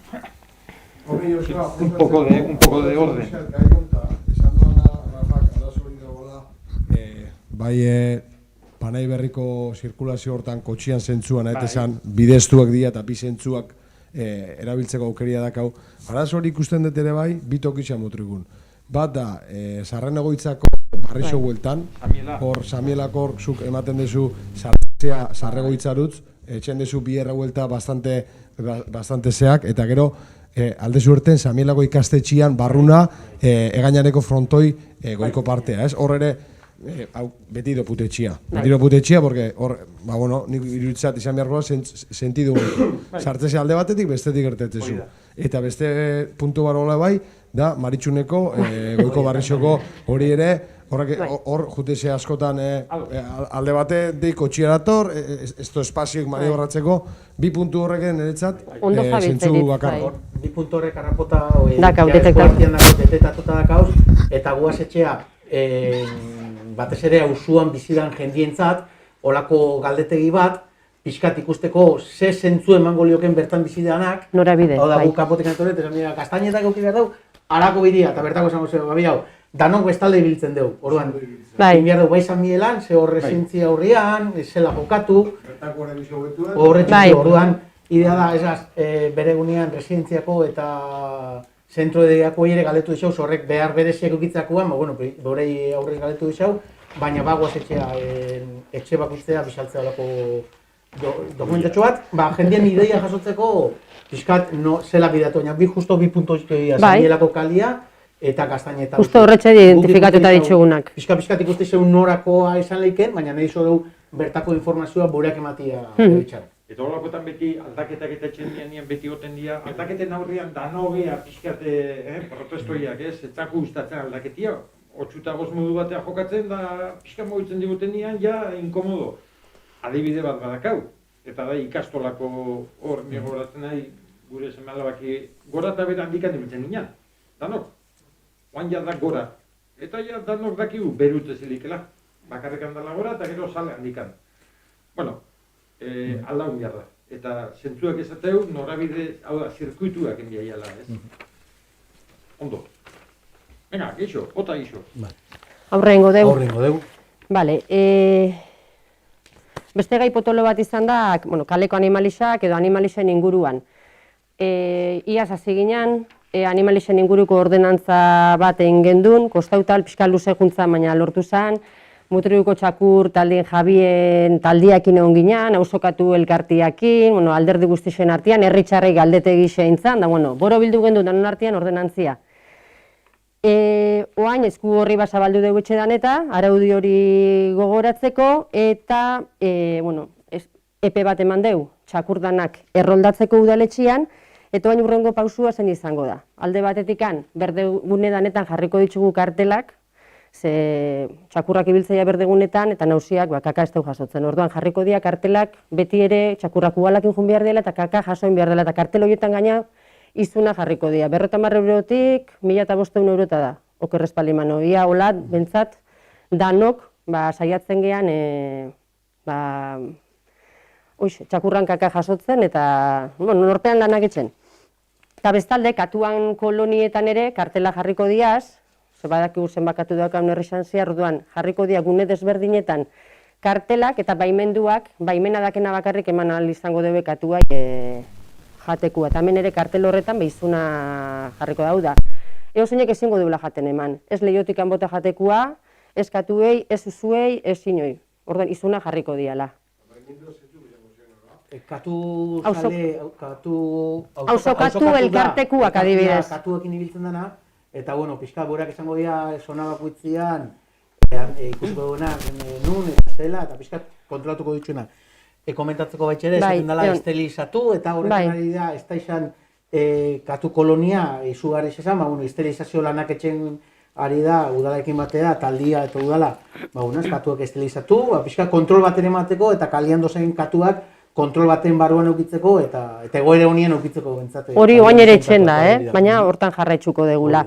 un poco de orden. Bai, panai berriko zirkulazio hortan kotxian zentzuan, esan bideztuak dira eta bi zentzuak erabiltzeko aukeria dakau. Arazo hori ikusten dut ere bai, bi tokitxan mutrigun. Bat da, Sarren Egoitzako Barrixo bueltan, hor Samielakor zuk ematen dezu sartzea Sarregoitzarutz, etxen dezu bi errebuelta bastante zeak, eta gero alde zuerten Samielako ikastetxian barruna egainareko frontoi goiko partea, ez? Hor ere, beti doputetxia. Beti doputetxia, porque hor, nik iruditzat izan beharko sentidu sartzese alde batetik, bestetik gertetzezu. Eta beste puntu barola bai, da Maritxuneko, goiko Barrixoko hori ere, hor jutese askotan alde bate deiko txiarator, ez to espazioik maniobratzeko, bi puntu horreken niretzat zentzu bakarra. Bi puntu horrek harrapota detetatuta dakauz, eta guaz etxea batez ere auzuan bizidan jendientzat, olako galdetegi bat, pixkat ikusteko ze zentzu emango lioken bertan bizidanak, norabide, hau da, guk kapotik antoret, esan dira, kastainetak euki behar dugu, harako bidia, eta bertako esango zego, babi hau, danok bestalde ibiltzen dugu, orduan, egin behar dugu, bai San Miguelan, ze horre zintzia horrian, zela jokatu, horretxo, orduan, idea da, esaz, bere gunean residentziako eta zentro edeakoi ere galetu dixau, horrek behar bereziak ukitzakoan, borei aurrek galetu dixau, baina bagoaz etxe bakustea bisaltzea olako dokumentatxo bat, jendean ideia jasotzeko, pixkat zela bidatu, baina justo bi punto zaielako kalia, eta gaztaineta. Justo horretxe identifikatuta ditugunak. Pixkat ikuste zeun norakoa izan leiken, baina nahi zo dugu bertako informazioa boreak ematia bitxar. Eta holakotan beti aldaketak eta txendian beti goten dira, aldaketen aurrean danogea pixkate protestoiak, etxako ustatzen aldaketia, 8 modu batea jokatzen da pixka mogitzen diguten dian, ja inkomodo. Adibide bat badakau, eta da ikastolako hor goratzen nahi gure seme-alabaki gora eta bera handikan ibiltzen ginen, danok. Oan ja da gora, eta ja danok dakigu berute zilikela, bakarrekan dala gora eta gero sale handikan. Bueno, aldaun behar da. Eta zentzuak esateu, norabide, hau da, zirkuituak enbiaiala, ez? Ondo. Venga, geixo, ota geixo. Aurrengo deu. Aurrengo deu. Bale, beste gai potolo bat izan da, kaleko animalixak edo animalixen inguruan. Iaz hasi ginen, animalixen inguruko ordenantza bat egin gendun, kostautal, pixka luze juntza, baina lortu zen, Mutriuko txakur taldien Jabien taldiakin egon ginen, hausokatu elkartiakin, alderdi guztixen artean, herritxarrei galdetegi zeintzan, da, boro bildu gendu danon artean ordenantzia. Oain, esku horri basabaldu dugu etxedan eta, araudi hori gogoratzeko, eta, epe bat eman dugu, txakurdanak erroldatzeko udaletxian, eta oain urrengo pausua zen izango da. Alde batetikan, berdegune danetan jarriko ditugu kartelak, ze txakurrak ibiltzaia berdegunetan eta nausiak kaka ez dugu jasotzen. Orduan jarriko dira kartelak beti ere txakurrak ugalakin jun behar dela eta kaka jasoin behar dela eta kartel horietan gaina izuna jarriko dira. 50 eurotik 1.500 eurota da. Oker espaldimano. Ia hola, bentsat, danok saiatzen gean txakurran kaka jasotzen eta norpean lanak etxen. Eta bestalde, katuan kolonietan ere kartela jarriko diaz, badaki zen bakatu daukan erresan ziar, orduan jarriko dia gune desberdinetan kartelak eta baimenduak, baimena dakena bakarrik eman ahal izango debe katuai jatekua. Eta hemen ere kartel horretan behizuna jarriko dau da. Ego zeinek ezingo duela jaten eman. Ez lehiotik bota jatekua, ez katuei, ez uzuei, ez inoi. Orduan izuna jarriko diala. Hausokatu elkartekuak adibidez. Katuekin ibiltzen dena. Eta, pixka borak esango dira zona bakoitzian ikusiko duena nun eta zela, eta pixka kontrolatuko dituzuna. Komentatzeko baitxere, esaten dela estelizatu, eta horretan ari da, ez da izan katu kolonia izugarri esan, estelizazio lanak etxen ari da, udalarekin batea, taldia eta udala, katuak estelizatu, pixka kontrol baten emateko, eta kalian dozen katuak kontrol baten barruan eukitzeko eta egoera honien eukitzeko bentsate. Hori oain ere etxen da, baina hortan jarraitzuko degula.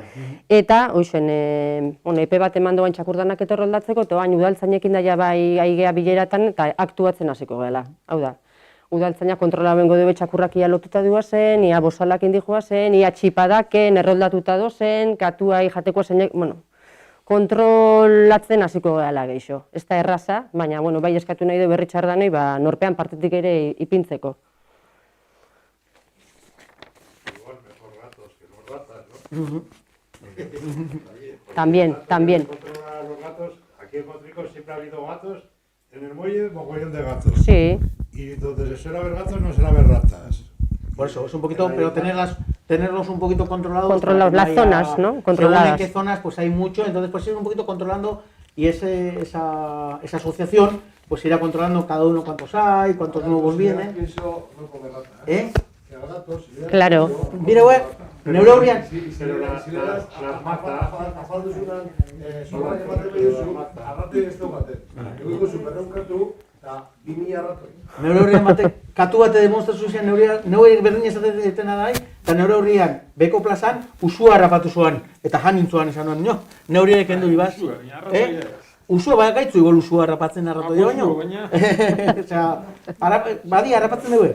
Eta, epe bat eman doan txakurdanak etorroldatzeko, eta oain udaltzainekin daia bai aigea bileratan eta aktuatzen hasiko gela. Hau da, udaltzainak kontrola bengo dugu txakurrak ia lotuta duazen, ia bosalak indihua zen, ia txipadaken, erroldatuta dozen, katua jateko zeinek, kontrolatzen hasiko gala geixo. Ez da erraza, baina bai eskatu nahi du berri txardanei norpean partetik ere ipintzeko. Igual mejor gatos que los ratas, ¿no? También. Controlar los gatos, aquí en Motricos siempre ha habido gatos, en el muelle mogollón de gatos. Sí. Y donde se suele haber gatos no suele haber ratas. Por eso, es un poquito, pero tenerlos un poquito controlados. Controlados, las zonas, ¿no? Controladas. Según en qué zonas pues hay mucho, entonces pues ir un poquito controlando y esa asociación pues irá controlando cada uno cuántos hay, cuántos nuevos vienen. Claro. Mira, güey, Neurobrian. Pero las mata. Neurobrian batek katu bate demonstratu zen neure berdin esaten da eta neurobrian beko plazan usua harrapatu zuan eta janintzuan esan duen nio. Neurire kendu ibaz. Usua bagaitzu igol usua harrapatzen harratu dio baino. Osea, badi harrapatzen dugu.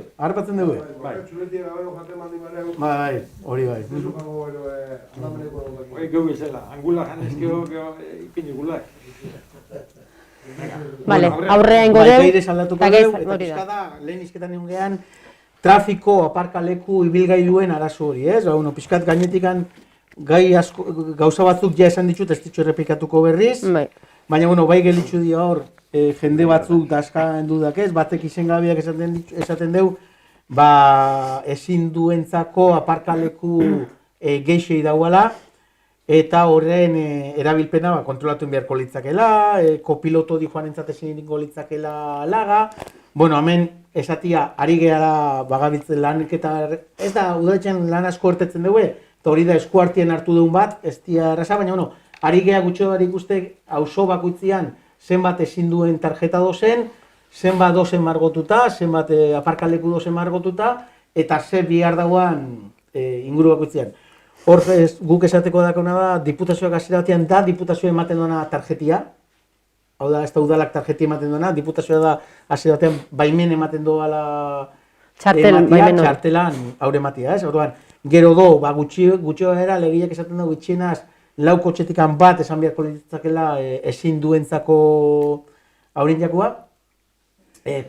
Bai, hori bai. Hori gau bezala, angula janezkeo ipin igulak. Vale, aurrea ingo deu. Eta pizkada, lehen izketan egun gehan, trafiko, aparkaleku, ibilgailuen arazo hori, ez? Pixkat gainetikan gai gauza batzuk ja esan ditut, ez ditut errepikatuko berriz, baina bai gelitzu dira hor, jende batzuk dazkaen dudak ez, batek izengabiak esaten deu, ezin duentzako aparkaleku geixei dauala, eta horren erabilpena kontrolatu beharko litzakela, kopiloto di joan entzatezin ingo litzakela laga, hemen esatia ari gehala bagabiltzen lanik eta ez da udaletxean lan asko hortetzen dugu, eta hori da eskuartien hartu duen bat, ez dira erraza, baina ari geha gutxo barik uste auzo bakoitzean zenbat ezin duen tarjeta dozen, zenbat dozen margotuta, zenbat aparkaleku dozen margotuta, eta ze bihar dauan inguru bakoitzean. Hor guk esateko dakona da, diputazioak hasiera batean da, diputazioa ematen duena tarjetia, hau da, ez da udalak tarjetia ematen duena, diputazioa da hasiera batean baimen ematen doala txartelan aurre ematia, ez? Orduan, gero do, gutxio era, legiak esaten dugu itxienaz, lau kotxetikan bat esan beharko litzakela ezin duentzako aurren jakua,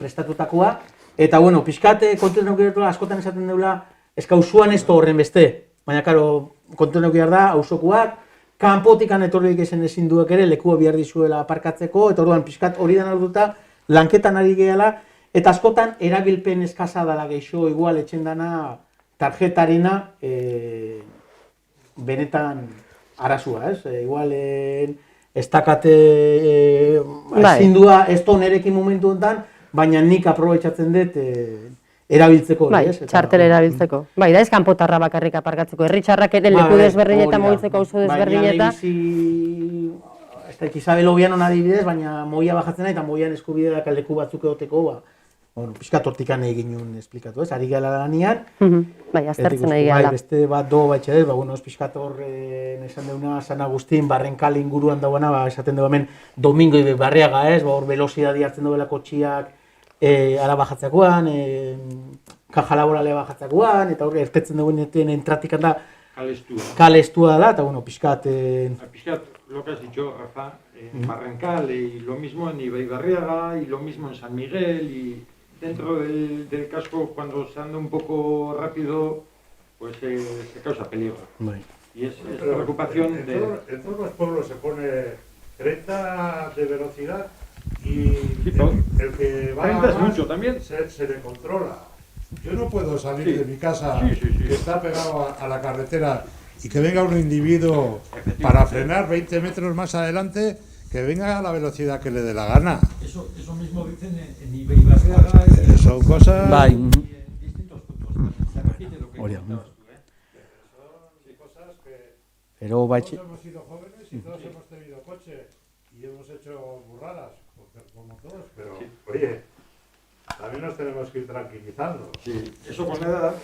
prestatutakoa, eta pixkate kontuetan eukidatu askotan esaten deula, eskauzuan ez da horren beste, baina kontuetan eukidatu da, auzokoak, kanpotikan etorrik ezin duek ere, lekua bihar dizuela aparkatzeko, eta orduan pixkat hori den alduta, lanketan ari gehala, eta askotan erabilpen eskasa dela geixo, igual etxen dana tarjetarena benetan arazua, ez? Igual ez dakate ezindua ez da nerekin momentu honetan, baina nik aprobetxatzen dut erabiltzeko. Bai, txartel erabiltzeko. Bai, da ez kanpotarra bakarrik aparkatzeko. Herri txarrak ere leku desberdin eta mugitzeko auzo desberdin eta... Ez da, Isabel Obianon adibidez, baina moia bajatzen eta moian eskubideak leku batzuk egoteko, pixkat hortikan egin nuen esplikatu, ez? Ari gala lanean. Bai, aztertzen ari gala. Beste bat do baitxe dut, ez pixkat horren esan deuna San Agustin, Barrenkal inguruan dauana, esaten dugu hemen Domingo Barriaga, ez? Hor velozidadi hartzen duela kotxiak ara bajatzakoan, kaja laborale bajatzakoan, eta hor ertetzen dugu entratikan da kalestua da, eta pixkat... Pixkat, lo que has dicho, Rafa, en Barrancal y lo mismo en Ibaibarriaga y lo mismo en San Miguel y dentro del casco cuando se anda un poco rápido pues se causa peligro. Y es preocupación de... En todos los pueblos se pone 30 de velocidad y el que va a más mucho también. Se le controla. Yo no puedo salir de mi casa que está pegado a la carretera y que venga un individuo para frenar 20 metros más adelante, que venga a la velocidad que le dé la gana. Eso mismo dicen en Ibaibarriaga. Son cosas... en distintos puntos. Se repite lo que comentabas tú, Son cosas que... Todos hemos sido jóvenes y todos hemos tenido coche y hemos hecho burradas, como todos, pero oye, también nos tenemos que ir tranquilizando. Sí, eso con la edad.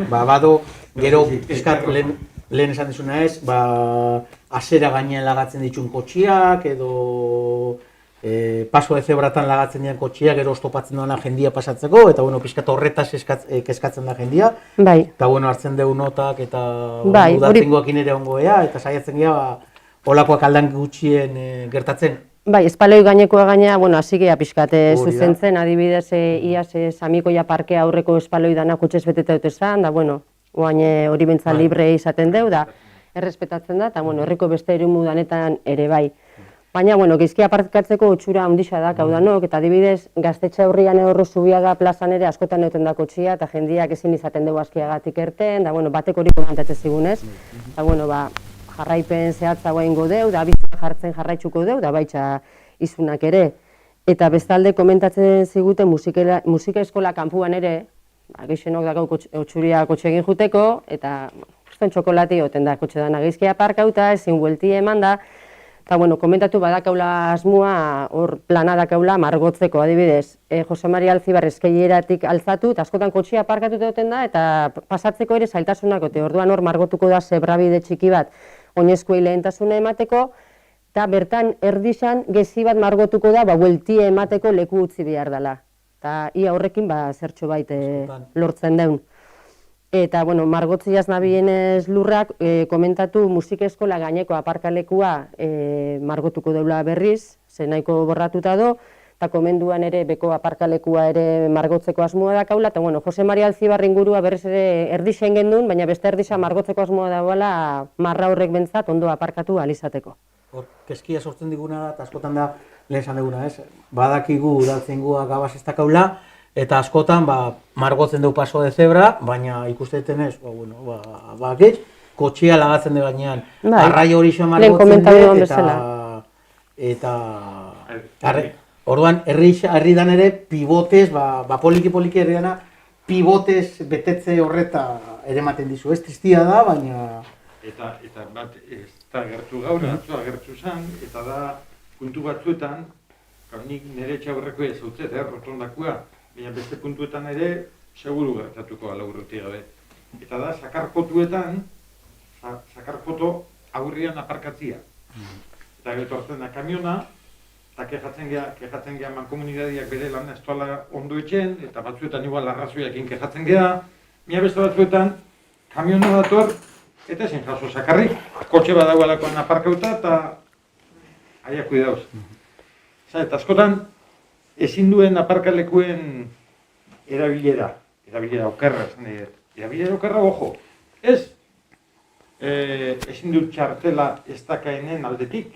Bado, gero, pixkat lehen esan dizuna ez, azera gainean lagatzen ditun kotxiak, edo paso de zebratan lagatzen dian kotxiak, gero oztopatzen duena jendia pasatzeko, eta pixkat horretaz eskatzen da jendia. Eta hartzen dugu notak, eta udatengoak inere ongoea, eta saiatzen gira, olakoak aldan gutxien gertatzen. Bai, espaloi gainekoa gaina, hasi geha pixkat zuzentzen, adibidez, iaz Samikoia parkea aurreko espaloi dana kutxez beteta dut esan, da, oain hori bentsa libre izaten deu, da, errespetatzen da, eta, herriko beste eremu danetan ere bai. Baina, geizkia partikatzeko utxura handixa da, kaudanok, eta adibidez, Gaztetxe aurrian Horro Zubiaga plazan ere askotan neuten da kotxia, eta jendiak ezin izaten dugu askiagatik erten, da, batek hori komantatzen zigunez, eta, jarraipen zehatza guaingo deu, da bizka jartzen jarraitzuko deu, da baitza izunak ere. Eta bestalde komentatzen ziguten musika eskola kanpuan ere, gehixenok dakau otxuria kotxe egin juteko, eta txokolati oten da kotxe dana geizkia parkauta, ezin buelti eman da, eta komentatu badakaula asmoa, hor plana dakaula margotzeko adibidez. Jose Maria Alzibar eskeieratik altzatu, eta askotan kotxea parkatuta oten da, eta pasatzeko ere zailtasunak ote, orduan hor margotuko da zebrabide txiki bat, oinezkoei lehentasuna emateko, eta bertan erdizan gezi bat margotuko da, bueltie emateko leku utzi behar dela. Eta ia horrekin zertxo bait lortzen deun. Eta, margotziaz nabienez lurrak komentatu musika eskola gaineko aparkalekua margotuko deula berriz, ze nahiko borratuta do, eta komenduan ere beko aparkalekua ere margotzeko asmoa dakaula, eta bueno, Jose Maria Alzibarri ingurua berriz ere erdixen gendun, baina beste erdisa margotzeko asmoa dagoela marra horrek bentzat ondo aparkatu alizateko. Keskia sortzen diguna da, eta askotan da, lehen esan duguna, ez? Badakigu udaltzaingua gabaz ez dakaula, eta askotan margotzen du paso de zebra, baina ikusteeten ez, kotxea lagatzen du gainean, arrai hori xoan margotzen du, eta orduan, herri dan ere, pibotez, poliki herri dana, pibotez betetze horreta ere ematen dizu, ez tristia da, baina... Eta bat, ez da gertu gaur, atzua gertu zen, eta da, puntu batzuetan, nik nire txaurreko ez hautzet, rotondakua, baina beste puntuetan ere, seguru gertatuko ala urruti gabe. Eta da, sakarpotuetan, sakarpoto aurrian aparkatzia. Eta getortzen da kamiona, eta kejatzen geha mankomunidadiak bere lan ez toala ondo etxen, eta batzuetan igual arrazoiakin kejatzen geha, mila beste batzuetan, kamiona dator, eta ezin jaso sakarrik, kotxe badagoelakoan aparkauta, eta aia kuidauz. Eta askotan, ezin duen aparkalekuen erabilera okerra, erabilera okerra, ojo, ez, ezin dut txartela ez dakaenen aldetik,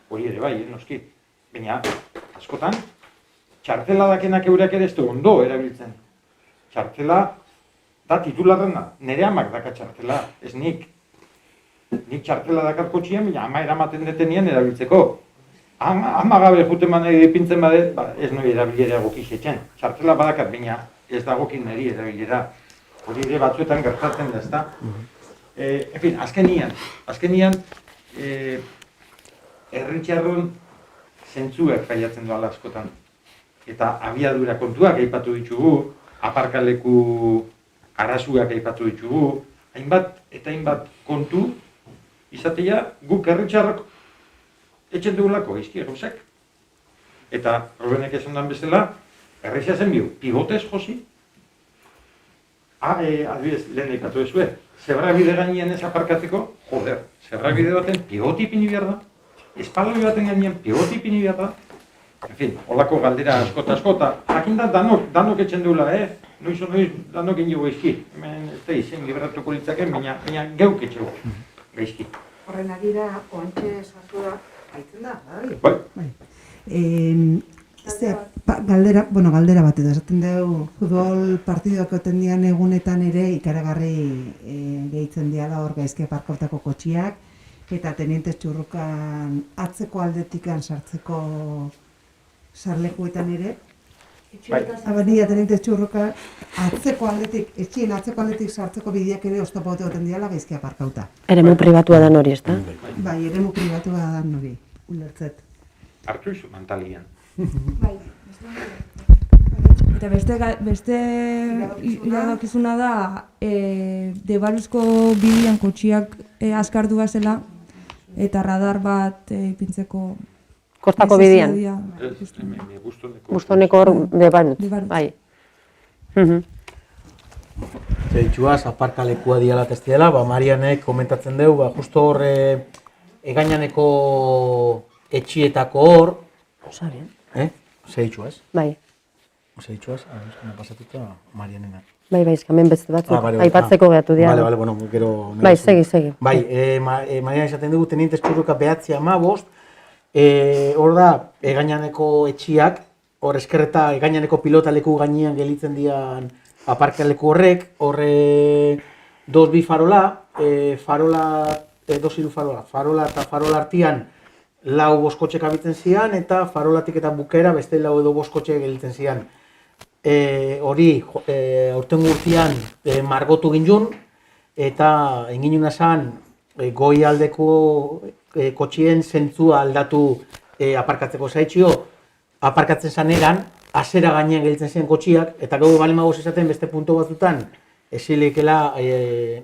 hori ere bai, noski, baina askotan, txartela dakenak eurak ere ez du ondo erabiltzen. Txartela da titularrena, nire amak daka txartela, ez nik. Nik txartela dakar kotxien, baina ama eramaten detenien erabiltzeko. Ama gabe juten nahi pintzen bade, ez noi erabilera egokizetzen. Txartela badakat, baina ez dagokin niri erabilera. Hori ere batzuetan gertatzen da, ezta? En fin, azkenian, herritxarron zentzuak faiatzen doala askotan. Eta abiadura kontuak aipatu ditugu, aparkaleku arazuak aipatu ditugu, hainbat kontu, izatea guk herritxarrok etxen dugulako izkia gauzak. Eta Rubenek esan dan bezala, errexia zen bihu, pibotez josi. Adibidez, lehen aipatu ezue, zebrabide gainean ez aparkatzeko, joder, zebrabide baten piboti ipini behar da, espaloi baten gainean piboti ipini behar da. En fin, holako galdera askota, jakinda danok etxen dugula, noiz danok ingo gaizki. Hemen ez da izen liberatuko litzaken, baina geuk etxego gaizki. Horren agira, oantxe sartu da, haitzen da, bai? Galdera bat edo, esaten dugu, futbol partidoak oten dian egunetan ere ikaragarri gehitzen diala hor gaizki aparkautako kotxiak, eta teniente txurrukan atzeko aldetikan sartzeko sarlekuetan ere. Abania teniente txurruka etxien atzeko aldetik sartzeko bideak ere oztopote oten diala gaizki aparkauta. Eremu pribatua da nori, ezta? Bai, eremu pribatua da nori, ulertzet. Hartu izu mantalian. Bai, eta beste iradokizuna da debaluzko bidean kotxiak askardu bazela eta radar bat ipintzeko kostako bidean. Bustoneko hor debaluz, bai. Zeitxuaz, aparkalekua diala testiela, Marianek komentatzen dugu, justo hor egainaneko etxietako hor, Zeitxuaz? Bai. Zeitxuaz, pasatuta Marianena. Bai, eskamen beste batzuk, aipatzeko gehatu dira. Bale, bueno, gero... Bai, segi. Bai, Marian esaten dugu, teniente txurruka behatzi 15, hor da, egainaneko etxiak, hor eskerreta egainaneko pilotaleku gainean gelitzen dian aparkaleku horrek, horre 2 farola, farola eta farola artian 4 boskotxe kabitzen zian, eta farolatik eta bukera beste 4 edo boskotxe gelitzen zian. Hori, aurtengo urtean margotu gindun, eta inginuna zan, goi aldeko kotxien zentzua aldatu aparkatzeko zaitxio, aparkatzen zan eran, azera gainean gelitzen zian kotxiak, eta gau bale magoz esaten beste puntu batzutan, ezilikela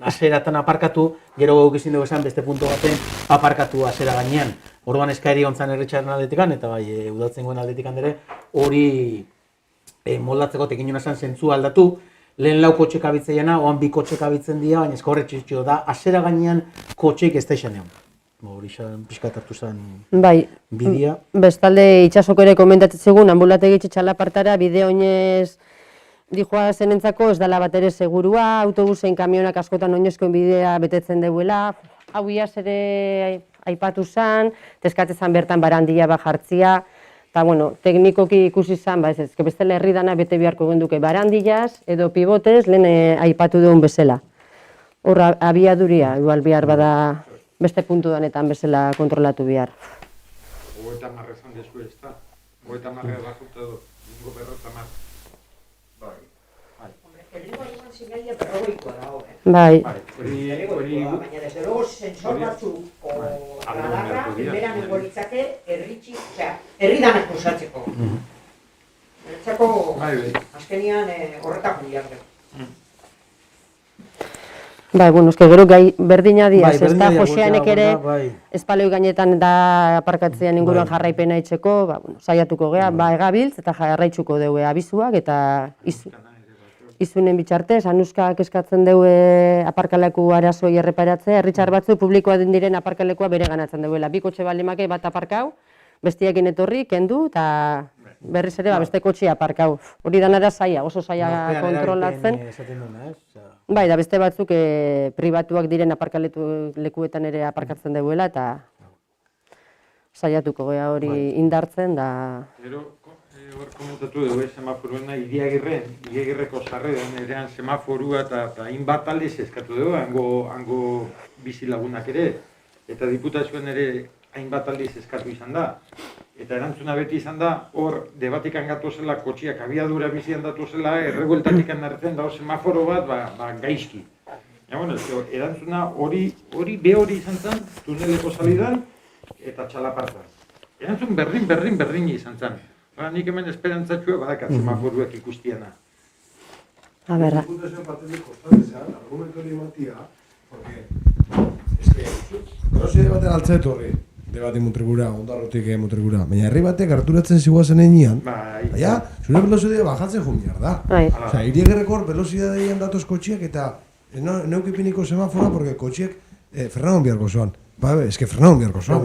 azeratan aparkatu, gero gauk izin dugu esan beste puntu baten aparkatu azera gainean. Orduan eskaeri ontzan erretxaren aldetikan, eta bai, udaltzengoen aldetikan ere, hori moldatzeko tekin esan zentzua aldatu, lehen 4 kotxe kabitzeiana, oan 2 kotxe kabitzen dira, baina horre txitxo da, azera gainean kotxeik ez da izan egon. Horixan pixkat hartu zen bai, bidea. Bestalde itxasoko ere komentatzen zegoen, ambulategi txalapartara bide oinez dijoa zenentzako ez dela bat ere segurua, autobusen, kamionak askotan oinezkoen bidea betetzen deuela, hau iaz ere aipatu zen, teskatzen bertan barandia jartzia, eta bueno, teknikoki ikusi zen, ez bestela herri dana bete beharko genduke barandiaz edo pibotez lehen aipatu duen bezala. Horra, abiaduria, igual behar bada beste puntu danetan bezala kontrolatu behar. 30 esan dezu ez da? 30 bajuta du, ningo 50. Errigo egon zigaia berrogeikoa dago, Bai. Baina, desde luego, sensor batzuk radarra, beran nengo litzake, herri danak usatzeko. Ertzako, azkenian horretako biharre. Bai, bueno, eske gero gai berdina diaz, ez da, Joseanek ere espaloi gainetan da aparkatzean inguruan jarraipena itzeko, saiatuko gea, egabiltz eta jarraitzuko dugu abizuak eta izunen bitxartez, anuskak eskatzen dugu aparkaleku arazoi erreparatzea, herritxar batzu publikoa den diren aparkalekua bere ganatzen duela. Bi kotxe balimake bat aparkau, bestiakin etorri, kendu, eta berriz ere beste kotxea aparkau. Hori dana da zaila, oso zaila kontrolatzen. Bai, da beste batzuk pribatuak diren aparkalekuetan ere aparkatzen duela, eta saiatuko gea hori indartzen, da... Hor komentatu dugu semaforoena Iriagirreko sarreran erean semaforua eta hainbat aldiz eskatu dugu, hango bizilagunak ere, eta diputazioan ere hainbat aldiz eskatu izan da. Eta erantzuna beti izan da, hor debatikan gatu zela, kotxiak abiadura bizian datu zela, erregueltatik nartzen dago semaforo bat, gaizki. Erantzuna hori izan zen, tuneleko salidan eta txalapartan. Erantzun berdin izan zen. Nik hemen esperantzatxua badakat semaforuak ikustiana. A berra. Diputazioan batetik kostatzean, argumentu hori ematia, porque, gauzi debaten altzeet horri, debati mutrikura, ondarrotik mutrikura, baina herri batek harturatzen ziguazen enean, baina, zure velozidea bajatzen jo behar da. Osa, Iriagirreko velozidadeian datoz kotxiak eta neukipiniko semafora, porque kotxiak Fernando biharko zoan. Eske Fernando biharko zoan.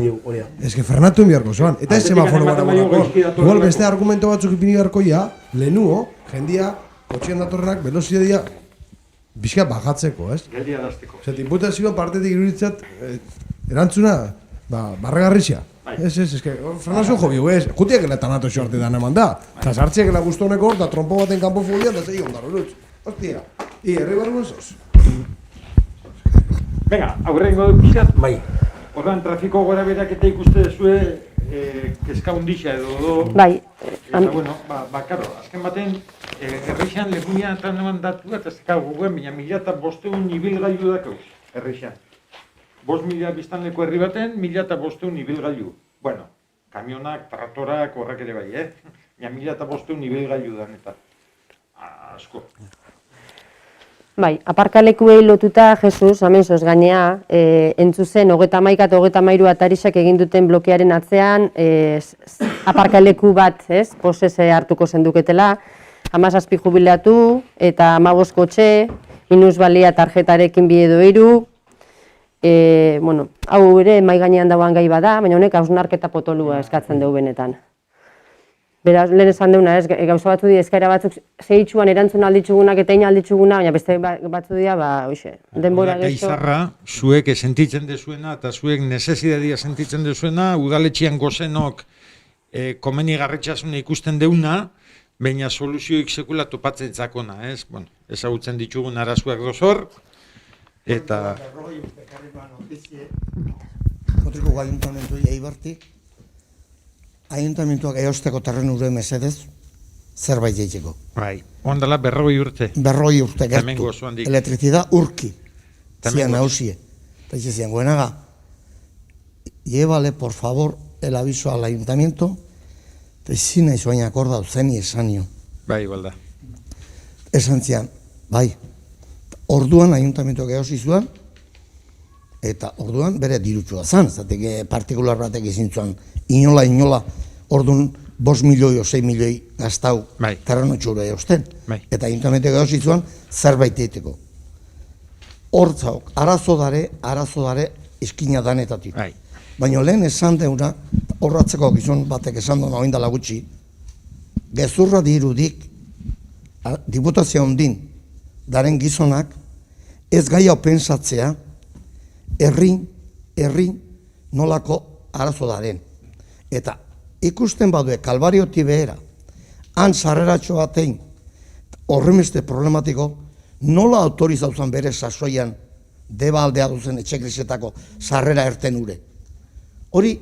Eske Fernando biharko zoan. Eta ez semaforo gara bonako. Igual beste argumento batzuk ipini beharko ja, lehenuo, jendia, kotxean datorrenak, velozidadia bizka bajatzeko, ez? Geldia dazteko. Zer, diputazioan partetik iruritzat, erantzuna, barregarrizia. Eske, Fernando jo bihu, ez? Jutiak ela tanato xorte dan eman da. Eta sartziak ela guztoneko hor, eta trompo baten kanpo folian, eta zei ondaro lutz. Hostia, herri barru ezoz. Venga, aurre ingo dut pixat. Bai. Horran, trafiko gora berak eta ikuste duzue kezka hundixa edo do. Bai. Eta, bueno, karo, azken baten, erreixan lekunia eta neman datu bat, ez dakago guen, baina 1.500 ibilgailu dakauz, erreixan. 5.000 biztanleko herri baten, 1.500 ibilgailu. Bueno, kamionak, traktorak, horrak ere bai, baina 1.500 ibilgailu dan eta asko. Bai, aparkalekuei lotuta, Jesus, amenzoz gainea, entzuzen, 31 eta 33 atarixak egin duten blokearen atzean, aparkaleku bat, posese hartuko zenduketela, 17 jubilatu eta 15 kotxe, minusbalia tarjetarekin bi edo 3, bueno, hau ere mai gainean dagoan gai bada, baina honek hausnarketa potolua eskatzen dugu benetan. Beraz, lehen esan deuna, gauza batzu dira, eskaera batzuk zehitxuan erantzun alditzugunak eta ina alditxuguna, baina beste batzu dira, denbora gezo. Gaizarra, zuek sentitzen dezuena eta zuek nesesidadia sentitzen dezuena, udaletxian gozenok komenigarritxasuna ikusten deuna, baina soluzioik sekula topatzen zakona, ez? Bueno, ezagutzen ditugun arazuak dozor, eta... Kotriko gaiuntamentu Eibartik, ayuntamentuak eosteko terrenure mesedez, zerbait egiteko. Bai, ondala 40 urte. 40 urte gertu. Elektrizidad urki. Zian hausie. Eta zian, buenaga, llévale por favor el aviso al ayuntamiento, eta zina izoain akorda zeni esanio. Bai, balda. Esan zian, bai, orduan ayuntamentuak eosi zuen, eta orduan bere dirutsua zan, zatek partikular batek izin zuen, inola, orduan 5 milioi o 6 milioi gaztau terreno txura eosten. Eta ayuntamentuak eosi zuen zerbait egiteko. Hortzauk, arazo dare iskina danetatik. Baina lehen esan deuna, horratzeko gizon batek esan duen oin dela gutxi, gezurra dirudik, diputazio ondin, daren gizonak, ez gai hau pensatzea, herri nolako arazo daren. Eta ikusten badue kalbarioti behera, han sarreratxo batein, horremeste problematiko, nola autorizauzan bere sasoian deba aldea duzen etxekrisetako sarrera erten ure. Hori,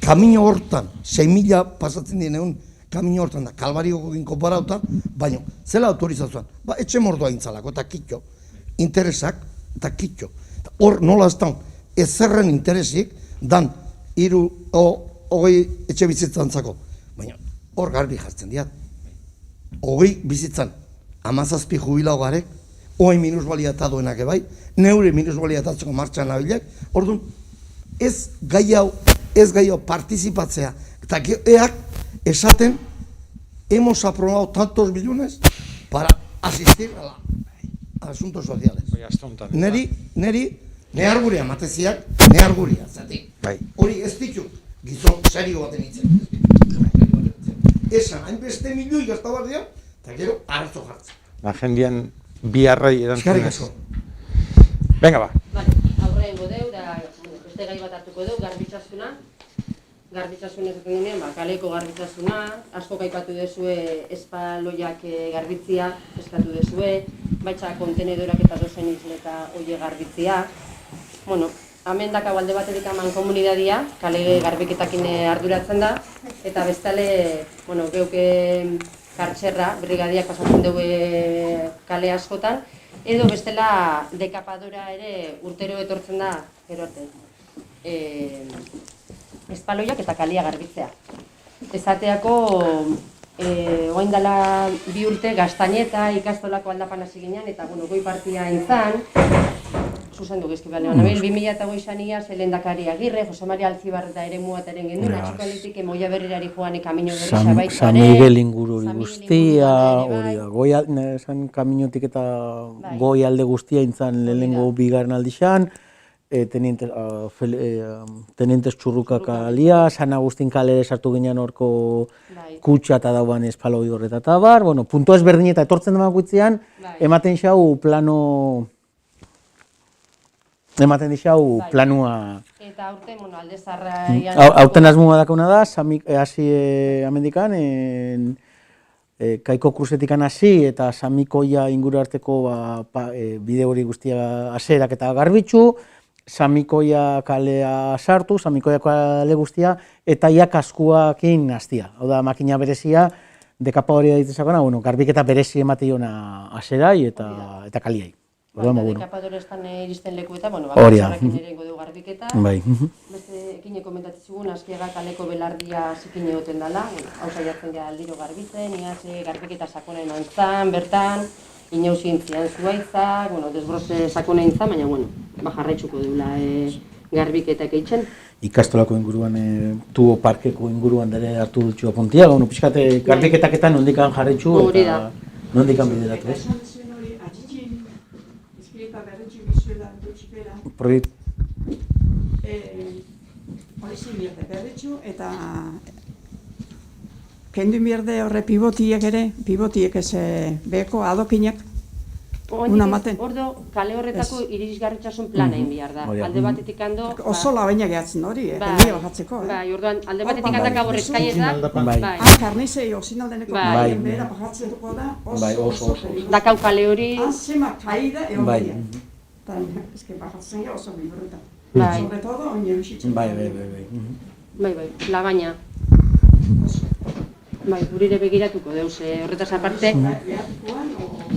kamino hortan, 6.000 pasatzen dineun, kamino hortan da, kalbarioko ginko barauta, baina, zela autorizauzan? Ba, etxe mordoa intzalako, eta kitxo, interesak, eta kitxo. Hor, nola ez da, ezerren interesik, dan, 20 etxe bizitzantzako. Baina, hor garbi jartzen diat. 20 bizitzan, 17 jubilao garek, 20 minusbaliata duenak ebai, neure minusbaliatatzeko martxan nabilek, orduan, ez gai hau partizipatzea, eta eak esaten, hemos aprobado tantos millones para asistir a asuntos sociales. Neri arguria, mateziak, arguria, zati. Hori ez ditu, gizon serio baten itzen. Esan, hainbeste milioi gaztabar dira, eta gero arazo jartzen. Jendian biharrei erantzunez. Venga, ba. Aurre ingo deu, da beste gai bat hartuko deu, garbitxasuna. Garbitxasuna ezaten denean, kaleko garbitxasuna, asko gaipatu dezue espaloiak garbitzia, eskatu dezue, baitza kontenedorak eta dozen isleta oie garbitzia. Bueno, hemen dakau alde batetik eman komunidadia, kale garbiketakin arduratzen da, eta bestale, bueno, geuke kartxerra, brigadiak pasatzen dugu kale askotan, edo bestela dekapadora ere urtero etortzen da, gero arte, espaloiak eta kalia garbitzea. Esateako, oain dela 2 urte gaztaineta ikastolako aldapan hasi ginen, eta goi partia intzan, zuzendu gizkipan egon, 2008an iaz, Lehendakari Agirre, Jose Maria Alzibarreta ere muataren gendun, atxikolitik Moia Berrirari joan kamino berri sabaitzuare. San Miguel inguru hori guztia, esan kaminotik eta goi alde guztia intzan lehenengo bigarren aldixan, Tenientes Txurruka kalia, San Agustin kalere sartu ginen horko kutsa eta dauan espaloi horreta eta bar, bueno, puntu ezberdin eta etortzen damakuitzean, ematen xau plano... Ematen dixau planua... Eta aurten, alde zarra... Aurten asmoa dakauna da, hasi amendikan, Kaiko Kruzetikan hasi eta Samikoia inguru arteko bide hori guztia aserak eta garbitzu, Samikoia kalea sartu, Samikoia kale guztia, eta iak askuakin hastia. Hau da, makina berezia, dekapa hori dituzakona, garbiketa berezi emateiona aserai eta kaliai. Dekapadorestan iristen leku eta, bakarrakin ere ingo dugu garbiketa. Beste ekine komentatzen zugun, Azkiaga kaleko belardia zikin egoten dela, hau saiatzen gara aldiro garbitzen, iaz garbiketa sakonen antzan, bertan, inauzi entzian zuaitza, desbroze sakonen antzan, baina jarraitzuko dula garbiketak eitzen. Ikastolako inguruan, tubo parkeko inguruan dere hartu dutxu apuntia, pixkate garbiketaketan nondikan jarraitzu eta nondikan bideratu, ez? Proiektu. Hori mierde berritxu eta kendu mierde horre pibotiek ere, pibotiek ez beko adokinak unamaten. Ordo, kale horretako irisgarritxasun plana inbiar da. Alde batetik ando... Oso labaina gehatzen hori, jendia bajatzeko. Bai, orduan, alde batetik andaka borrezkai da. Karnizei osinaldeneko behera bajatzen duko da, oso. Dakau kale hori... Zema kaida egon dira. Ez que bajatzen gara oso biloretan. Sobre todo, oine bizitzen. Bai, labaina. Bai, gurire begiratuko deuz, horretaz aparte,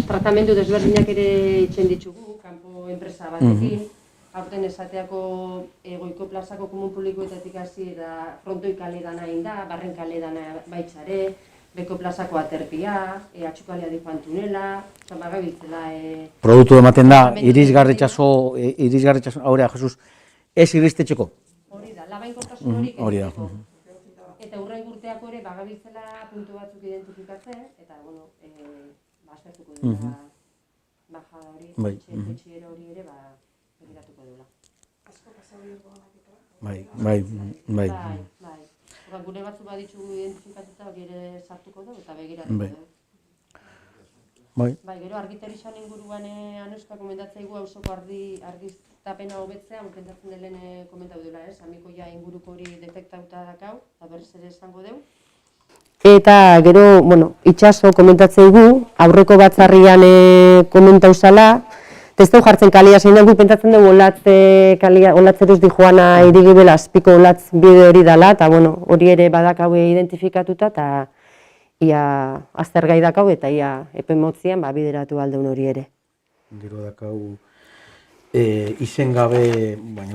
tratamendu desberdinak ere itzen ditugu, kanpo enpresa batekin, aurten esateako Goiko plazako komun publikoetatik hasi eta frontoi kale dana inda, barren kale dana baitzare, Beko plazako aterpia, atxukalea dijoan tunela, zambagabiltzela... Produktu ematen da, irisgarritxaso, aurea, Jesus, ez iristetxeko? Hori da, labainkortasun hori egiteko. Eta urren urteako ere bagabiltzela puntu batzuk identifikatze, eta, aztertuko dira baja hori, etxiero hori ere begiratuko dela. Bai. Gure batzu baditzu identifikatuta ere sartuko dugu eta begiratuko dugu. Bai, gero argiterixan inguruan Anuska komentatzaigu hausoko argiztapena hobetzea, pentsatzen delen komentatu dela, Samikoia inguruko hori detektauta dakau, eta berriz ere esango dugu. Eta gero, itxaso komentatzaigu, aurreko batzarrian komentau zala, ez dugu jartzen kalia zein dugu, pentsatzen dugu olatzeruz di joana irigibela azpiko olatz bide hori dela, eta hori ere badakau identifikatuta, eta ia aztergai dakau, eta ia epe motzian bideratu aldeun hori ere. Gero dakau izen gabe, baina,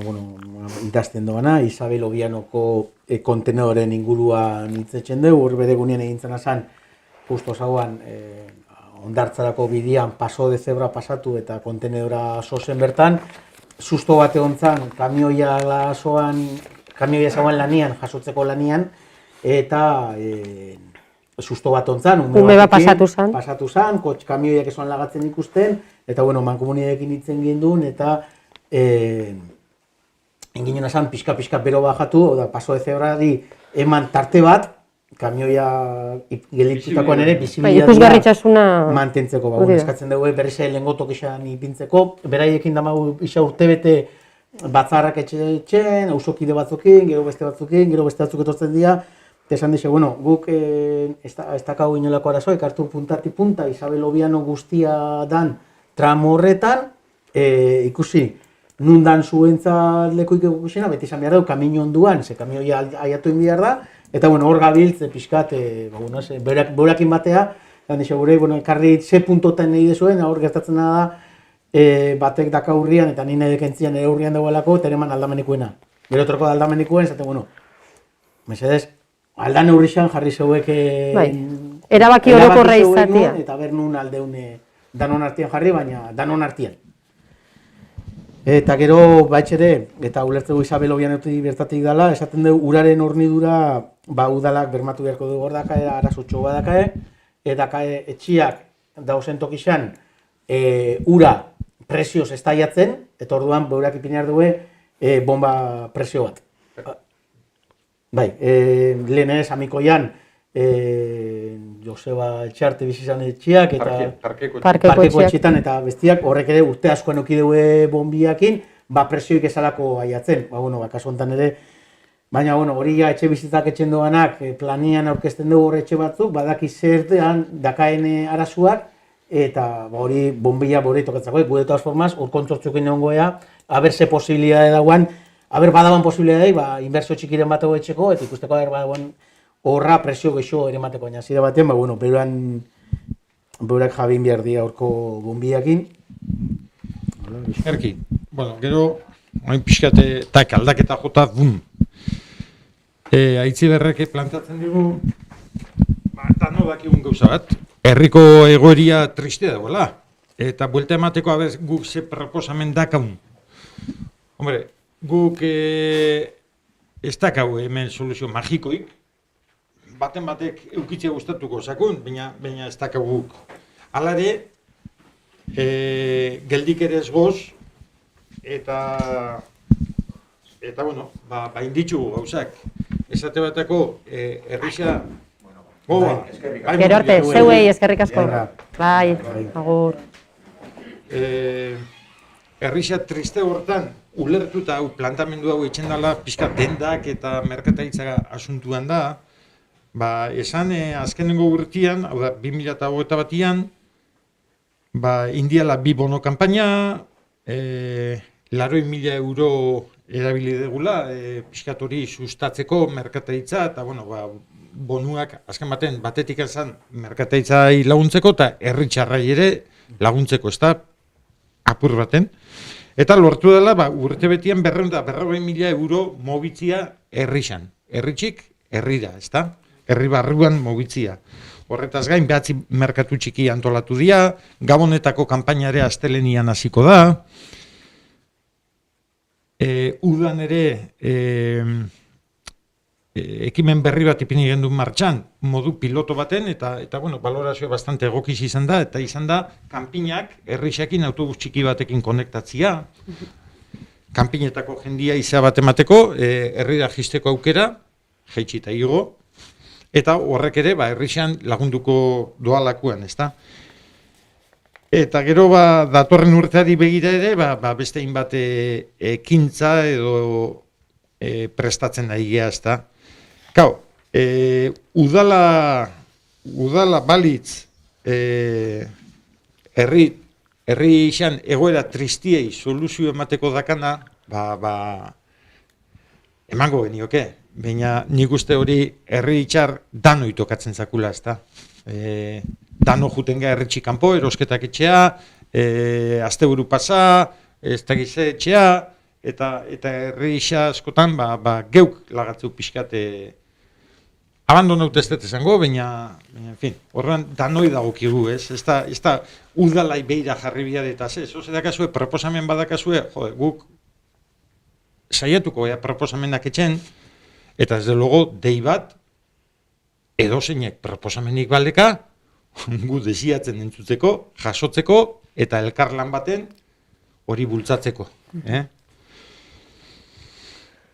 idazten doana, Isabel Obianoko kontenedoren inguruan hitzetzen dugu, hor bedegunien egintzen azan, justo zauan, ondartzarako bidian paso de zebra pasatu eta kontenedora sozen bertan, susto bat egon zan, kamioia zauan lanian, jasotzeko lanian, eta susto bat ontzan, ume bat pasatu zan, kamioiak esoan lagatzen ikusten, eta mankomuniadekin hitzen gindun, eta enginen esan pixka bero bajatu, paso de zebrari eman tarte bat, kamioia gelitutakoan ere bizibilitatea mantentzeko. Eskatzen dugu berriz lehengotok izan ipintzeko, beraiekin damagu isa urtebete batzarrak etxean, hausokide batzukin, gero beste batzuk etortzen dira, eta esan dixe, guk ez dakau inolako arazo, ekartu puntati punta, Isabel Obiano guztia dan tramo horretan, ikusi, nundan zuentzat lekuik egusena, beti izan behar dugu, kamino onduan, ze kamioia aiatu behar da, eta hor gabiltze pixkat, beurakin batea, esan dixe, ekarri ze puntotan nahi dezuen, hor gertatzen da, batek daka urrian, eta nina edekentzian ere urrian dagoelako, eta ereman aldamenikuena. Gero troko da aldamenikuen, esaten, mesedez, aldan eurrixan jarri zeuek erabaki orokorra izatea. Eta ber nun aldeune danon artian jarri, baina danon artian. Eta gero baitxere, eta ulertzegu Isabel Obianetik bertatik dela, esaten dugu uraren hornidura udalak bermatu beharko dugu hor dakae, arazotxo badakae, edakae etxiak dauzen tokixan ura presioz estaiatzen, eta orduan beurak ipinear dugu bomba presio bat. Bai, lehen ere Samikoian Joseba Etxarte bizizan etxiak eta parkeko etxetan eta bestiak horrek ere urte askoan euki dugu bombiakin, presioik esalako aiatzen. Kasu honetan ere, baina hori etxe bizitzak etxen doanak planian aurkezten dugu horre etxe batzuk, badaki zertean dakaen arazuak, eta hori bombia hori tokatzako, gude todas formas, hor kontzortzukin egon goea, haber ze posibilidade dagoan, badaban posibilidadei, inbertsio txikiren bat etxeko, eta ikusteko badagoan horra presio geixo ere mateko, baina zire batean, beurak jabin behar dira horko bombiakin. Erki, gero, hain pixkate, tak aldaketa jota dun. Aitzi berreke plantatzen dugu, eta no dakigun gauza bat, herriko egoeria tristea dagoela, eta buelta emateko guk ze proposamen dakaun. Hombre, guk ez dakau hemen soluzio magikoik, batek eukitzea gustatuko zakun, baina ez dakau guk. Hala ere, geldik ere ez goz, eta inditxugu gauzak. Esate batako, errisa, goba. Gero arte, zeuei eskerrik asko. Bai, agur. Errisa triste hortan, ulertuta hau plantamendu hau etxen dela pixka dendak eta merkataritza asuntuan da, esan azkenengo urtean, hau da 2021an, indiala 2 bono kanpaina, 80.000 euro erabili degula, pixkat hori sustatzeko merkataritza, eta bonuak azken batetik ezan merkataritzai laguntzeko eta herritxarrai ere laguntzeko, ez da apur baten. Eta lortu dela, urte betian 240.000 euro mobitzia herrixan. Herritxik, herrira, ez da? Herri barruan mobitzia. Horretaz gain, behatzi merkatu txiki antolatu dira, Gabonetako kanpainare astelenian hasiko da. Udan ere, ekimen berri bat ipini gendun martxan, modu piloto baten, eta balorazioa bastante egokiz izan da, eta izan da, kanpinak herrixekin autobus txiki batekin konektatzia, kanpinetako jendia izea bat emateko, herrira jisteko aukera, jaitsi eta igo, eta horrek ere, herrixan lagunduko doalakuan, ezta? Eta gero, datorren urteari begira ere, beste hainbat ekintza edo prestatzen ari gea, ezta? Kau, udala balitz herri izan egoera tristiei soluzio emateko dakana, emango genioke. Baina nik uste hori herri itxar danoi tokatzen zakula, ezta? Dano juten gara herritxik kanpo, erosketak etxea, asteburu pasa, ez dakize etxea, eta herri isa askotan geuk lagatzeu pixkat abandonaut ez dut esango, baina, en fin, horrean danoi dagokigu, ez? Ez da udalai beira jarri biadetaz, ez? Oze dakazue, proposamen badakazue, guk saiatuko proposamenak etxen, eta ez de logo, dei bat, edozeinek proposamenik baldeka, gu desiatzen entzuteko, jasotzeko, eta elkarlan baten hori bultzatzeko.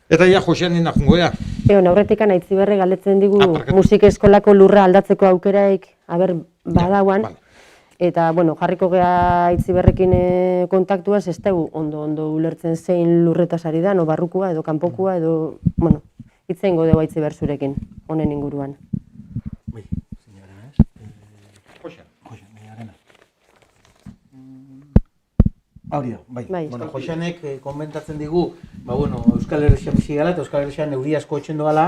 Eta ja, Josean nina jungoea. Aurretikan Aitziberre galdetzen digu musik eskolako lurra aldatzeko aukeraik, badauan, eta, jarriko gea Aitziberrekin kontaktuaz, ez dugu ondo ulertzen zein lurretaz ari da, no barrukua edo kanpokua edo, itzen godeu Aitziber zurekin, honen inguruan. Hori da, bai. Joseanek konbentatzen digu, Euskal Herrian bizi gala eta Euskal Herrian euri asko etxen doala,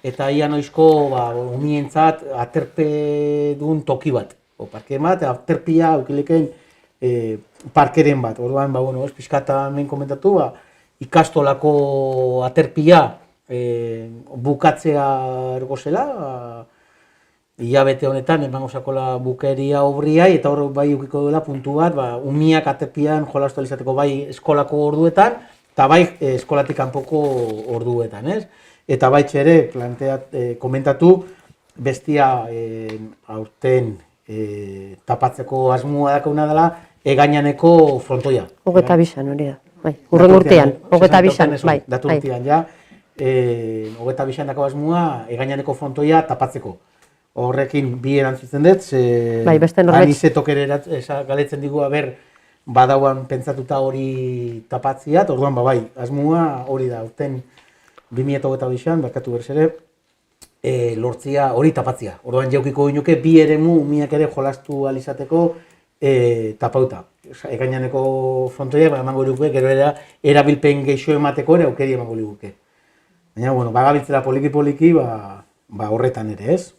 eta ia noizko umientzat aterpe duen toki bat. Parke bat, aterpia aukileken parkeren bat. Orduan, pixkata hemen komentatu, ikastolako aterpia bukatzea ergo zela, hilabete honetan emango zakola bukeria obriai, eta hor bai ukiko duela puntu bat, umiak aterpian jolastu alizateko bai eskolako orduetan, eta bai eskolatik kanpoko orduetan, ez? Eta bai txere, komentatu, bestia aurten tapatzeko asmoa dakauna dela, egainaneko frontoia. Hogeta bisan, hori da. Urren urtean, hogeta bisan, bai. Datu urtean, ja. Hogeta bisan dako asmoa, egainaneko frontoia tapatzeko. Horrekin bi erantzutzen dut, anizetok ere galetzen digu badauan pentsatuta hori tapatzia, orduan asmoa hori da, urten 2022an, barkatu berz ere, lortzia hori tapatzia. Orduan jaukiko ginuke bi eremu umiak ere jolastu alizateko tapauta. Egainaneko frontoia, emango liguke, gero erabilpen geixo emateko ere aukeri emango liguke. Baina, bagabiltzela poliki-poliki, horretan ere, ez?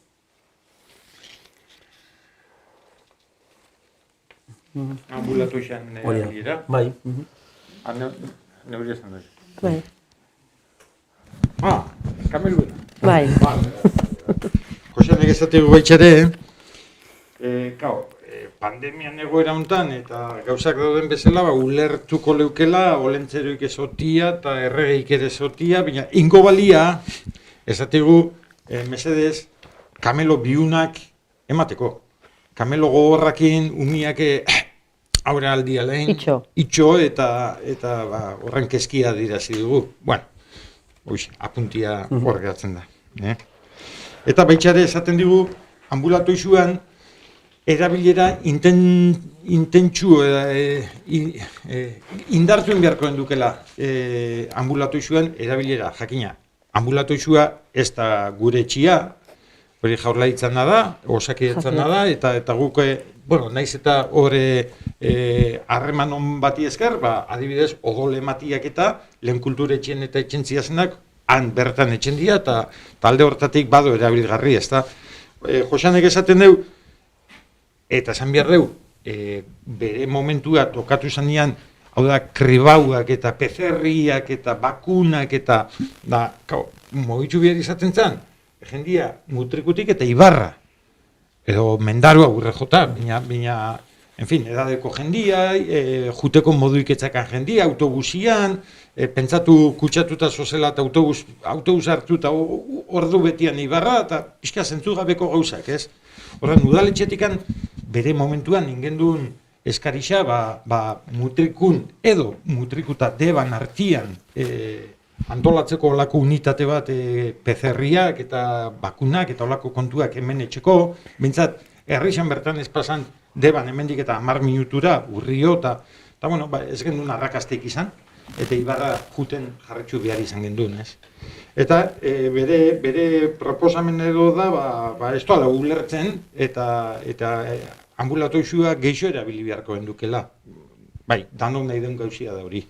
Ambulatu izan erabilera. Bai. Neuri esan dut. Bai. Kameluena. Bai. Joseanek esateko gaitxare, pandemian egoera hontan eta gauzak dauden bezala, ulertuko leukela, olentzeroik ezotia eta erregeik ere ezotia, baina ingo balia, esategu, mesedez, kamelo biunak emateko. Kamelo gogorrakin, umiak aurre aldia lehen, itxo eta horren keskia dirazi dugu. Apuntia horregatzen da. Eta baitxare esaten digu, ambulatu izuan, erabilera intentsu indartuen beharkoen dukela ambulatu izuan erabilera, jakina. Ambulatu izua ez da gure etxia, hori jaurlaritzan da, osakidetzan da, eta guk, naiz eta hori harreman hon bati esker, adibidez, odol ematiak eta lehen kultur etxen eta etxentzia zenak, han bertan etxen dira, eta talde hortatik bado erabilgarri, ez da. Joseanek esaten deu, eta esan behar deu, bere momentua tokatu zanean, hau da, kribauak eta pezerriak eta bakunak eta, mogitzu behar izaten zan, jendia mutrikutik eta ibarra, edo mendarua gurre jota, baina, en fin, edadeko jendia, juteko moduik etzakan jendia, autobusian, pentsatu kutsatuta zozela eta autobus hartu eta ordu betian ibarra, eta pixka zentzugabeko gauzak, ez? Horren, udaletxetikan bere momentuan ingendun eskarisa, mutrikun edo mutrikuta deban artian antolatzeko olako unitate bat PCR-ak eta bakunak eta olako kontuak hemen etxeko, bintzat, herrixan bertan ez pasan deban hemendik eta 10 minutura, urrio, eta ez gendun arrakasteik izan, eta ibarra juten jarretxu behar izan gendun, ez? Eta bere proposamen edo da, ez doala ulertzen, eta ambulatoizua geixo erabili beharko gendukela. Bai, danok nahi den gauzia da hori,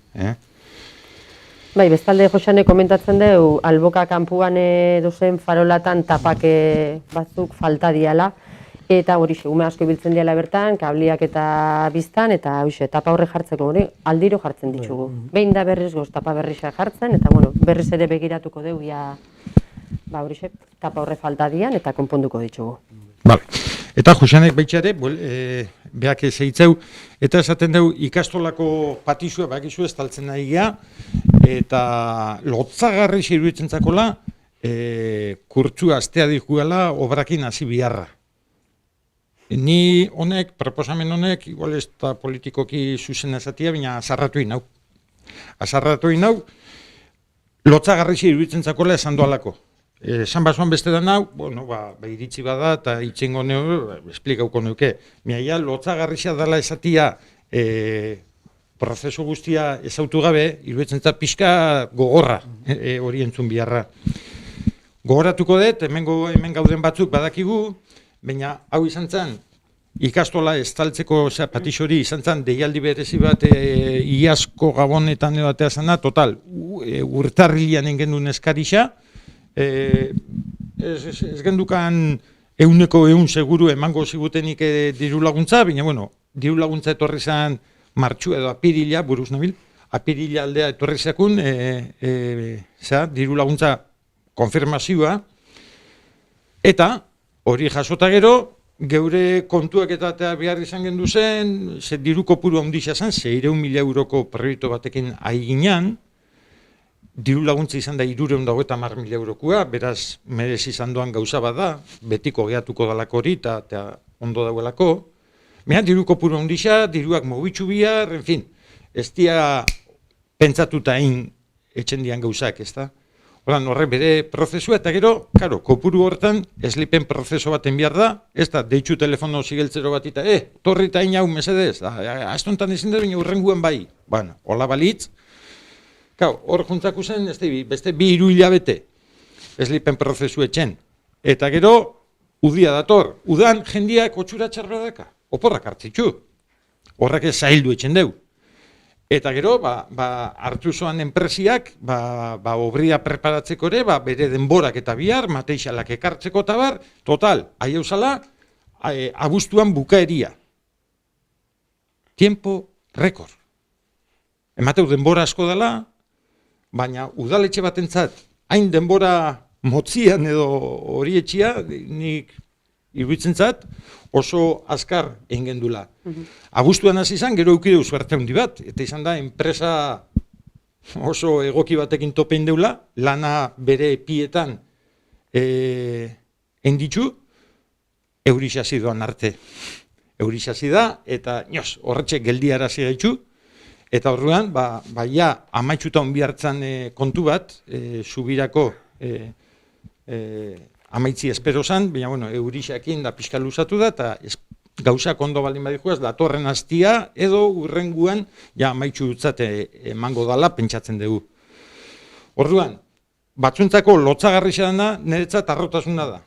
Bai, bestalde Josane komentatzen du, alboka kanpuan dozen farolatan tapak batzuk falta diala, eta hori ume asko ibiltzen diala bertan, kabliak eta biztan, eta tapa horre jartzeko hori aldiro jartzen ditugu. Behin da berriz goz tapa berriza jartzen, eta berriz ere begiratuko dugu, tapa horre falta dian, eta konponduko ditugu. Vale. Eta Josanek baitxare, behak zeitzeu, eta esaten dugu ikastolako patizua bakizu ez taltzen nahi gea, eta lotzagarri iruditzen zakola, kurtsua astea dikuela obrakin hasi biharra. Ni honek, proposamen honek, igual ez da politikoki zuzen ezatia, baina azarratu inau. Azarratu inau, lotzagarri iruditzen zakola esan doalako. Esan basuan beste da nau, iritsi bada eta itxengo neu, esplikauko neuke. Miaia, lotzagarria dela esatia prozesu guztia ezautu gabe, iruditzen za pixka gogorra hori entzun biharra. Gogoratuko dut, hemen gauden batzuk badakigu, baina hau izan zen, ikastola estaltzeko patixori izan zen, deialdi berezi bat iazko gabonetan edo atea zena, total, urtarrilean engendun eskarisa, ez gendukan 100% seguru emango zigutenik diru laguntza, baina, diru laguntza etorri zen martxu edo apirila, buruz nabil, apirila aldea etorri zakun, diru laguntza konfirmazioa, eta hori jasota gero, geure kontuak eta behar izan gendu zen, diru kopuru handia zen, 600.000 euroko proiektu batekin aiginan, diru laguntza izan da 350.000 eurokoa, beraz merez izan doan gauza bada, betiko gehatuko dalako hori eta ondo dauelako. Baina diru kopuru handia, diruak mobitzu bihar, en fin, ez dia pentsatuta hain etxendian gauzak, ez da? Horre bere prozesua eta gero, kopuru hortan, eslipen prozeso baten behar da, ez da, deitxu telefono zigeltzero bat eta, torri eta hain hau mesedez, astontan ezin da, baina urrenguan bai. Bueno, hola balitz, hor juntzako zen, beste 2 hilabete eslipen prozesu etxen. Eta gero, udia dator, udan jendiak otxura txarra daka, oporrak hartzitzu. Horrak ez zaildu etxen deu. Eta gero, hartu zoan enpresiak, obria preparatzeko ere, bere denborak eta bihar, mateixalak ekartzeko eta bar, total, ahi eusala, abuztuan bukaeria. Tiempo rekord. Emateu denbora asko dela, baina udaletxe batentzat, hain denbora motzian edo hori etxia, nik iruditzen zat, oso azkar egin dula. Abuztuan hasi izan, gero eukideu zuerte handi bat, eta izan da, enpresa oso egoki batekin topein deula, lana bere epietan enditzu, eurixasi doan arte. Eurixasi da, eta horretxe geldiarazi gaitxu, eta horrean, amaitxuta onbi hartzan kontu bat, subirako amaitzi espero zan, baina eurixakin da pixka luzatu da, eta gauzak ondo baldin badikuaz, datorren hastia, edo urrenguan, amaitxu dutzat emango dala, pentsatzen dugu. Orduan, batzuntzako lotzagarri dana, niretzat arrotasuna da.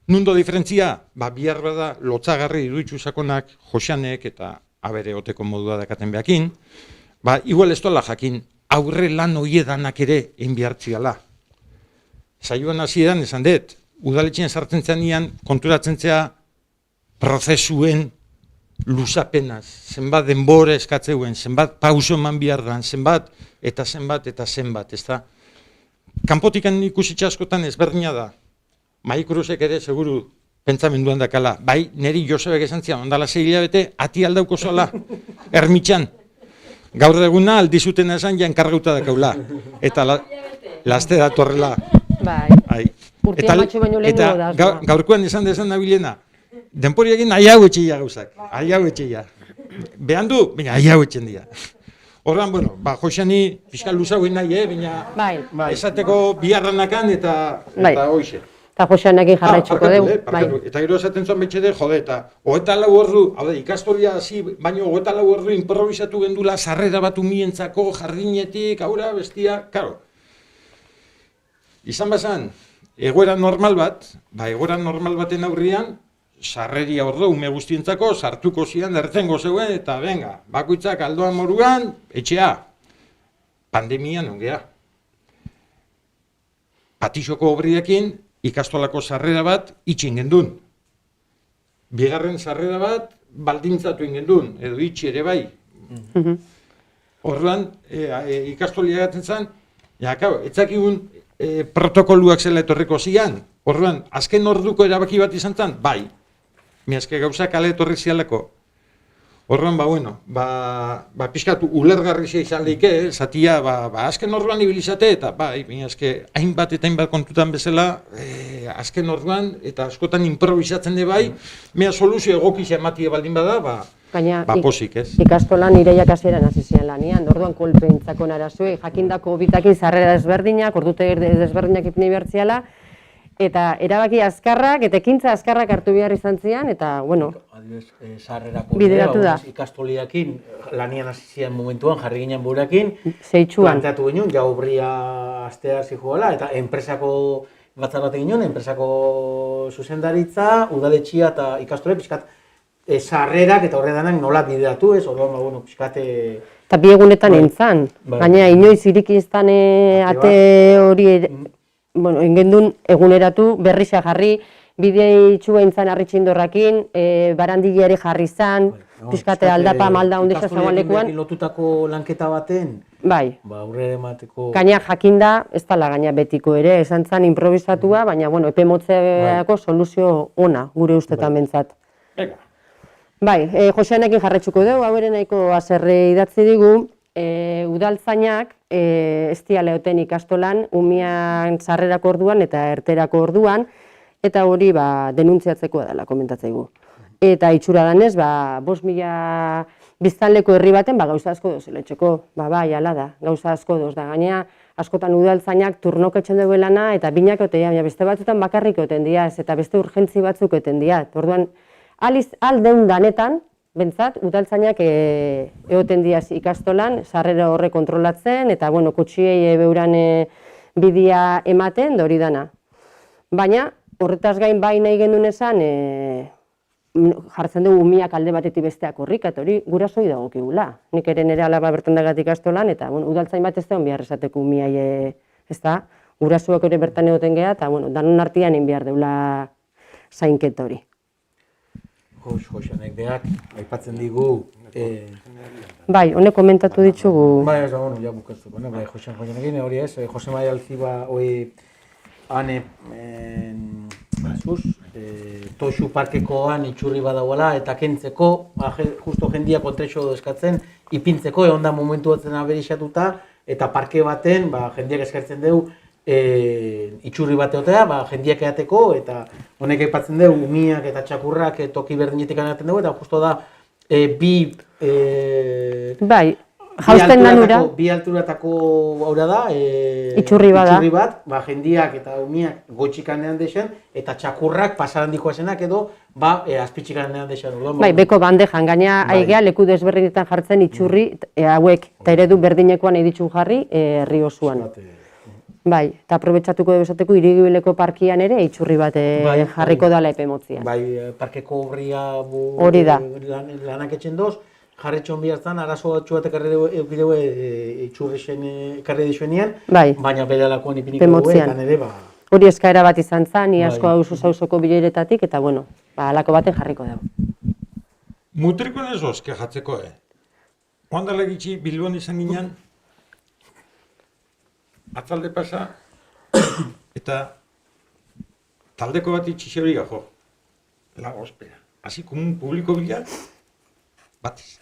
Nundo diferentzia, bihar bada lotzagarri iruditu sakonak, Josanek eta abere oteko modua dakaten behakin, igual ez dola jakin, aurre lan oiedanak ere enbiartziala. Saioan hasieran esan dut, udaletxean sartzen zenean konturatzen zea prozesuen luzapenaz, zenbat denbora eskatzeuen, zenbat pauso eman behar dan, zenbat, ez da. Kanpotikan ikusitxe askotan ezberdina da. Maikruzek ere seguru pentsamenduan dakala, niri Josebek esan zian, ondala 6 hilabete, ati aldauko zola, ermitxan. Gaur eguna aldizuten esan jankargauta dakaula. Eta laste datorrela. Urtia matxo baino lehen eta gaurkoan esan dezan nabilena, denpori egin ahi hau etxeia gauzak, ahi hau etxeia. behan du, baina ahi hau etxen dira. Horran, bueno, Joseni fiskal luzau nahi, baina esateko biharranakan eta hoxe. Eta Josenekin jarraitzuko dugu. Eta gero esaten zuen betxede, jode, eta 24 ordu, ikastolia hasi, baina 24 ordu improvisatu gendula sarrera bat umientzako, jardinetik, aurra, bestia, karo. Izan bazan, egoera normal baten aurrian, sarreria ordu ume guztientzako, sartuko zian, ertengo zeuen, eta venga, bakoitzak aldoan moruan, etxea. Pandemian ongea. Patixoko obriekin, ikastolako sarrera bat itxin gendun. Bigarren sarrera bat baldintzatu ingendun, edo itxi ere bai. Orduan, ikastolia gaten zen, etzakigun protokoluak zela etorriko zian. Orduan, azken orduko erabaki bat izan zen, bai. Miazke gauzak ale etorri zialako. Horren, pixkatu ulergarri izan lehike, zatia, azken orduan ibilizate, eta hainbat eta hainbat kontutan bezala, azken orduan, eta askotan improvisatzen de bai, mea soluzio egokizia ematie baldin bada, posik, ez? Ikastolan ireiak hasieran hasi ziren lanian, orduan kolpeintzako narazue, jakindako bitakin sarrera desberdinak, ordute desberdinak ipini behartziala, eta erabaki azkarrak, eta ekintza azkarrak hartu behar izan zian, eta, bueno, bideratu da. Ikastoliakin, lanian hasi zian momentuan, jarri ginen burekin, zeitsuan. Planteatu ginen, jaubria astea zijoala, eta enpresako batzar bat egin, enpresako zuzendaritza, udaletxia eta ikastole, pixkat, sarrerak eta horredanak nola bideratu ez, orduan, pixkat... Eta bi egunetan entzan, baina inoiz irikiztan ate hori... Bueno, ingendun eguneratu, berrixa jarri, bide itxua intzan arritxindorrakin, barandile ere jarri zan, pixkate aldapa malda ondesa zagoan lekuan. Ikastoliakin lotutako lanketa baten, aurrera emateko... Gaina jakinda, ez dala gaina betiko ere, esan zan improvisatua, baina, bueno, epe motzeako soluzio ona, gure ustetan bentsat. Joseanekin jarretsuko dugu, hau ere nahiko azerre idatzi digu, udaltzainak ez dialeoten ikastolan, umian sarrerako orduan eta erterako orduan, eta hori denuntziatzeko dela komentatzaigu. Eta itxura danez, 5.000 biztanleko herri baten gauza asko dozela etxeko, bai, ala da, gauza asko doz da, gaina askotan udaltzainak turnoketzen dugu lana, eta binak ote, beste batzutan bakarrik oten diaz, eta beste urgentzi batzuk oten diaz. Orduan, aldeun danetan, bentsat, udaltzainak egoten diaz ikastolan, sarrera horre kontrolatzen, eta, bueno, kotxiei beuran bidia ematen, hori dana. Baina, horretaz gain bai nahi gendun esan, jartzen dugu umiak alde batetik besteak horrik, eta hori gurasoi dagokigula. Nik ere nire alaba bertan dagat ikastolan, eta, bueno, udaltzain bat ez da behar esateko umiai, ez da, gurasoak ere bertan egoten geha, eta, bueno, danon artian behar deula zainketa hori. Joseanek beak, aipatzen digu... Bai, honek komentatu ditugu... Bai, ez da, bueno, ja bukatzeko, bai, Joseanekin, hori ez, Jose Maria Alziba, hori, hane, Toxu parkekoan itxurri badauela, eta kentzeko, justo jendia kontrexo eskatzen, ipintzeko, egon da momentu batzen aberixatuta, eta parke baten, jendiak eskartzen dugu, itxurri bat egotea, jendiak eateko, eta honek aipatzen dugu, umiak eta txakurrak toki berdinetik anaten dugu, eta justo da, bi alturatako aurra da, itxurri bat, jendiak eta umiak gotxikanean dexen, eta txakurrak pasaran esenak edo, azpitxikanean dexen. Bai, beko bandejan, gaina aigea leku desberdinetan jartzen itxurri hauek, eta eredu berdinekoan editxun jarri herri osoan. Bai, eta aprobetsatuko dugu esateko irigibileko parkian ere itxurri bat jarriko dala epe motzia. Bai, parkeko horria hori da. Lanak etxen doz, jarretxon bihartzan, arazo batxu bat eukideu itxurri karri dixuenean, baina bere alakoan ipiniko dugu, eta nire hori eskaera bat izan zen, ni asko hausoko bileretatik, eta bueno, alako baten jarriko dugu. Mutriko nezoz, kejatzeko, Oandala gitxi, Bilbon izan ginean, atzalde pasa, eta taldeko bat itxixi hori gajo, lago ospera. Hasi komun publiko bila, batiz.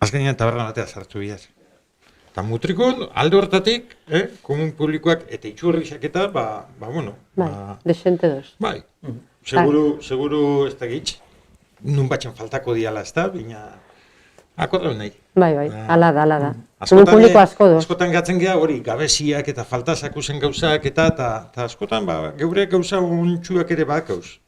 Azkenean taberna batea sartu bihaz. Eta mutrikon, alde hortatik, komun publikoak eta itxurrizak eta, bueno. Bai, desente doz. Bai, seguru ez da gitx. nun batxan faltako diala, ez da, baina akorda nahi. Bai, ala da. Publiko asko do. Askotan gatzen geha hori, gabeziak eta falta sakusen gauzak eta askotan geure gauza ontsuak ere bakauz.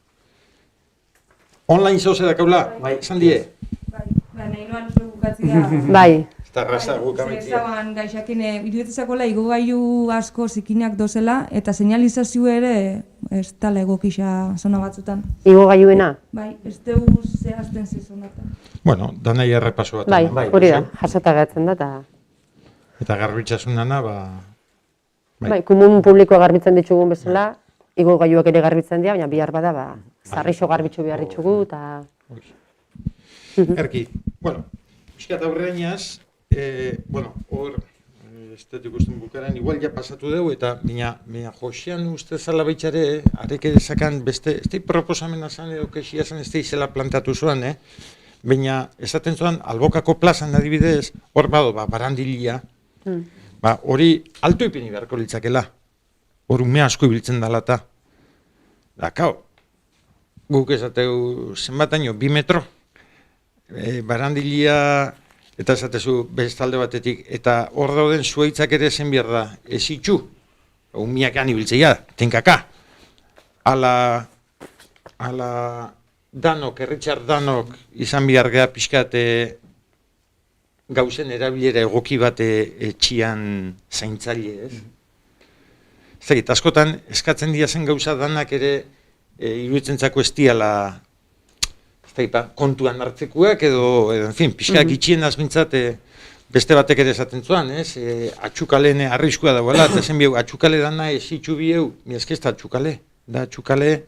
Online zauze dakaula, esan die? Bai, nahi noan zure bukatzea. Bai. Eta raza gukamitzia. Zezaban gaixakin, irudietzakola igogailu asko zikinak dozela, eta señalizazio ere ez tala egokisa zona batzutan. Igogailuena? Bai, ez dugu zehazten zizonatan. Bueno, danai errepaso bat. Bai, hori da, jasota gatzen da, eta garbitzasunana, Bai, komun publikoa garbitzen ditugun bezala, igogailuak ere garbitzen dira, baina bihar bada, zarrixo garbitzu behar ditugu, eta... Erki, bueno, pixkat aurreainaz, hor, ez dut ikusten bukaran, igual ja pasatu dugu, eta mina Josean uste zala baitxare, arek ere zakan beste, ez da proposamena zan edo kexia zan ez da izela plantatu zuan, baina esaten zuan, Albokako plazan adibidez, hor bado, barandilia, hori alto ipini beharko litzakela, hor ume asko ibiltzen dala eta, guk esateu zenbataino, 2 metro, barandilia, eta esatezu bestalde batetik, eta hor dauden zuaitzak ere zen behar da, ez itxu, umiak ibiltzea, tenkaka, ala danok, Richard Danok izan behar geha pixkat gauzen erabilera egoki bat etxian zaintzaile, ez? Zagit, askotan eskatzen dira zen gauza danak ere iruditzen zako ez diala kontuan hartzekuak edo, en fin, pixkak itxien azmintzat beste batek ere esaten zuan, ez? Atxukalen arriskua dagoela, eta zen bieu, atxukale dana ez itxu bieu, mi ez da atxukale,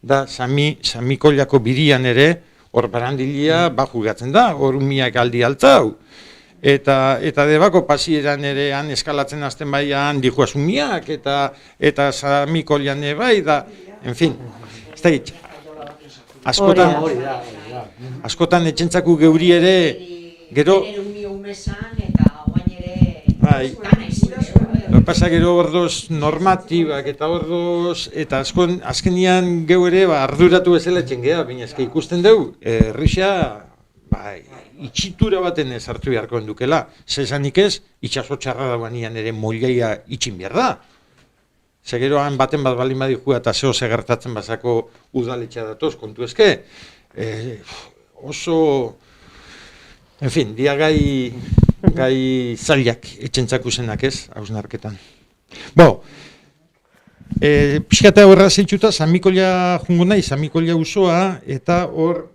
da Samikollako birian ere, hor barandilia jugatzen da, hor umiak aldi altzau. Eta debako pasieran ere han eskalatzen azten baian dihuaz umiak, eta Samikollan bai, da, en fin, ez da hitz. Askotan etxentzako geuri ere, gero... Pasa gero ordoz normatibak eta ordoz, eta azkenian geu ere arduratu bezala etxen geha, baina ezke ikusten dugu, Rixia itxitura baten ez hartu beharko endukela, zezanik ez, itxaso txarra dagoanian ere mollaia itxin behar da. Zegeroan baten bat balin badikua eta zeo gertatzen bazako udaletxea datoz, kontu ezke, oso, en fin, dia gai zailak etxentzako zenak ez, hausnarketan. Pixkata horra zeitzuta, Samikolla jungo nahi, Samikolla usoa, eta hor,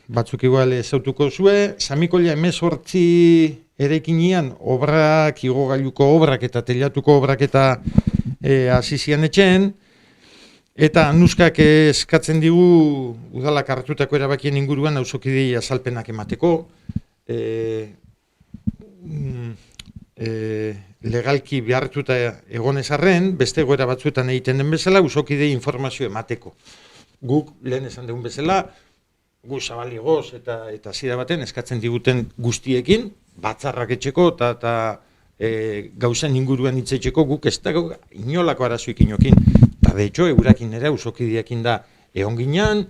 batzuk igual zautuko zue, Samikolla 18 erekinean obrak, igogailuko obrak eta telatuko obrak eta azizian etxen, eta nuskak eskatzen digu udalak hartutako erabakien inguruan auzokidei azalpenak emateko, legalki behartuta egonez arren, beste egoera batzuetan egiten den bezala, auzokidei informazio emateko. Guk lehen esan dugun bezala, gu zabaligoz eta zira baten eskatzen diguten guztiekin, batzarrak etxeko eta gauzen inguruan hitzetxeko guk ez dago inolako arazoik inokin. Eta de hecho, eurakin ere auzokideekin da egon ginean,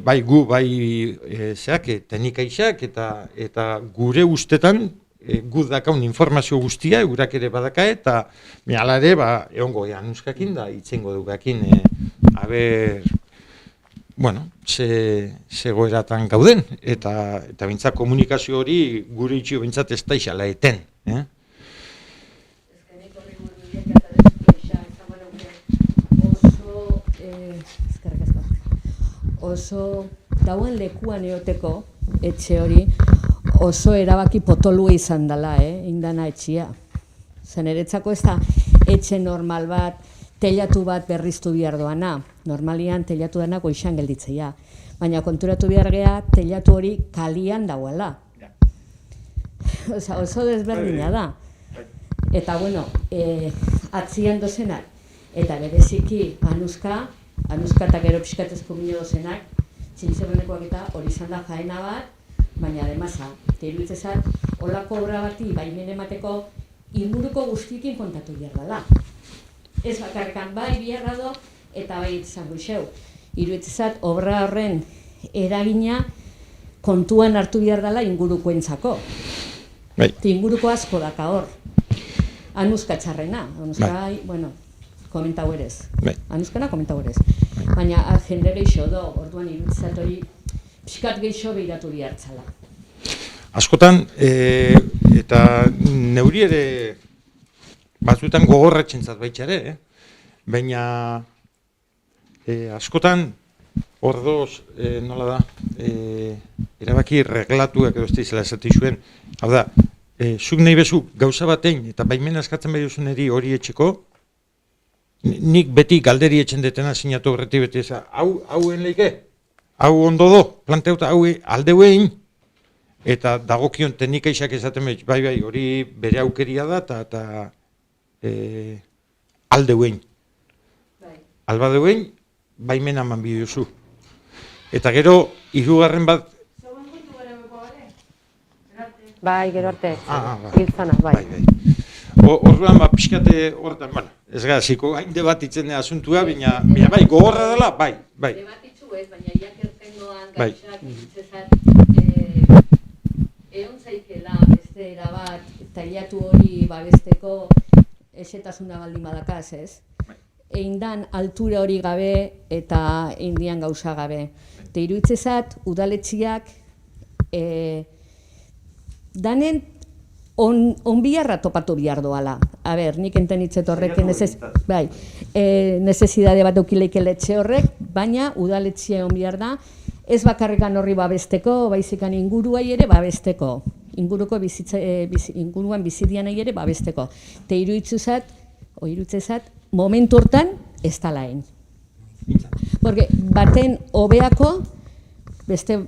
bai gu, bai tenikaixak eta gure ustetan gu dakaun informazio guztia, eurak ere badaka eta miala ere egongo ean uskakin da itzengo dugakin ze goeratan gauden eta bintzat komunikazio hori gure itxio bintzat ez da isala eten. Oso dauen lekuan eoteko etxe hori oso erabaki potolua izan dela, indana etxia. Zeneretzako ez da etxe normal bat, telatu bat berriztu behar doana. Normalian telatu dana goixan gelditzea. Baina konturatu behar geha, telatu hori kalian dagoela. Oso desberdina da. Eta bueno, atzian dozenak, eta bereziki anuska eta gero pixkatezko mino dozenak, txintzeronekoak eta hori izan da jaena bat, baina ademasa, teruitzezat, holako obra bati baimen emateko inguruko guztiekin kontatu behar dela. Ez bakarrekan bai biharra do, eta bai izango iseu. Iruitzezat, obra horren eragina kontuan hartu behar dela ingurukoentzako. Inguruko asko daka hor. Anuska txarrena, bueno, komentau erez. Anuskana komentau erez. Baina jende gehiago do, orduan irutzat hori pixkat gehiago behiratu bihartzala. Askotan, eta neuri ere batzuetan gogorratxentzat baitxare, baina askotan ordoz, nola da, erabaki reglatuak edo ez da izela esati zuen, hau da, zuk nahi bezu gauza batein eta baimena eskatzen behar duzun hori etxeko, nik beti galderi etxen detena sinatu horreti beti eza, hauen leike, hau ondo do, planteauta hau aldeuein, eta dagokion teknika isak esaten behar, bai, hori bere aukeria da, eta aldeuein. Albadeuein, baimena eman biduzu. Eta gero, hirugarren bat... Bai, gero arte, hiltzana, bai. Orduan, pixkate horretan, bueno, ez gara, ziko hain debatitzen asuntua, baina bai, gogorra dela, bai. Debatitzu ez, baina iakertengoan gauzak, itzezat, egon zaikela beste erabat, tailatu hori babesteko esetasuna baldin badakaz, ez? Eindan altura hori gabe eta eindian gauza gabe. Eta iruditzezat, udaletxiak danen onbiarra topatu bihar doala. A ber, nik enten hitzet horrek nezesidade bat eukileike letxe horrek, baina udaletxia onbiar da, ez bakarrikan horri babesteko, baizikan inguruai ere babesteko. Inguruan bizidianei ere babesteko. Eta iruditzezat, momentu hortan ez talaen. Porque baten hobeako beste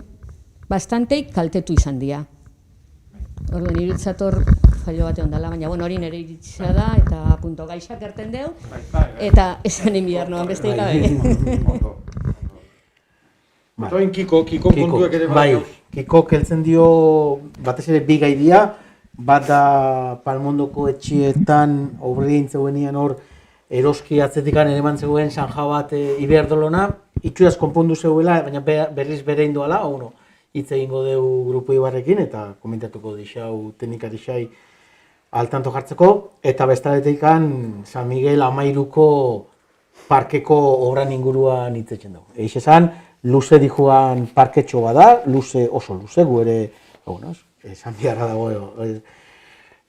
bastantei kaltetu izan dira. Orduan iruditzator fallo bate ondala, baina hori nire iritzia da eta punto gaixak erten deu eta esan inbiar noan beste ikabe. Oin Kiko kontuek ere bai. Kiko keltzen dio batez ere bi gai dira, bat da Palmondoko etxietan obrien zeuenian hor eroski atzetikan ere eman zegoen zanja bat Iberdrolona, itxuraz konpondu zeuela, baina berriz bere indoala, hitz egingo dugu Grupo Ibarrekin, eta komentatuko dixau teknikari xai altanto jartzeko, eta bestaletekan San Miguel Amairuko parkeko obran inguruan hitzetzen dugu. Eix esan, luze dijuan parketxo bada, luze oso luze, gu ere, esan biharra dago,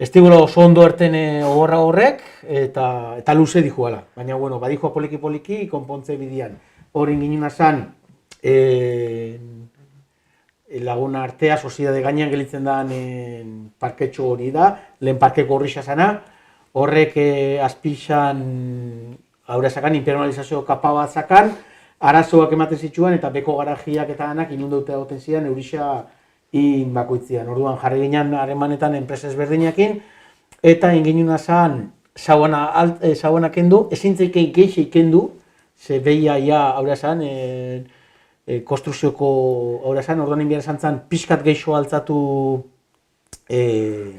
ez digula oso ondo erten ogorra horrek, eta luze dijuala. Baina, badijua poliki-poliki, konpontze bidian. Hori ginen azan, laguna artea, soziedade gainean gelitzen da parketxo hori da, lehen parkeko horrixa zana, horrek azpixan, haura zakan, impermeabilizazio kapa bat zakan, arazoak ematen zituen, eta beko garajiak eta anak inundaute dagoten zidan, eurixa bakoitzian. Orduan jarri ginen harremanetan enpresa ezberdinakin, eta inginen azan sauana kendu, ezin zeikei geixi kendu, ze behia haura zan, konstruzioko haura zan, orduan inbiara zan pixkat geixo altzatu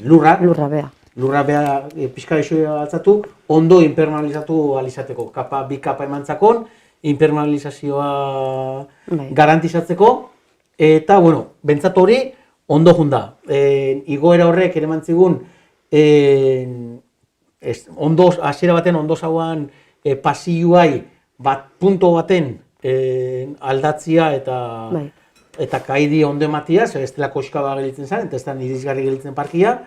lurra bea pixka geixo altzatu, ondo impermeabilizatu alizateko, bi kapa emantzakon, impermeabilizazioa garantizatzeko, eta, bentsat hori ondo junda. Igoera horrek ere mantzigun, hasiera baten ondo zauan pasioai punto baten aldatzia eta kaidi ondo ematia, ez dela koskaba gelitzen zen, eta ez da irisgarri gelitzen parkia.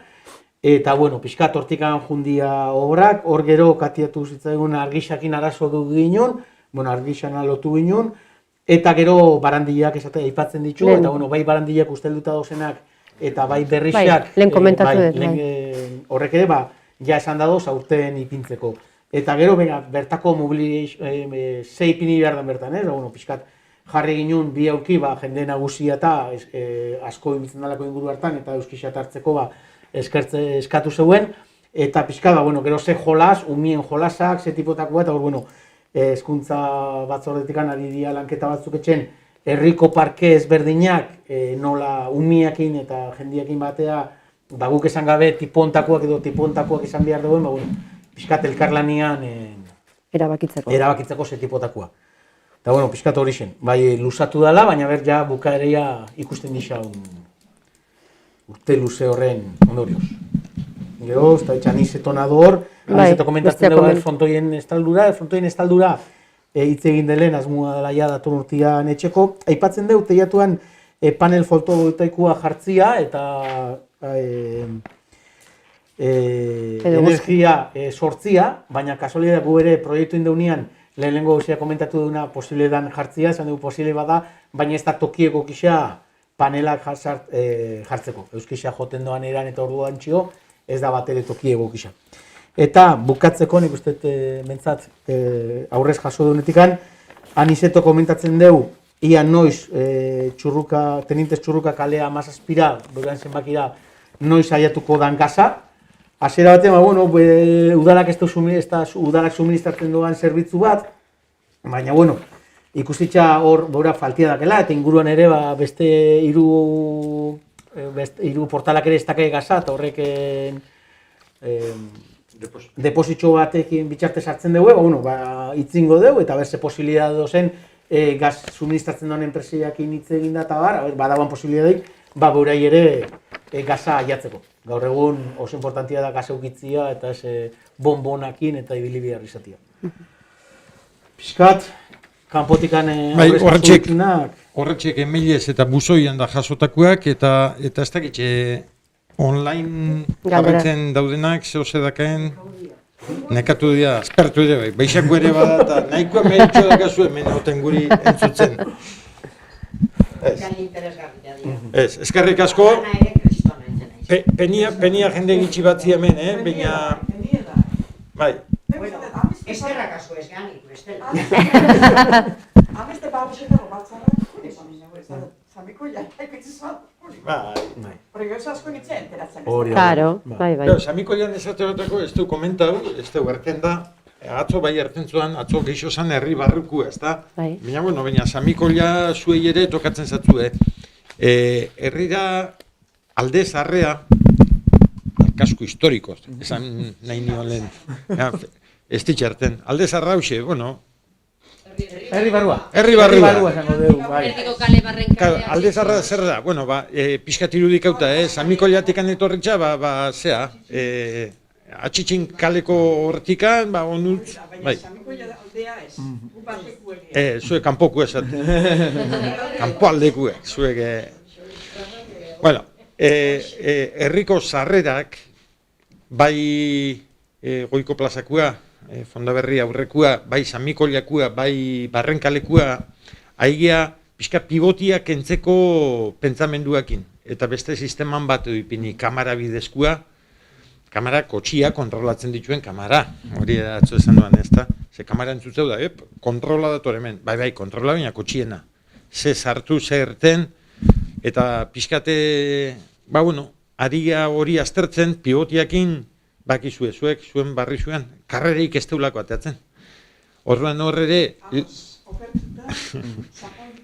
Eta, pixkat hortikan jundia obrak, hor gero katiatu zitzaigun argixakin arazo du ginen, argixana lotu ginen, eta gero barandiak aipatzen ditu, eta bai barandiak ustelduta dozenak, eta bai berrixak, horrek ere, ja esan dadoz aurten ipintzeko. Eta gero, bertako zei ipini behar den bertan, pixkat jarri ginen bi auki, jende nagusia eta asko ibiltzen dalako inguru hartan, eta euskixat hartzeko eskatu zeuen, eta pixkat, gero ze jolas, umien jolasak, ze tipotako eta hezkuntza batzordetikan ari dira lanketa batzuk etxen, herriko parke ezberdinak, nola umiakin eta jendiakin batea, guk esan gabe tipontakoak edo tipontakoak izan behar duen, pixkat elkarlanian erabakitzeko ze tipotakoa. Eta, bueno, pixkat hori zen. Bai, luzatu dela, baina ber, ja, bukaerea ikusten disa urte luze horren ondorioz. Gero, ez da, anizetonador, anizeto komentatzen dugu frontoien estaldura, hitz egin delen, azmua dela ja dator urtean etxeko. Aipatzen dugu, teiatuan panel fotovoltaikoa jartzia, eta energia sortzia, baina kasualidad gu ere proiektu indeunean, lehenengo guztia komentatu duguna posible dan jartzia, esan dugu posible bada, baina ez da tokieko kisa panelak jartzeko. Euskisa joten doan eran eta orduan txio, ez da bat ere tokieko kisa. Eta bukatzeko, nik uste mentzat aurrez jaso dunetikan, anizeto komentatzen dugu, ia noiz tenintez txurruka kalea mazazpira, beran zenbakira, noiz aiatuko dan gaza. Hasiera batean, udalak udalak suministratzen duan zerbitzu bat, baina, ikustitza hor bora faltia dakela, eta inguruan ere beste hiru portalak ere ez dakai gaza, eta horrek depositxo batekin bitxarte sartzen dugu, itzingo dugu, eta berze posibilidad dozen gaz suministratzen duen enpresiakin hitz egin da eta badagoan posibilidadik, beurai ere gaza aiatzeko. Gaur egun oso importantia da gaza ukitzia eta ez bonbonakin eta ibili behar izatea. Piskat, kanpotikan horretxek emailez eta buzoian da jasotakoak eta ez dakitxe online gabetzen daudenak zehose dakaen nekatu dira, aspertu ere baixako ere bada eta nahikoa meritxo dakazu hemen hauten guri entzutzen. Ez, eskerrik asko. Penia jende gitxi batzi hemen, baina... Bai. Eskerrak asko ez ganik, bestela. Ameste pagosetako batzarrak, zamiko jaikitzuan. Bai. Porque oso asko nintzen enteratzen. Claro, bai. Zamiko jan esaterotako ez du komentau, ez du erten da, atzo bai erten zuan, atzo geixo zan herri barrukua, ez da? Baina, Zamiko ja zuei ere tokatzen zatzue. Herrira alde zarrea, kasko historiko, esan nahi nioan lehen, ez ditxarten. Alde zarra hause, Herri barrua. Herri barrua. Alde zarra zer da, pixkat irudik hauta, Zamiko jatikan etorritza, zea, atxitxin kaleko hortikan, onutz, bai. Zamiko aldea ez, upateku egia. Zuek kanpoku esat. Kanpo aldekuek, zuek. Herriko sarrerak, bai Goiko plazakua, Fondaberri aurrekua, bai Zamikoliakua, bai Barrenkalekua, aigia pixka pivotia kentzeko pentsamenduakin. Eta beste sisteman bat ipini, kamara bidezkua, kamara kotxia kontrolatzen dituen kamara. Hori da atzo esan duan ez da. Ze kamara entzutzeu da, kontrola dator hemen. Bai, kontrola baina kotxiena. Ze sartu, ze erten, eta pixkate, aria hori aztertzen, pivotiakin, bakizue, zuen barri zuen, karrereik ez teulako ateatzen. Orduan horre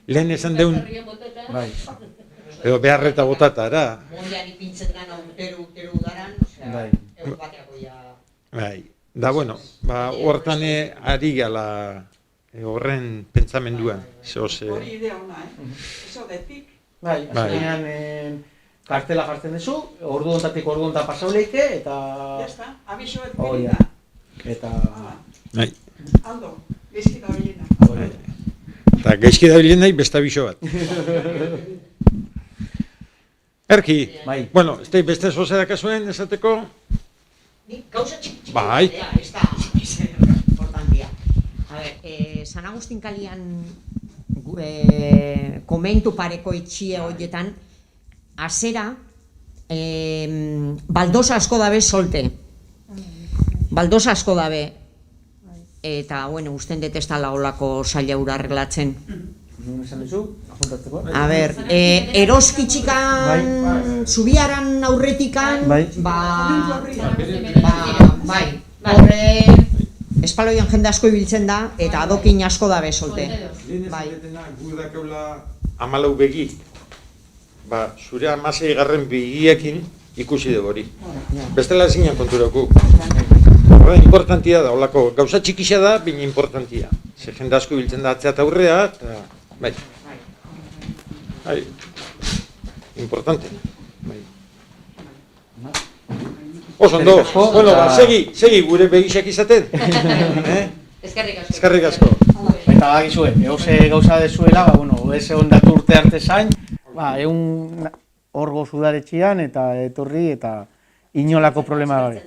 lehen esan deun, edo beharreta botata, ara. Mondean ipintzen gana urtero udaran, egun bateako ja... Da, hortan ari gala horren pentsamenduan. Hori idea hona, eso detik. Azkenean kartela jartzen duzu, ordu ontatik ordu onta pasauleike, eta... Ya está, abisoet berita. Eta... Aldo, geizki da bilena. Eta geizki da bilena besta abiso bat. Erki, ez da beste zozerak azuen esateko? Gauza txiki bai. Ez da, importantia. San Agustin kalian komentu pareko itxie horietan, azera, baldosa asko dabe solte. Baldosa asko dabe. Eta, usten dut ez da laolako saila ura arreglatzen. A ber, eroskitxikan, zubiaran aurretikan, horre, espaloian jende asko ibiltzen da, eta adokin asko dabe solte. Gu dakeula 14 begi. Zure 16 garren begiekin ikusi dugu hori. Bestela ezinan konturaku. Horren importantia da, gauza txikixa da, baina importantia. Ze jende asko biltzen da atzea eta aurrea, eta, bai. Bai, importante. Bai. Oso ondo, bueno, segi gure begisak izaten. Eskerrik asko. Eta bagizue, egoze gauza dezuela, ez egon datu urte arte zain, egun orgo sudaretxian eta etorri eta inolako problema gabe.